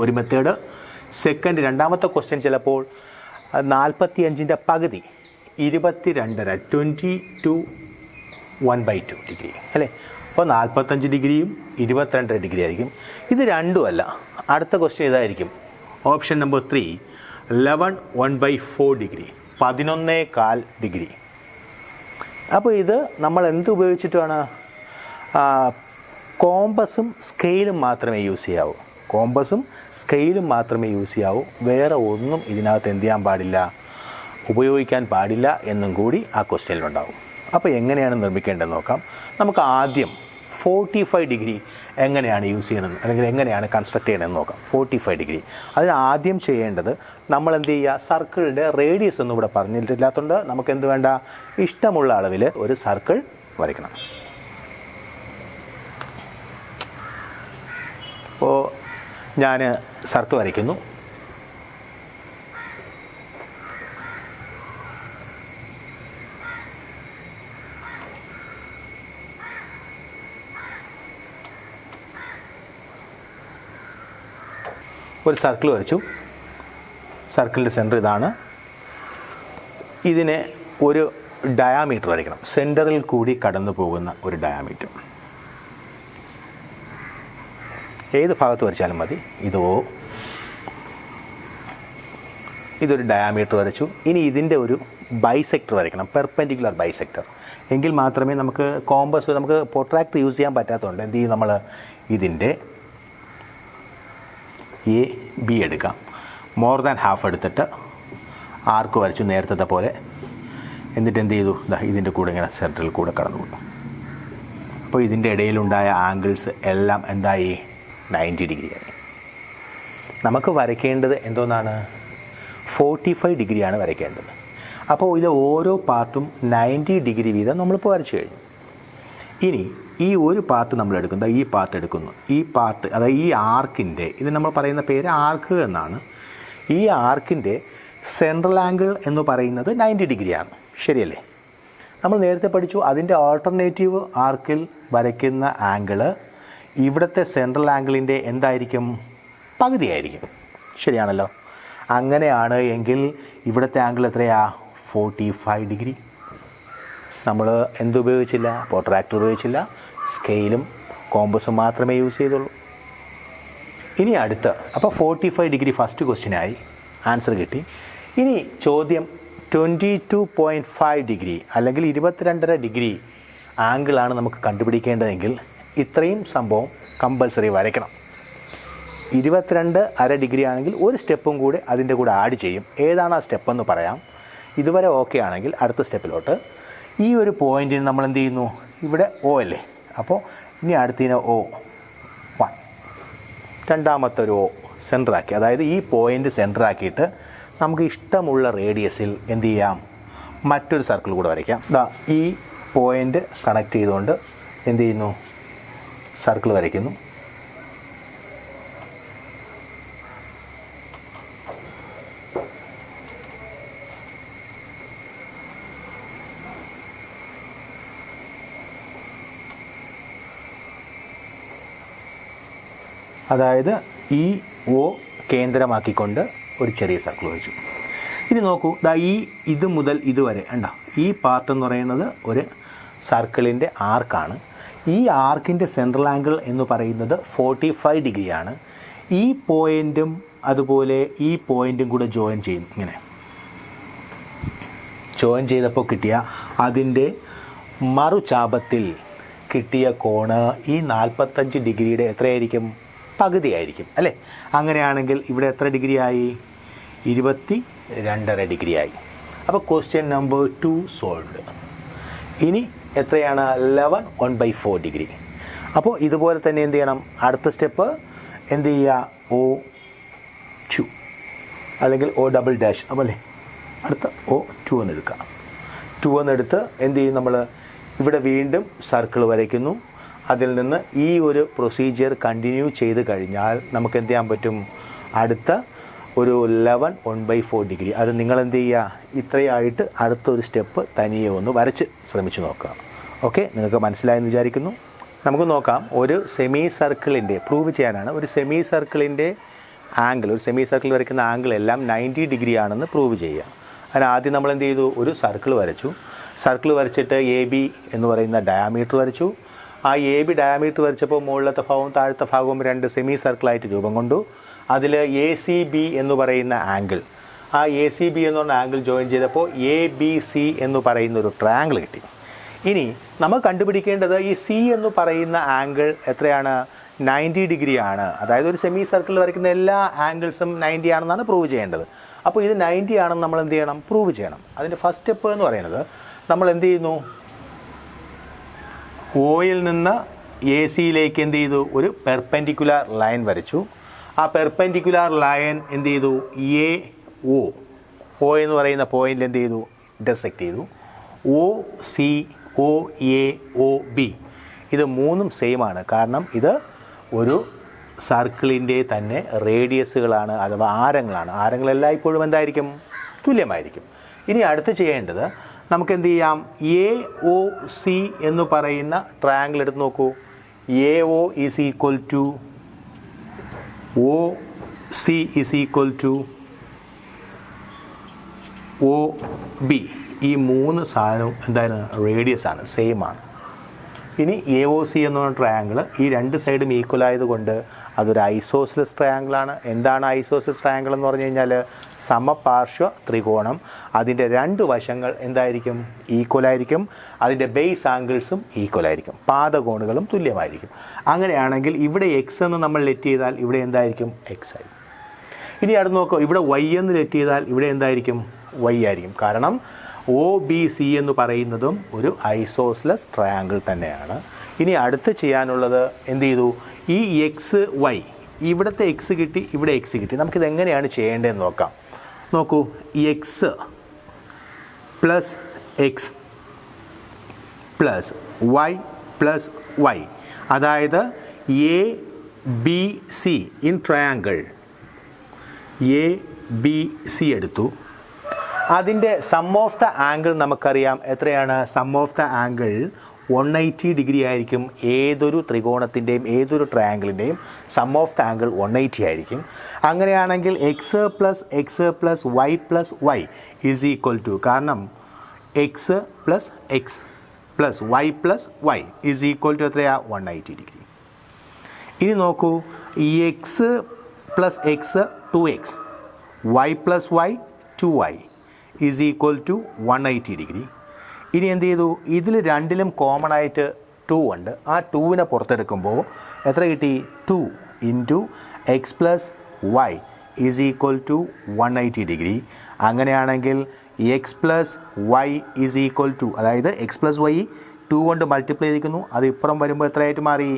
ഒരു മെത്തേഡ്. സെക്കൻഡ്, രണ്ടാമത്തെ ക്വസ്റ്റ്യൻ ചിലപ്പോൾ 45ൻ്റെ പകുതി 22.5 22 1/2 ഡിഗ്രി അല്ലേ? അപ്പോൾ 45 ഡിഗ്രിയും 22 ഡിഗ്രി ആയിരിക്കും. ഇത് രണ്ടുമല്ല. അടുത്ത ക്വസ്റ്റ്യൻ ഇതായിരിക്കും. Option number 3 11 1/4 degree 11.25 degree. അപ്പോൾ ഇത് നമ്മൾ എന്ത് ഉപയോഗിച്ചിട്ടാണ്? കോമ്പസും സ്കെയിലും മാത്രമേ യൂസ് ചെയ്യാവൂ. കോമ്പസും സ്കെയിലും മാത്രമേ യൂസ് ചെയ്യാവൂ. വേറെ ഒന്നും ഇതിനകത്ത് എന്ത് ചെയ്യാൻ പാടില്ല, ഉപയോഗിക്കാൻ പാടില്ല എന്നും കൂടി ആ ക്വസ്റ്റ്യനിലുണ്ടാവും. അപ്പോൾ എങ്ങനെയാണ് നിർമ്മിക്കേണ്ടതെന്ന് നോക്കാം. നമുക്ക് ആദ്യം 45 ഡിഗ്രി എങ്ങനെയാണ് യൂസ് ചെയ്യണമെന്ന്, അല്ലെങ്കിൽ എങ്ങനെയാണ് കൺസ്ട്രക്ട് ചെയ്യണമെന്ന് നോക്കാം. 45 ഡിഗ്രി അതിന് ആദ്യം ചെയ്യേണ്ടത് നമ്മൾ എന്ത് ചെയ്യുക, സർക്കിളിൻ്റെ റേഡിയസ് ഒന്നും ഇവിടെ പറഞ്ഞിട്ടില്ലാത്തതുകൊണ്ട് നമുക്ക് എന്ത് വേണ്ട, ഇഷ്ടമുള്ള അളവിൽ ഒരു സർക്കിൾ വരയ്ക്കണം. അപ്പോൾ ഞാൻ സർക്കിൾ വരയ്ക്കുന്നു. ഒരു സർക്കിൾ വരച്ചു. സർക്കിളിൻ്റെ സെൻറ്റർ ഇതാണ്. ഇതിന് ഒരു ഡയാമീറ്റർ വരയ്ക്കണം. സെൻറ്ററിൽ കൂടി കടന്നു പോകുന്ന ഒരു ഡയാമീറ്റർ. ഏത് ഭാഗത്ത് വരച്ചാലും മതി. ഇതൊരു ഡയാമീറ്റർ വരച്ചു. ഇനി ഇതിൻ്റെ ഒരു ബൈസെക്ടർ വരയ്ക്കണം, പെർപെൻഡിക്കുലർ ബൈസെക്ടർ. എങ്കിൽ മാത്രമേ നമുക്ക് കോമ്പസ്, നമുക്ക് പ്രൊട്രാക്ടർ യൂസ് ചെയ്യാൻ പറ്റാത്തതുകൊണ്ട് എന്ത് ചെയ്യും, നമ്മൾ ഇതിൻ്റെ AB എടുക്കാം. മോർ ദാൻ ഹാഫ് എടുത്തിട്ട് ആർക്ക് വരച്ചു നേരത്തെ പോലെ. എന്നിട്ട് എന്ത് ചെയ്തു, ഇതിൻ്റെ കൂടെ ഇങ്ങനെ സെൻറ്ററിൽ കൂടെ കടന്നു പോകും. അപ്പോൾ ഇതിൻ്റെ ഇടയിലുണ്ടായ ആംഗിൾസ് എല്ലാം എന്തായി, 90 ഡിഗ്രിയായി. നമുക്ക് വരയ്ക്കേണ്ടത് എന്തോന്നാണ്, 45 ഡിഗ്രിയാണ് വരയ്ക്കേണ്ടത്. അപ്പോൾ ഇതിൽ ഓരോ പാർട്ടും 90 ഡിഗ്രി വീതം നമ്മളിപ്പോൾ വരച്ചു കഴിഞ്ഞു. ഇനി ഈ ഒരു പാർട്ട് നമ്മൾ എടുക്കുന്നത്, ഈ പാർട്ട് എടുക്കുന്നു. ഈ പാർട്ട്, അതായത് ഈ ആർക്കിൻ്റെ, ഇത് നമ്മൾ പറയുന്ന പേര് ആർക്ക് എന്നാണ്. ഈ ആർക്കിൻ്റെ സെൻട്രൽ ആംഗിൾ എന്ന് പറയുന്നത് 90 ഡിഗ്രിയാണ്. ശരിയല്ലേ? നമ്മൾ നേരത്തെ പഠിച്ചു, അതിൻ്റെ ആൾട്ടർനേറ്റീവ് ആർക്കിൽ വരയ്ക്കുന്ന ആംഗിള് ഇവിടുത്തെ സെൻട്രൽ ആംഗിളിൻ്റെ എന്തായിരിക്കും, പകുതിയായിരിക്കും. ശരിയാണല്ലോ? അങ്ങനെയാണ് എങ്കിൽ ഇവിടുത്തെ ആംഗിൾ എത്രയാ, 45 ഡിഗ്രി. നമ്മൾ എന്തുപയോഗിച്ചില്ല, പ്രൊട്രാക്ടർ ഉപയോഗിച്ചില്ല, സ്കെയിലും കോമ്പസും മാത്രമേ യൂസ് ചെയ്തുള്ളൂ. ഇനി അടുത്ത്, അപ്പോൾ 45 ഡിഗ്രി ഫസ്റ്റ് ക്വസ്റ്റ്യനായി, ആൻസർ കിട്ടി. ഇനി ചോദ്യം 22.5 ഡിഗ്രി അല്ലെങ്കിൽ 22.5 ഡിഗ്രി ആംഗിളാണ് നമുക്ക് കണ്ടുപിടിക്കേണ്ടതെങ്കിൽ ഇത്രയും സംഭവം കമ്പൽസറി വരയ്ക്കണം. 22.5 ഡിഗ്രി ആണെങ്കിൽ ഒരു സ്റ്റെപ്പും കൂടെ അതിൻ്റെ കൂടെ ആഡ് ചെയ്യും. ഏതാണ് ആ സ്റ്റെപ്പെന്ന് പറയാം. ഇതുവരെ ഓക്കെ ആണെങ്കിൽ അടുത്ത സ്റ്റെപ്പിലോട്ട് ഈ ഒരു പോയിൻറ്റിന് നമ്മൾ എന്ത് ചെയ്യുന്നു, ഇവിടെ O അല്ലേ, അപ്പോൾ ഇനി അടുത്തതിന് O1, രണ്ടാമത്തെ ഒരു O സെൻറ്ററാക്കി, അതായത് ഈ പോയിൻ്റ് സെൻറ്ററാക്കിയിട്ട് നമുക്ക് ഇഷ്ടമുള്ള റേഡിയസിൽ എന്ത് ചെയ്യാം, മറ്റൊരു സർക്കിൾ കൂടെ വരയ്ക്കാം. ഈ പോയിൻ്റ് കണക്ട് ചെയ്തുകൊണ്ട് എന്ത് ചെയ്യുന്നു, സർക്കിൾ വരയ്ക്കുന്നു. അതായത് ഈ O കേന്ദ്രമാക്കിക്കൊണ്ട് ഒരു ചെറിയ സർക്കിൾ വരച്ചു. ഇനി നോക്കൂ, ഇത് മുതൽ ഇതുവരെ ഉണ്ടോ, ഈ പാർട്ട് എന്ന് പറയുന്നത് ഒരു സർക്കിളിൻ്റെ ആർക്കാണ്. ഈ ആർക്കിൻ്റെ സെൻട്രൽ ആംഗിൾ എന്ന് പറയുന്നത് 45 ഡിഗ്രിയാണ്. ഈ പോയിൻറ്റും അതുപോലെ ഈ പോയിൻറ്റും കൂടെ ജോയിൻ ചെയ്യുന്നു. ഇങ്ങനെ ജോയിൻ ചെയ്തപ്പോൾ കിട്ടിയ അതിൻ്റെ മറുചാപത്തിൽ കിട്ടിയ കോണ് ഈ 45 ഡിഗ്രിയുടെ എത്രയായിരിക്കും, പകുതിയായിരിക്കും അല്ലേ? അങ്ങനെയാണെങ്കിൽ ഇവിടെ എത്ര ഡിഗ്രി ആയി? 22.5 ഡിഗ്രി ആയി. അപ്പോൾ ക്വസ്റ്റ്യൻ നമ്പർ 2 സോൾവ്ഡ്. ഇനി എത്രയാണ്? 11 1/4 ഡിഗ്രി. അപ്പോൾ ഇതുപോലെ തന്നെ എന്ത് ചെയ്യണം? അടുത്ത സ്റ്റെപ്പ് എന്ത് ചെയ്യുക? O2 അല്ലെങ്കിൽ O'-, അപ്പോൾ അല്ലേ അടുത്ത O2 എന്നെടുക്കുക. 2 എന്നെടുത്ത് എന്ത് ചെയ്യും? നമ്മൾ ഇവിടെ വീണ്ടും സർക്കിൾ വരയ്ക്കുന്നു. അതിൽ നിന്ന് ഈ ഒരു പ്രൊസീജിയർ കണ്ടിന്യൂ ചെയ്ത് കഴിഞ്ഞാൽ നമുക്ക് എന്ത് ചെയ്യാൻ പറ്റും? അടുത്ത ഒരു 11 1/4 ഡിഗ്രി, അത് നിങ്ങൾ എന്ത് ചെയ്യുക? ഇത്രയായിട്ട് അടുത്തൊരു സ്റ്റെപ്പ് തനിയെ ഒന്ന് വരച്ച് ശ്രമിച്ചു നോക്കുക. ഓക്കെ, നിങ്ങൾക്ക് മനസ്സിലായെന്ന് വിചാരിക്കുന്നു. നമുക്ക് നോക്കാം. ഒരു സെമി സർക്കിളിൻ്റെ പ്രൂവ് ചെയ്യാനാണ്. ഒരു സെമി സർക്കിളിൻ്റെ ആംഗിൾ, ഒരു സെമി സർക്കിൾ വരയ്ക്കുന്ന ആംഗിൾ എല്ലാം 90 ഡിഗ്രി ആണെന്ന് പ്രൂവ് ചെയ്യുക. അതിന് ആദ്യം നമ്മൾ എന്ത് ചെയ്തു? ഒരു സർക്കിൾ വരച്ചു. സർക്കിൾ വരച്ചിട്ട് AB എന്ന് പറയുന്ന ഡയാമീറ്റർ വരച്ചു. ആ AB ഡയാമീറ്റർ വരച്ചപ്പോൾ മുകളിലത്തെ ഭാഗവും താഴത്തെ ഭാഗവും 2 സെമി സർക്കിളായിട്ട് രൂപം കൊണ്ടു. അതിൽ ACB എന്ന് പറയുന്ന ആംഗിൾ, ആ ACB എന്ന് പറഞ്ഞ ആംഗിൾ ജോയിൻ ചെയ്തപ്പോൾ ABC എന്ന് പറയുന്ന ഒരു ട്രയാങ്കിൾ കിട്ടി. ഇനി നമ്മൾ കണ്ടുപിടിക്കേണ്ടത് ഈ C എന്ന് പറയുന്ന ആംഗിൾ എത്രയാണ്? 90 ഡിഗ്രി ആണ്. അതായത് ഒരു സെമി സർക്കിൾ വരയ്ക്കുന്ന എല്ലാ ആംഗിൾസും 90 ആണെന്നാണ് പ്രൂവ് ചെയ്യേണ്ടത്. അപ്പോൾ ഇത് 90 ആണെന്ന് നമ്മൾ എന്ത് ചെയ്യണം? പ്രൂവ് ചെയ്യണം. അതിൻ്റെ ഫസ്റ്റ് സ്റ്റെപ്പ് എന്ന് പറയുന്നത് നമ്മൾ എന്ത് ചെയ്യുന്നു? Oയിൽ നിന്ന് ACയിലേക്ക് എന്ത് ചെയ്തു? ഒരു പെർപെൻഡിക്കുലർ ലൈൻ വരച്ചു. ആ പെർപെൻഡിക്കുലർ ലൈൻ എന്ത് ചെയ്തു? O എന്ന് പറയുന്ന പോയിന്റിൽ എന്ത് ചെയ്തു? ഇൻ്റർസെക്റ്റ് ചെയ്തു. OC OA OB ഇത് മൂന്നും സെയിം ആണ്. കാരണം ഇത് ഒരു സർക്കിളിൻ്റെ തന്നെ റേഡിയസുകളാണ്, അഥവാ ആരങ്ങളാണ്. ആരങ്ങളെല്ലാം ഇപ്പോഴും എന്തായിരിക്കും? തുല്യമായിരിക്കും. ഇനി അടുത്ത് ചെയ്യേണ്ടത് നമുക്ക് എന്ത് ചെയ്യാം? AOC എന്ന് പറയുന്ന ട്രയാങ്കിൾ എടുത്ത് നോക്കൂ. AO is equal to OC is equal to OB. ഈ മൂന്ന് സാധനവും എന്തായാലും റേഡിയസ് ആണ്, സെയിം ആണ്. ഇനി AOC എന്ന് പറഞ്ഞ ട്രയാങ്കിൾ ഈ 2 സൈഡും ഈക്വൽ ആയതുകൊണ്ട് അതൊരു ഐസോസിലസ് ട്രയാങ്കിളാണ്. എന്താണ് ഐസോസിലസ് ട്രയാങ്കിൾ എന്ന് പറഞ്ഞു കഴിഞ്ഞാൽ? സമപാർശ്വ ത്രികോണം. അതിൻ്റെ 2 വശങ്ങൾ എന്തായിരിക്കും? ഈക്വൽ ആയിരിക്കും. അതിൻ്റെ ബേസ് ആംഗിൾസും ഈക്വൽ ആയിരിക്കും. പാദകോണുകളും തുല്യമായിരിക്കും. അങ്ങനെയാണെങ്കിൽ ഇവിടെ X എന്ന് നമ്മൾ ലെറ്റ് ചെയ്താൽ ഇവിടെ എന്തായിരിക്കും? X ആയിരിക്കും. ഇനി അടുത്ത് നോക്കൂ, ഇവിടെ Y എന്ന് ലെറ്റ് ചെയ്താൽ ഇവിടെ എന്തായിരിക്കും? Y ആയിരിക്കും. കാരണം OBC എന്ന് പറയുന്നതും ഒരു ഐസോസിലസ് ട്രയാങ്കിൾ തന്നെയാണ്. ഇനി അടുത്ത് ചെയ്യാനുള്ളത് എന്ത് ചെയ്തു? ഈ XY, ഇവിടുത്തെ X കിട്ടി, ഇവിടെ X കിട്ടി. നമുക്കിത് എങ്ങനെയാണ് ചെയ്യേണ്ടതെന്ന് നോക്കാം. നോക്കൂ, X plus X plus Y plus Y, അതായത് ABC ഇൻ ട്രയാങ്കിൾ ABC എടുത്തു. അതിൻ്റെ സം ഓഫ് ദ ആംഗിൾ നമുക്കറിയാം. എത്രയാണ് sum of the angle? 180 degree ആയിരിക്കും. ഏതൊരു ത്രികോണത്തിൻ്റെയും ഏതൊരു ട്രയാങ്കിളിൻ്റെയും സം ഓഫ് ദ ആംഗിൾ 180 ആയിരിക്കും. അങ്ങനെയാണെങ്കിൽ X plus Y plus Y is equal to, കാരണം X plus X plus Y plus Y is equal to എത്രയാ? 180 ഡിഗ്രി. ഇനി നോക്കൂ, ഈ X plus X 2X, Y plus Y 2Y is equal to 180 degree. ഇനി എന്ത് ചെയ്തു? ഇതിൽ രണ്ടിലും കോമൺ ആയിട്ട് 2 ഉണ്ട്. ആ 2വിനെ പുറത്തെടുക്കുമ്പോൾ എത്ര കിട്ടി? 2 into X plus Y is equal to 180 degree. അങ്ങനെയാണെങ്കിൽ X plus Y is equal to, അതായത് X പ്ലസ് Y 2 കൊണ്ട് മൾട്ടിപ്ലൈ ചെയ്തിരിക്കുന്നു. അത് ഇപ്പുറം വരുമ്പോൾ എത്രയായിട്ട് മാറി?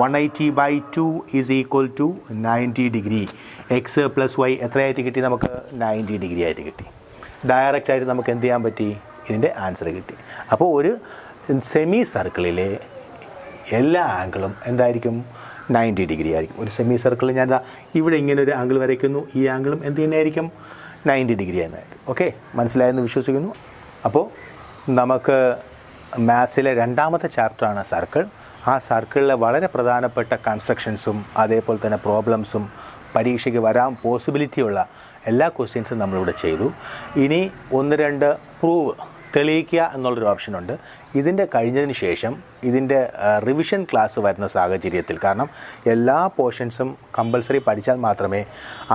180/2 is equal to 90 degree. X plus Y എത്രയായിട്ട് കിട്ടി? നമുക്ക് 90 ഡിഗ്രി ആയിട്ട് കിട്ടി. ഡയറക്റ്റായിട്ട് നമുക്ക് എന്ത് ചെയ്യാൻ പറ്റി? ഇതിൻ്റെ ആൻസർ കിട്ടി. അപ്പോൾ ഒരു സെമി സർക്കിളിലെ എല്ലാ ആംഗിളും എന്തായിരിക്കും? 90 ഡിഗ്രി ആയിരിക്കും. ഒരു സെമി സർക്കിളിൽ ഞാൻ ഇവിടെ ഇങ്ങനെ ഒരു ആംഗിൾ വരയ്ക്കുന്നു. ഈ ആംഗിളും എന്ത് തന്നെയായിരിക്കും? 90 ഡിഗ്രി എന്നായിരിക്കും. ഓക്കെ, മനസ്സിലായെന്ന് വിശ്വസിക്കുന്നു. അപ്പോൾ നമുക്ക് മാത്സിലെ 2ാമത്തെ ചാപ്റ്ററാണ് സർക്കിൾ. ആ സർക്കിളിലെ വളരെ പ്രധാനപ്പെട്ട കൺസ്ട്രക്ഷൻസും അതേപോലെ തന്നെ പ്രോബ്ലംസും പരീക്ഷയ്ക്ക് വരാൻ പോസിബിലിറ്റിയുള്ള എല്ലാ ക്വസ്റ്റ്യൻസും നമ്മളിവിടെ ചെയ്തു. ഇനി 1-2 പ്രൂവ് തെളിയിക്കുക എന്നുള്ളൊരു ഓപ്ഷനുണ്ട്. ഇതിൻ്റെ കഴിഞ്ഞതിന് ശേഷം ഇതിൻ്റെ റിവിഷൻ ക്ലാസ് വരുന്ന സാഹചര്യത്തിൽ, കാരണം എല്ലാ പോർഷൻസും കമ്പൽസറി പഠിച്ചാൽ മാത്രമേ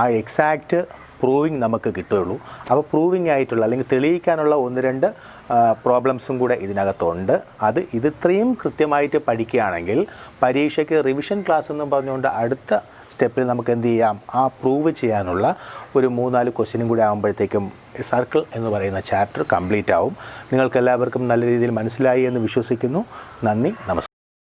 ആ എക്സാക്റ്റ് പ്രൂവിങ് നമുക്ക് കിട്ടുകയുള്ളൂ. അപ്പോൾ പ്രൂവിങ് ആയിട്ടുള്ള അല്ലെങ്കിൽ തെളിയിക്കാനുള്ള 1-2 പ്രോബ്ലംസും കൂടെ ഇതിനകത്തുണ്ട്. ഇത് ഇത്രയും കൃത്യമായിട്ട് പഠിക്കുകയാണെങ്കിൽ പരീക്ഷയ്ക്ക് റിവിഷൻ ക്ലാസ് എന്നും പറഞ്ഞുകൊണ്ട് അടുത്ത സ്റ്റെപ്പിൽ നമുക്ക് എന്ത് ചെയ്യാം, ആ പ്രൂവ് ചെയ്യാനുള്ള ഒരു 3-4 ക്വസ്റ്റ്യനും കൂടി ആകുമ്പോഴത്തേക്കും സർക്കിൾ എന്ന് പറയുന്ന ചാപ്റ്റർ കംപ്ലീറ്റ് ആവും. നിങ്ങൾക്കെല്ലാവർക്കും നല്ല രീതിയിൽ മനസ്സിലായി എന്ന് വിശ്വസിക്കുന്നു. നന്ദി, നമസ്കാരം.